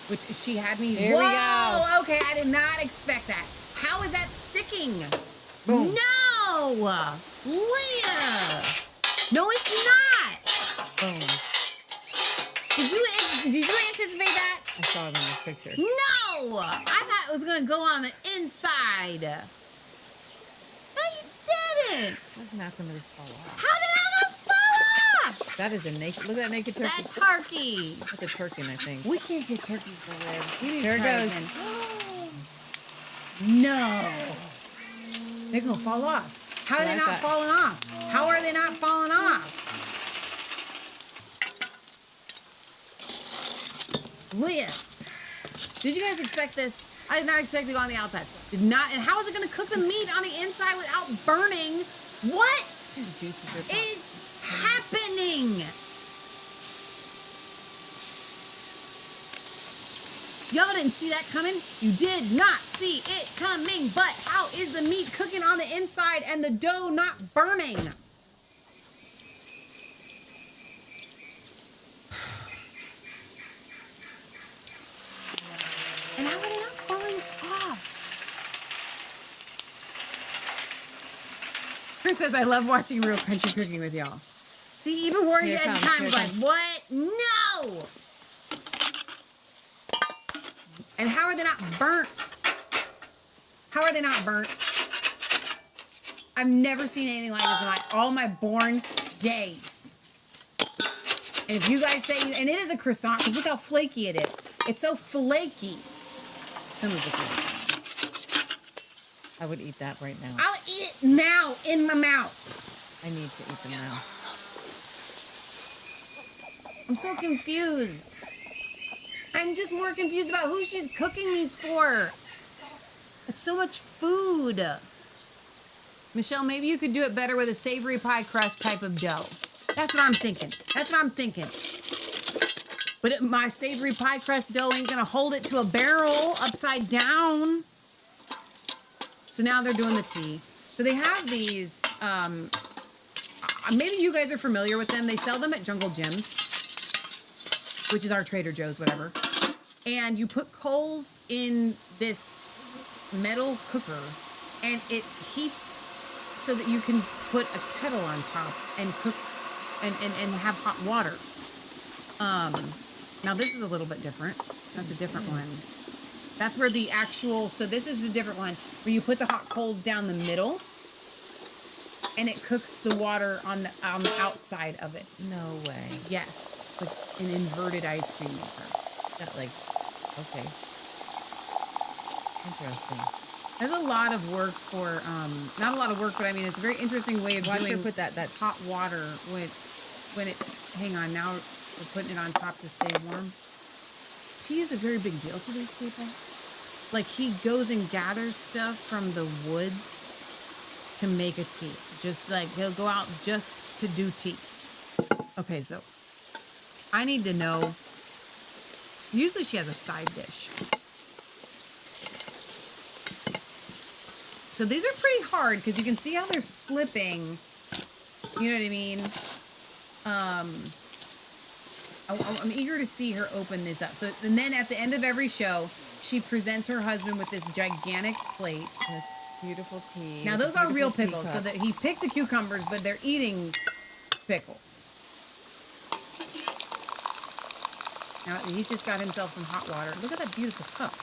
Which she had me. Here we go. Okay, I did not expect that. How is that sticking? Boom. No, Leah. No, it's not. Boom. Did you anticipate that? I saw it in this picture. No, I thought it was gonna go on the inside. No, you didn't. That's not gonna just fall off. How did I gonna fall off? That is a naked. Look at that naked turkey. That turkey. That's a turkey, I think. We can't get turkeys to live. We need There to it try goes. again. No. They're gonna fall off. How are they not falling off? How are they not falling off? Leah, did you guys expect this? I did not expect it to go on the outside. Did not. And how is it going to cook the meat on the inside without burning? What is happening? Y'all didn't see that coming. You did not see it coming. But how is the meat cooking on the inside and the dough not burning? And how are they not falling off? Chris says, I love watching Real Country Cooking with y'all. See, even Warrior Edge Time was like, what? No! And how are they not burnt? How are they not burnt? I've never seen anything like this in all my born days. And if you guys say, and it is a croissant, because look how flaky it is. It's so flaky. Someone's looking at it. I would eat that right now. I'll eat it now in my mouth. I need to eat them now. I'm so confused. I'm just more confused about who she's cooking these for. It's so much food. Michelle, maybe you could do it better with a savory pie crust type of dough. That's what I'm thinking. That's what I'm thinking. But my savory pie crust dough ain't gonna hold it to a barrel upside down. So now they're doing the tea. So they have these, maybe you guys are familiar with them. They sell them at Jungle Gyms, which is our Trader Joe's, whatever. And you put coals in this metal cooker and it heats so that you can put a kettle on top and cook and have hot water. Now this is a little bit different. That's a different one. That's where the actual, so this is a different one where you put the hot coals down the middle and it cooks the water on the outside of it. No way. Yes. It's like an inverted ice cream maker. That like, okay. Interesting. There's a lot of work for, not a lot of work, but I mean, it's a very interesting way of Why doing don't you put that hot water when it's, hang on, now we're putting it on top to stay warm. Tea is a very big deal to these people. Like he goes and gathers stuff from the woods to make a tea. Just like he'll go out just to do tea. Okay, so I need to know. Usually she has a side dish. So these are pretty hard because you can see how they're slipping. You know what I mean? I'm eager to see her open this up. So, and then at the end of every show, she presents her husband with this gigantic plate. This beautiful tea. Now those are real pickles. So that he picked the cucumbers, but they're eating pickles. Now he's just got himself some hot water. Look at that beautiful cup.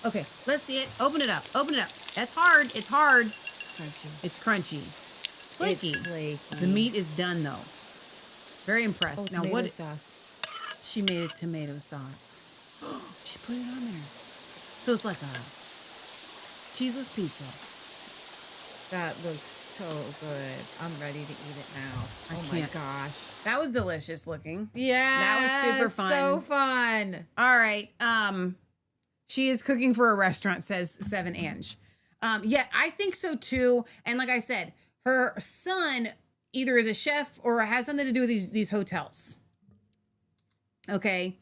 Okay, let's see it. Open it up. Open it up. That's hard. It's hard. It's crunchy. It's crunchy. It's flaky. It's flaky. The meat is done though. Very impressed. Oh, now what? Sauce. She made a tomato sauce. She put it on there. So it's like a cheeseless pizza. That looks so good. I'm ready to eat it now. I my can't. gosh. That was delicious looking. Yeah. That was super fun. So fun. All right. She is cooking for a restaurant, says 7 Ange. Yeah, I think so too. And like I said, her son either is a chef or has something to do with these hotels. Okay.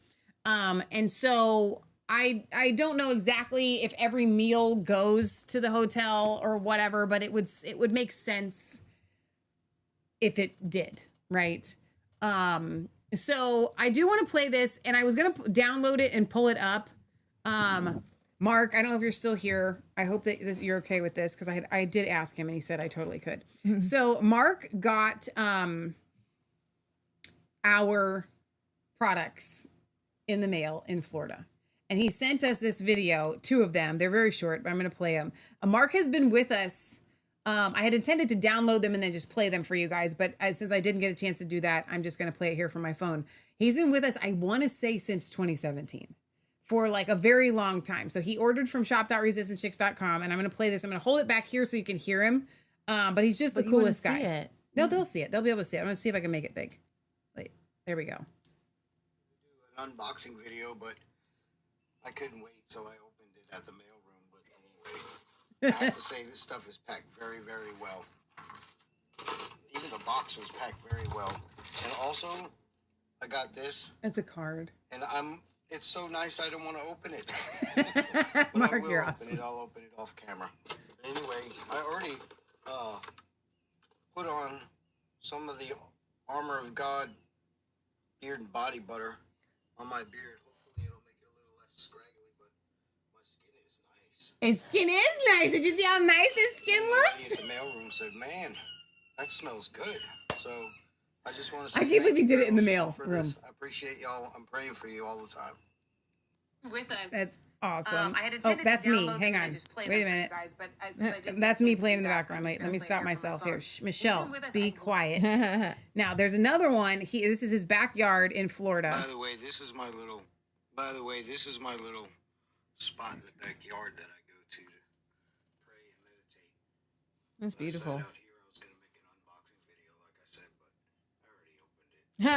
And so I don't know exactly if every meal goes to the hotel or whatever, but it would make sense if it did, right? So I do want to play this, and I was going to download it and pull it up. Mark, I don't know if you're still here. I hope that you're okay with this, because I did ask him and he said I totally could. So Mark got our products in the mail in Florida. And he sent us this video, 2 of them. They're very short, but I'm going to play them. Mark has been with us. I had intended to download them and then just play them for you guys. But since I didn't get a chance to do that, I'm just going to play it here from my phone. He's been with us, I want to say, since 2017. For like a very long time. So he ordered from shop.resistancechicks.com, and I'm going to play this. I'm going to hold it back here so you can hear him. But he's just the coolest guy. It. No, they'll see it. They'll be able to see it. I'm going to see if I can make it big. Wait, there we go. An unboxing video, but I couldn't wait, so I opened it at the mailroom. But anyway, I have to say this stuff is packed very, very well. Even the box was packed very well. And also, I got this. It's a card. And it's so nice I don't want to open it. But Mark, I will you're open awesome. it. I'll open it off camera. Anyway, I already put on some of the Armor of God beard and body butter on my beard. Hopefully it'll make it a little less scraggly, but my skin is nice. His skin is nice. Did you see how nice his skin looks? The mailroom said, "Man, that smells good." So I just want to say I can't believe he did it in the mail for room. this. I appreciate y'all. I'm praying for you all the time. With us. That's awesome. I had Oh, intended that's to me. download Hang them on. and just play Wait a them for you minute. guys, but since I didn't That's get me to playing in do the that, background. I'm just Let me gonna stop play it myself from here. my Shh, phone. Michelle, With us, be quiet. Now, there's another one. This is his backyard in Florida. By the way, this is my little spot in the backyard that I go to pray and meditate. That's beautiful. Sit out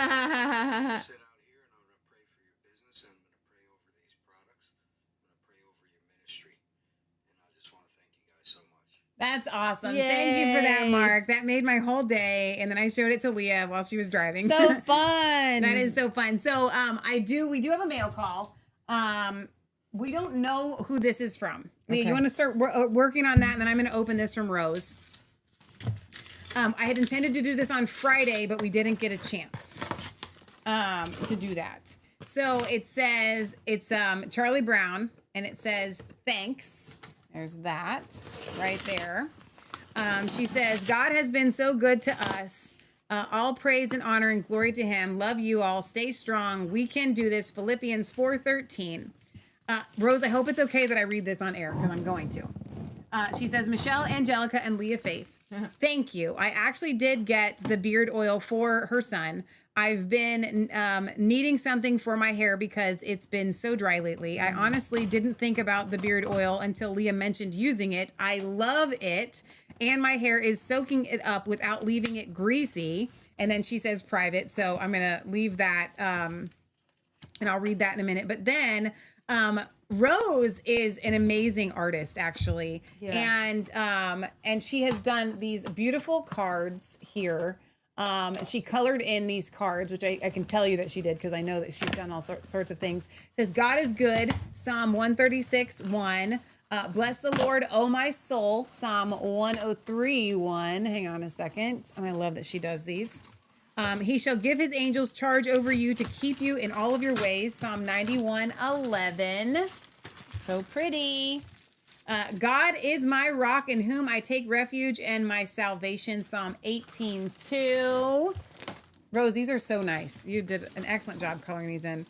here and I'm going to pray for your business, and I'm going to pray over these products. I'm going to pray over your ministry. And I just want to thank you guys so much. That's awesome. Thank you for that, Mark. That made my whole day. And then I showed it to Leah while she was driving. So fun. That is so fun. So we do have a mail call. We don't know who this is from. Leah, Okay. you want to start working on that, and then I'm going to open this from Rose. I had intended to do this on Friday, but we didn't get a chance to do that. So it says, it's Charlie Brown, and it says, thanks. There's that right there. She says, God has been so good to us. All praise and honor and glory to him. Love you all. Stay strong. We can do this. Philippians 4:13. Rose, I hope it's okay that I read this on air, because I'm going to. She says, Michelle, Angelica, and Leah Faith. Thank you. I actually did get the beard oil for her son. I've been needing something for my hair because it's been so dry lately. I honestly didn't think about the beard oil until Leah mentioned using it. I love it. And my hair is soaking it up without leaving it greasy. And then she says private. So I'm going to leave that. And I'll read that in a minute. But then Rose is an amazing artist, actually. Yeah. And she has done these beautiful cards here. She colored in these cards, which I can tell you that she did, because I know that she's done all sorts of things. It says, God is good, Psalm 136:1. Bless the Lord, oh my soul, Psalm 103:1. Hang on a second. And I love that she does these. He shall give his angels charge over you to keep you in all of your ways. Psalm 91:11. So pretty. God is my rock in whom I take refuge and my salvation. Psalm 18:2. Rose, these are so nice. You did an excellent job coloring these in.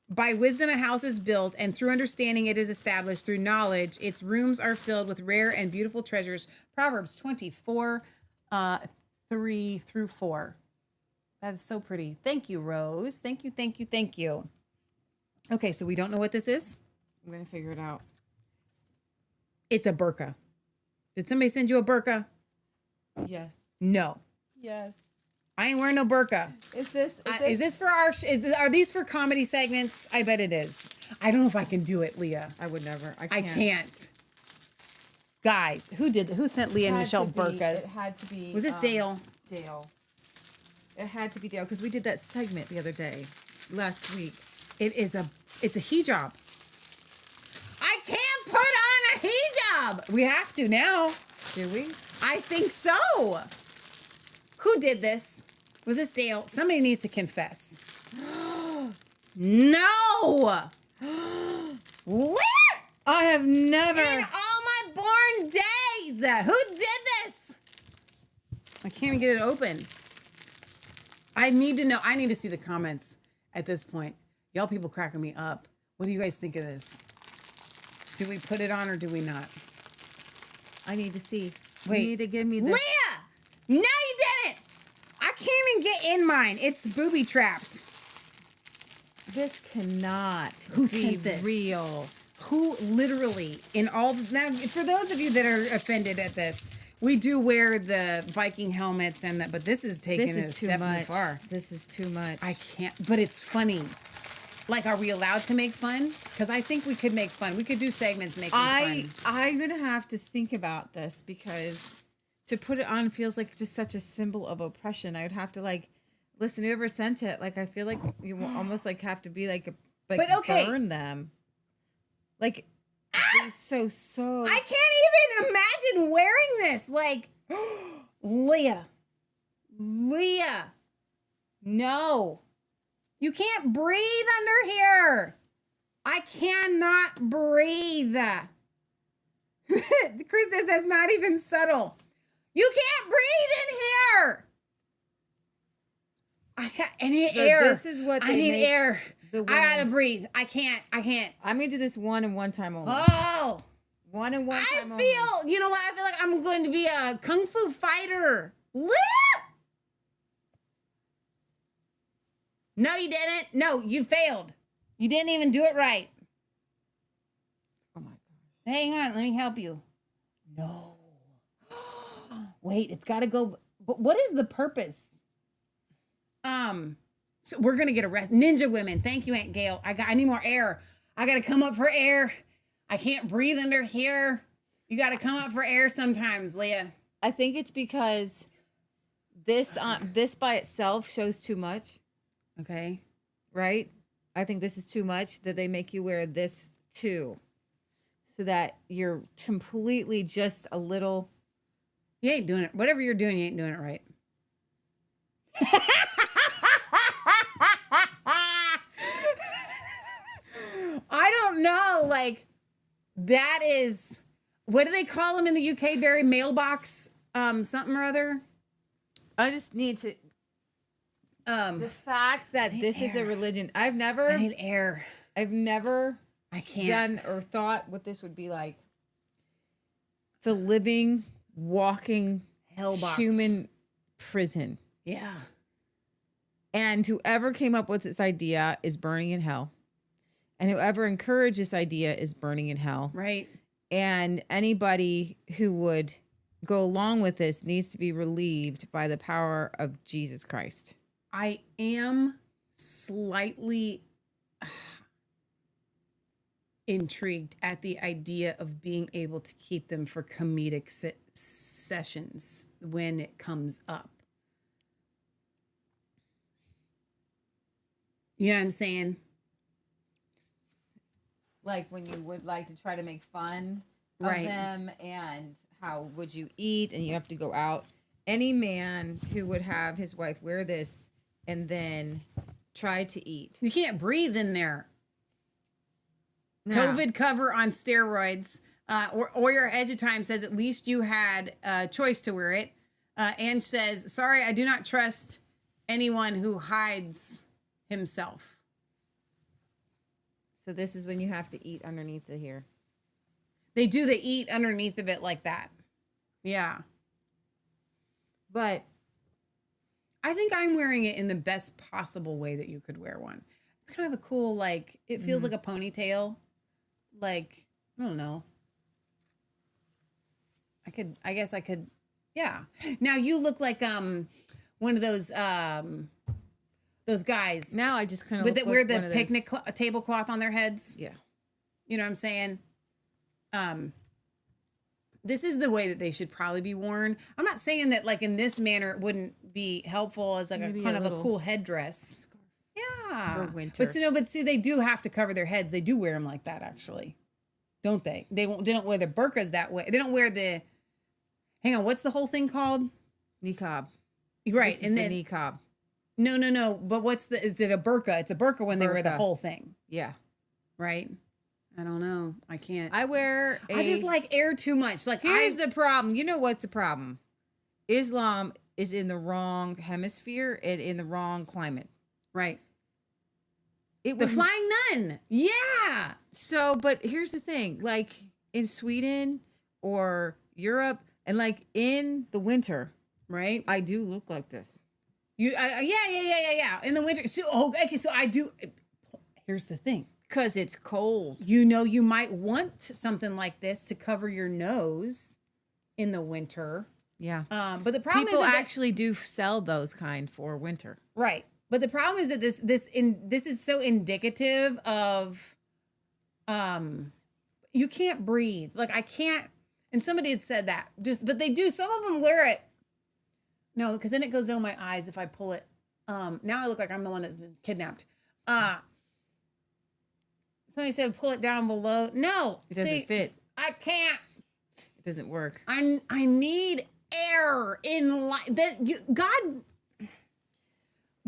By wisdom a house is built, and through understanding it is established. Through knowledge its rooms are filled with rare and beautiful treasures. Proverbs 24, 3 through 4. That is so pretty. Thank you, Rose. Thank you, thank you, thank you. Okay, so we don't know what this is. I'm going to figure it out. It's a burqa. Did somebody send you a burqa? Yes. No. Yes. I ain't wearing no burqa. Is this for our? Are these for comedy segments? I bet it is. I don't know if I can do it, Leah. I would never. I can't. Guys, who sent Leah and Michelle burqas? It had to be. Was this Dale? Dale. It had to be Dale because we did that segment the other day, last week. It's a hijab. I can't put on a hijab. We have to now. Do we? I think so. Who did this? Was this Dale? Somebody needs to confess. No! Where? I have never. In all my born days. Who did this? I can't even get it open. I need to know. I need to see the comments at this point. Y'all people cracking me up. What do you guys think of this? Do we put it on or do we not? I need to see. Wait. You need to give me the. Leah! No, you didn't! I can't even get in mine. It's booby trapped. This cannot Who be sent this? real. Who literally, in all... Now, for those of you that are offended at this, we do wear the Viking helmets, and but this is taking it a step too far. This is too much. I can't... But it's funny. Like, are we allowed to make fun? Because I think we could make fun. We could do segments making fun. I'm going to have to think about this because... To put it on feels like just such a symbol of oppression. I would have to listen, whoever sent it, I feel like you almost have to be but okay. Burn them. Be so. I can't even imagine wearing this. Leah. No. You can't breathe under here. I cannot breathe. Chris says that's not even subtle. You can't breathe in here. I need air. This is what I need air. I gotta breathe. I can't. I'm gonna do this one and one time only. Oh, one and one time only. You know what? I feel like I'm going to be a kung fu fighter. No, you didn't. No, you failed. You didn't even do it right. Oh my gosh. Hang on. Let me help you. No. Wait, it's got to go. But what is the purpose? So we're gonna get arrested. Ninja women. Thank you, Aunt Gail. I need more air. I gotta come up for air. I can't breathe under here. You gotta come up for air sometimes, Leah. I think it's because this by itself shows too much. Okay. Right? I think this is too much that they make you wear this too. So that you're completely just a little. You ain't doing it. Whatever you're doing, you ain't doing it right. I don't know. That is, what do they call them in the UK, Barry? Mailbox, something or other? I just need to. The fact that this is a religion. I need air. I've never I can't done or thought what this would be like. It's a living, walking hellbox, human prison. Yeah. And whoever came up with this idea is burning in hell. And whoever encouraged this idea is burning in hell. Right. And anybody who would go along with this needs to be relieved by the power of Jesus Christ. I am slightly intrigued at the idea of being able to keep them for comedic sessions when it comes up. You know what I'm saying? like when you would like to try to make fun of Right. them and how would you eat and you have to go out. Any man who would have his wife wear this and then try to eat. You can't breathe in there. No. COVID cover on steroids. Or your Edge of Time says at least you had a choice to wear it. Ange says, sorry, I do not trust anyone who hides himself. So this is when you have to eat underneath the here. They eat underneath of it like that. Yeah. But I think I'm wearing it in the best possible way that you could wear one. It's kind of a cool, like, it feels like a ponytail. Like, I don't know. I guess I could, yeah. Now you look like one of those guys. Now I just kind of with look wear like the one of those- picnic tablecloth on their heads. Yeah. You know what I'm saying? This is the way that they should probably be worn. I'm not saying that like in this manner it wouldn't be helpful as like Maybe a kind a of a little cool headdress. Yeah. for winter. But see, they do have to cover their heads. They do wear them like that, actually, don't they? They don't wear the burqas that way. They don't wear the. Hang on, what's the whole thing called? Niqab. Right, This is and the then niqab. No. But is it a burqa? It's a burqa when they wear the Burqa. whole thing, Yeah. right? I don't know. I can't. I wear I just like air too much. Like Here's the problem. You know what's the problem? Islam is in the wrong hemisphere and in the wrong climate. Right. It The would- Flying Nun. Yeah. So, but here's the thing. Like in Sweden or Europe and like in the winter, right? I do look like this. Yeah. In the winter. So, okay, so I do. Here's the thing. Because it's cold. You know, you might want something like this to cover your nose in the winter. Yeah. But the problem People is that actually do sell those kind for winter. right. But the problem is that this is so indicative of you can't breathe. Like I can't. And somebody had said that. But they do. Some of them wear it. No, because then it goes over my eyes if I pull it. Now I look like I'm the one that's been kidnapped. Somebody said pull it down below. No, It doesn't fit. I can't. It doesn't work. I need air in life.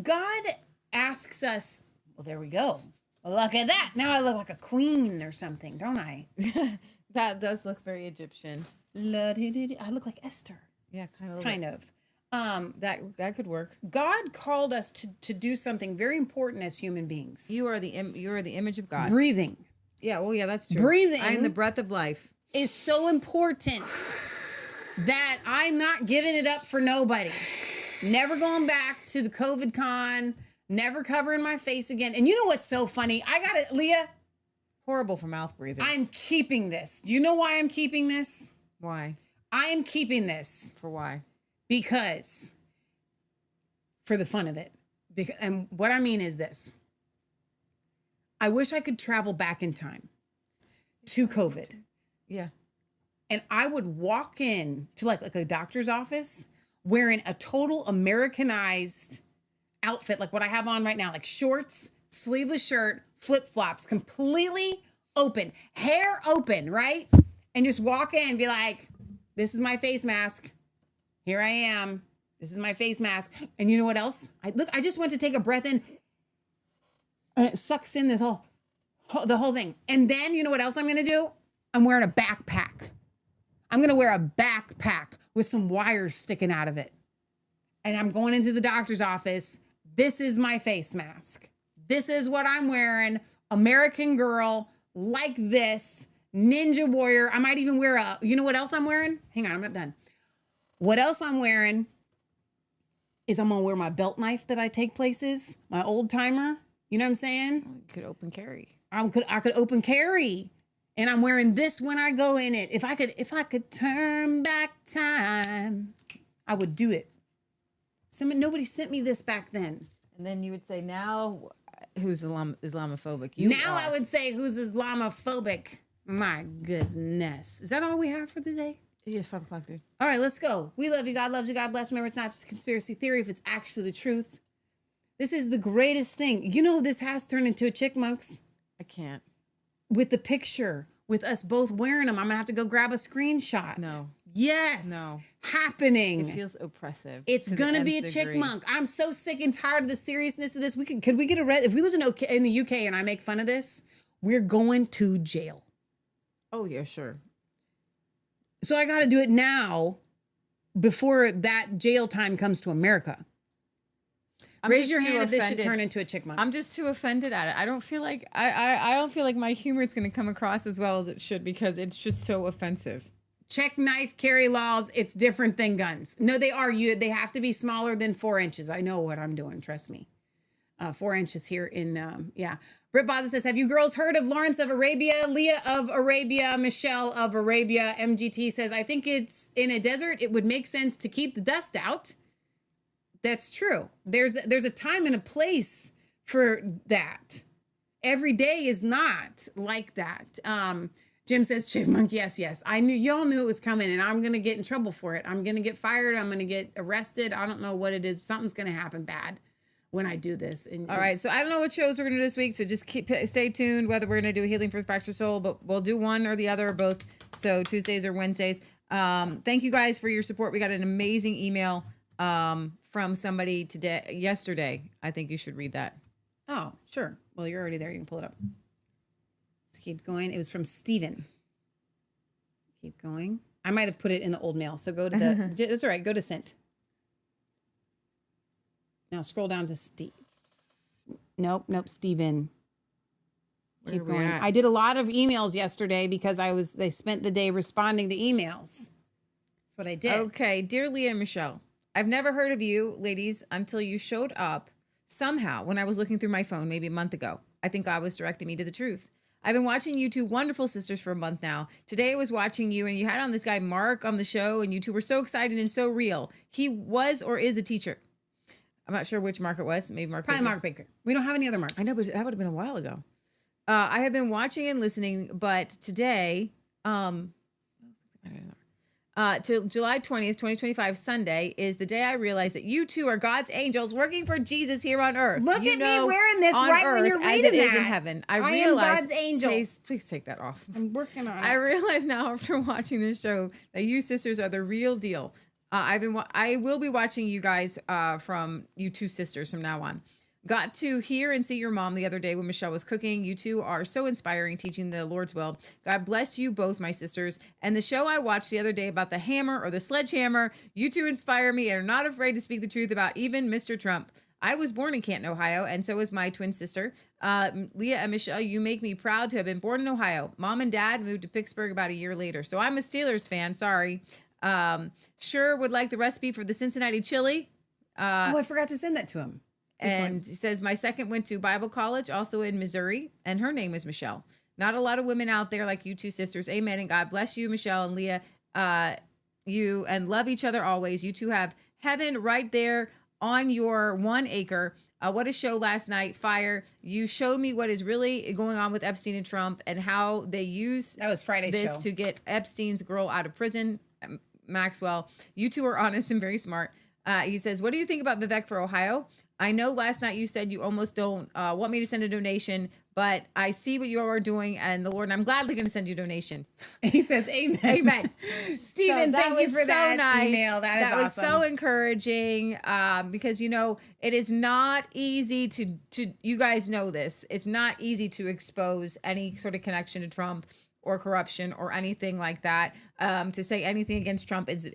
God asks us. Well, there we go. Look at that. Now I look like a queen or something, don't I? That does look very Egyptian. I look like Esther. Yeah, Kind of. That could work. God called us to do something very important as human beings. You are the image of God. Breathing. Yeah, well, yeah, that's true. Breathing. I am the breath of life. Is so important that I'm not giving it up for nobody. Never going back to the COVID con. Never covering my face again. And you know what's so funny? I got it, Leah. Horrible for mouth breathers. I'm keeping this. Do you know why I'm keeping this? Why? I am keeping this. For why? Because for the fun of it. And what I mean is this. I wish I could travel back in time to COVID. Yeah. And I would walk in to like a doctor's office wearing a total Americanized outfit, like what I have on right now, like shorts, sleeveless shirt, flip-flops, completely open, hair open, right? And just walk in and be like, this is my face mask. Here I am. This is my face mask. And you know what else? I just went to take a breath in and it sucks in the whole thing. And then you know what else I'm going to do? I'm wearing a backpack. I'm going to wear a backpack with some wires sticking out of it. And I'm going into the doctor's office. This is my face mask. This is what I'm wearing. American girl, like this, ninja warrior. I might even wear you know what else I'm wearing? Hang on, I'm not done. What else I'm wearing is I'm going to wear my belt knife that I take places, my old timer. You know what I'm saying? You could open carry. I could open carry. And I'm wearing this when I go in it. If I could turn back time, I would do it. Nobody sent me this back then. And then you would say, now who's Islamophobic? I would say who's Islamophobic. My goodness. Is that all we have for the day? Yes, 5 o'clock, dude. All right, let's go. We love you. God loves you. God bless. Remember, it's not just a conspiracy theory if it's actually the truth. This is the greatest thing. You know, this has turned into a Chickmunks. I can't. with the picture with us both wearing them. I'm gonna have to go grab a screenshot. No. Yes. No. Happening. It feels oppressive. It's to the gonna be a nth chick degree. monk. I'm so sick and tired of the seriousness of this. Could we get if we lived in the UK and I make fun of this, we're going to jail. Oh yeah, sure. So I got to do it now before that jail time comes to America. Raise your hand if this should turn into a chick monk. I'm just too offended at it. I don't feel like I don't feel like my humor is going to come across as well as it should because it's just so offensive. Check knife carry laws. It's different than guns. No, they are. They have to be smaller than 4 inches. I know what I'm doing. Trust me. 4 inches here in, yeah. Britt Baza says, have you girls heard of Lawrence of Arabia, Leah of Arabia, Michelle of Arabia? MGT says, I think it's in a desert. It would make sense to keep the dust out. That's true. There's a time and a place for that. Every day is not like that. Jim says, chipmunk, yes. I knew, y'all knew it was coming and I'm going to get in trouble for it. I'm going to get fired. I'm going to get arrested. I don't know what it is. Something's going to happen bad when I do this. And all right. So I don't know what shows we're going to do this week. So just stay tuned whether we're going to do Healing for the Fractured Soul, but we'll do one or the other or both. So Tuesdays or Wednesdays. Thank you guys for your support. We got an amazing email from somebody yesterday. I think you should read that. Oh, sure. Well, you're already there. You can pull it up. Let's keep going. It was from Steven. Keep going. I might have put it in the old mail. So go to the, that's all right. Go to sent. Now scroll down to Steve. Nope. Steven. Keep going. I did a lot of emails yesterday because they spent the day responding to emails. That's what I did. Okay. Dear Leah and Michelle, I've never heard of you ladies until you showed up somehow when I was looking through my phone maybe a month ago. I think God was directing me to the truth. I've been watching you two wonderful sisters for a month now. Today I was watching you and you had on this guy Mark on the show and you two were so excited and so real. He was or is a teacher. I'm not sure which Mark it was. Maybe Mark Probably Baker. Mark Baker. We don't have any other Marks. I know, but that would have been a while ago. I have been watching and listening, but today, till July 20th, 2025, Sunday, is the day I realized that you two are God's angels working for Jesus here on earth. Look at me wearing this right when you're reading as it that. is in heaven. I am realized, God's angel. Please take that off. I'm working on it. I realize now after watching this show that you sisters are the real deal. I will be watching you guys from you two sisters from now on. Got to hear and see your mom the other day when Michelle was cooking. You two are so inspiring, teaching the Lord's will. God bless you both, my sisters. And the show I watched the other day about the hammer or the sledgehammer, you two inspire me and are not afraid to speak the truth about even Mr. Trump. I was born in Canton, Ohio, and so is my twin sister. Leah and Michelle, you make me proud to have been born in Ohio. Mom and Dad moved to Pittsburgh about a year later. So I'm a Steelers fan, sorry. Sure would like the recipe for the Cincinnati chili. I forgot to send that to him. And he says, my second went to Bible college, also in Missouri, and her name is Michelle. Not a lot of women out there like you two sisters. Amen. And God bless you, Michelle and Leah. You and love each other always. You two have heaven right there on your 1 acre. What a show last night. Fire. You showed me what is really going on with Epstein and Trump and how they use that was Friday's this show to get Epstein's girl out of prison. Maxwell, you two are honest and very smart. He says, what do you think about Vivek for Ohio? I know last night you said you almost don't want me to send a donation, but I see what you are doing and the Lord, and I'm gladly going to send you a donation. He says, amen. Amen. Stephen, thank you for that email. That was awesome. so encouraging because, you know, it is not easy to you guys know this. It's not easy to expose any sort of connection to Trump or corruption or anything like that. To say anything against Trump is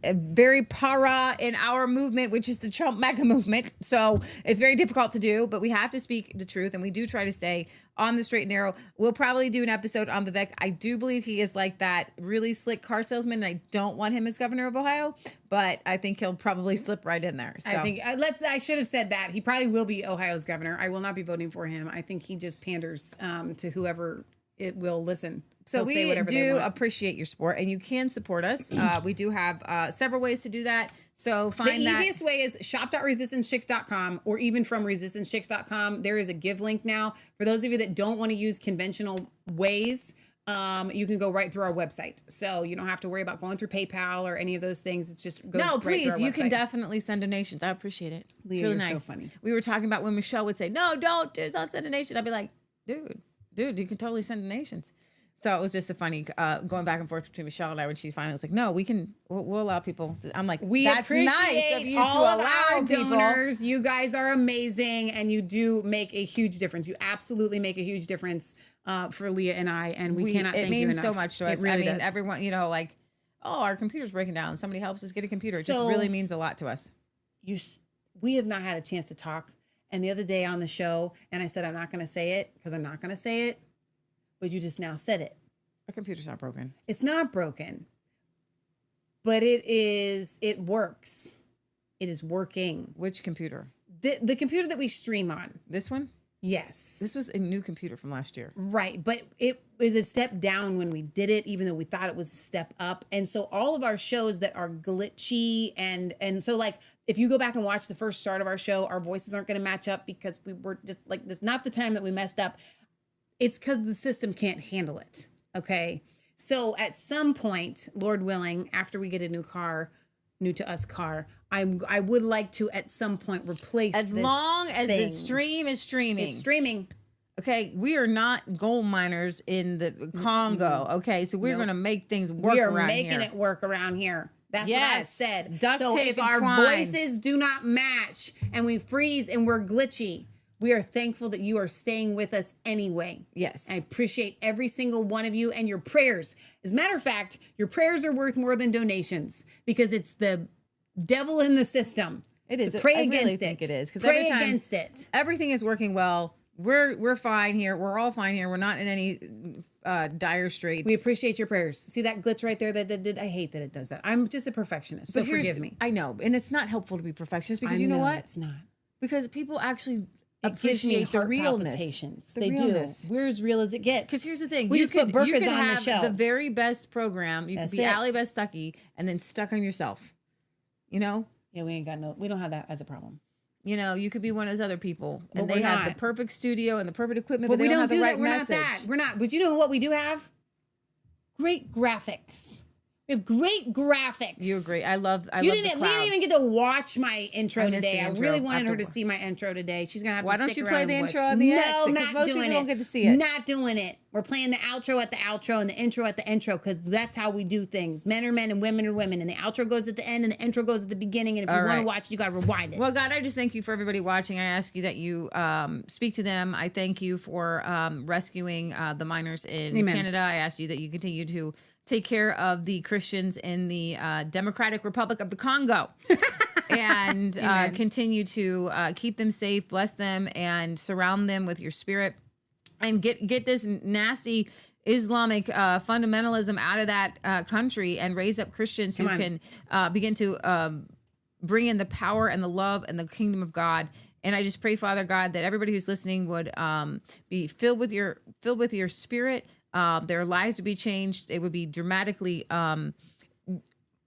a very para in our movement, which is the Trump MAGA movement. So it's very difficult to do, but we have to speak the truth, and we do try to stay on the straight and narrow. We'll probably do an episode on Vivek. I do believe he is like that really slick car salesman, and I don't want him as governor of Ohio, but I think he'll probably slip right in there. So. I think I should have said that. He probably will be Ohio's governor. I will not be voting for him. I think he just panders to whoever it will listen. So we do appreciate your support, and you can support us. We do have several ways to do that. So find the easiest way is shop.resistancechicks.com, or even from resistancechicks.com. There is a give link now. For those of you that don't want to use conventional ways, you can go right through our website. So you don't have to worry about going through PayPal or any of those things. It's just goes right please, through our you website. can definitely send donations. I appreciate it. Leah, it's really you're nice. so funny. We were talking about when Michelle would say, "No, don't send a donation." I'd be like, "Dude, Dude, you can totally send donations. So it was just a funny going back and forth between Michelle and I when she finally was like, "No, we'll allow people." I'm like, We "That's appreciate nice of you all to of allow our people." donors. You guys are amazing, and you do make a huge difference. You absolutely make a huge difference for Leah and I, and we cannot thank you enough. It means so much to us. It really I mean, does. everyone, like, oh, our computer's breaking down. Somebody helps us get a computer. It just So- really means a lot to us. We have not had a chance to talk. And the other day on the show, and I said I'm not going to say it because I'm not going to say it, but you just now said it. Our computer's not broken. It's not broken, but it works. It is working. Which computer? The computer that we stream on. This one? Yes. This was a new computer from last year. Right. But it was a step down when we did it, even though we thought it was a step up. And so all of our shows that are glitchy and so like if you go back and watch the first start of our show, our voices aren't going to match up because we were just like this, not the time that we messed up. It's because the system can't handle it. Okay. So at some point, Lord willing, after we get a new to us car, I would like to at some point replace as this long as the thing. stream is streaming. It's streaming. Okay, we are not gold miners in the Congo. Okay, so we're going to make things work we are around making here. it work around here. That's what I said. Duct so tape if and our twine. voices do not match and we freeze and we're glitchy, we are thankful that you are staying with us anyway. Yes. I appreciate every single one of you and your prayers. As a matter of fact, your prayers are worth more than donations because it's the devil in the system. It is. So pray I really against think it. it is. 'Cause Pray every time against it. Everything is working well. We're fine here. We're all fine here. We're not in any dire straits. We appreciate your prayers. See that glitch right there that did? I hate that it does that. I'm just a perfectionist, so forgive me. I know, and it's not helpful to be perfectionist because I you know know what? it's not. Because people actually It gives me appreciate the heart realness. palpitations. The They realness. do. We're as real as it gets. Because here's the thing: We you just put you burkas could on have the show. the very best program. You That's could be it. Allie Best Stucky and then stuck on yourself. You know? Yeah, we don't have that as a problem. You know, you could be one of those other people, But and we're they have not. the perfect studio and the perfect equipment, But but, we they don't have do the that. right We're message. not that. We're not. But you know what we do have? Great graphics. We have great graphics. You agree? I love. You love the didn't. We didn't even clouds. get to watch my intro I missed today. the I intro really wanted her to after- see my intro today. She's gonna have Why to don't stick you around play and the watch. intro on the No, exit? 'Cause not most doing people it. don't get to see it. Not doing it. We're playing the outro at the outro and the intro at the intro because that's how we do things. Men are men and women are women. And the outro goes at the end and the intro goes at the beginning. And if you All want to right. watch it, you got to rewind it. Well, God, I just thank you for everybody watching. I ask you that you speak to them. I thank you for rescuing the miners in Amen. Canada. I ask you that you continue to take care of the Christians in the Democratic Republic of the Congo. And continue to keep them safe, bless them, and surround them with your spirit. And get this nasty Islamic fundamentalism out of that country and raise up Christians who can begin to bring in the power and the love and the kingdom of God. And I just pray, Father God, that everybody who's listening would be filled with your spirit. Their lives would be changed. They would be dramatically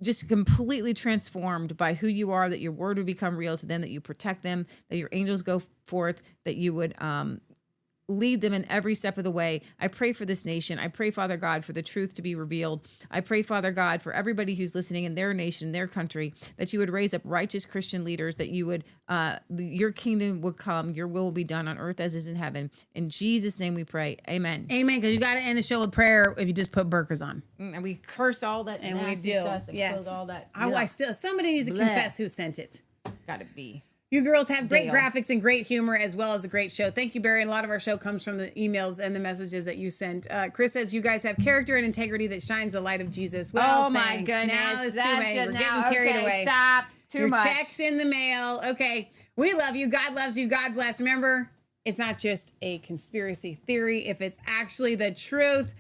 just completely transformed by who you are, that your word would become real to them, that you protect them, that your angels go forth, that you would lead them in every step of the way. I pray for this nation. I pray, Father God, for the truth to be revealed. I pray, Father God, for everybody who's listening in their nation, their country, that you would raise up righteous Christian leaders, that you would, your kingdom would come, your will be done on earth as is in heaven. In Jesus' name we pray. Amen. Amen. Because you got to end the show with prayer if you just put burkas on. And we curse all that And we nasty do. stuff and Yes. all that. I still, somebody needs to Blah. confess who sent it. Gotta be. You girls have great Dale. graphics and great humor as well as a great show. Thank you, Barry. And a lot of our show comes from the emails and the messages that you sent. Chris says you guys have character and integrity that shines the light of Jesus. Well, Oh, my thanks. goodness. Now it's too That's many. just We're now. getting carried Okay, away. stop. Too Your much. check's in the mail. Okay. We love you. God loves you. God bless. Remember, it's not just a conspiracy theory if it's actually the truth.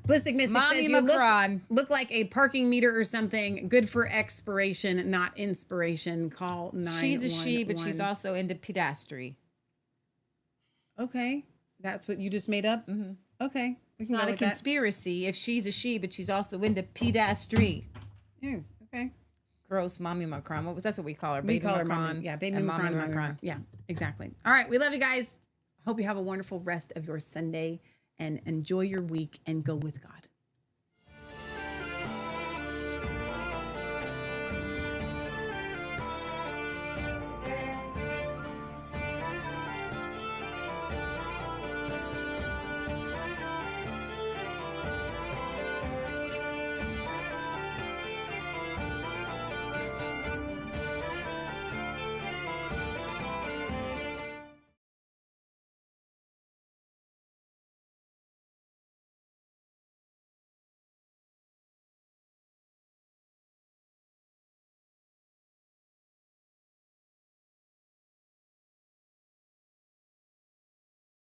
Ballistic Mystic Mommy says you Macron. look like a parking meter or something. Good for expiration, not inspiration. Call 911. She's a she, but she's also into pedastry. Okay. That's what you just made up? Mm-hmm. Okay. We It's can not go a with that. conspiracy if she's a she, but she's also into pedastry. Yeah, okay. Gross, Mommy Macron. That's what we call her. We Baby call her Macron. Mommy. Yeah, baby and Macron. Mommy Mommy Macron. Yeah, exactly. All right. We love you guys. Hope you have a wonderful rest of your Sunday and enjoy your week and go with God.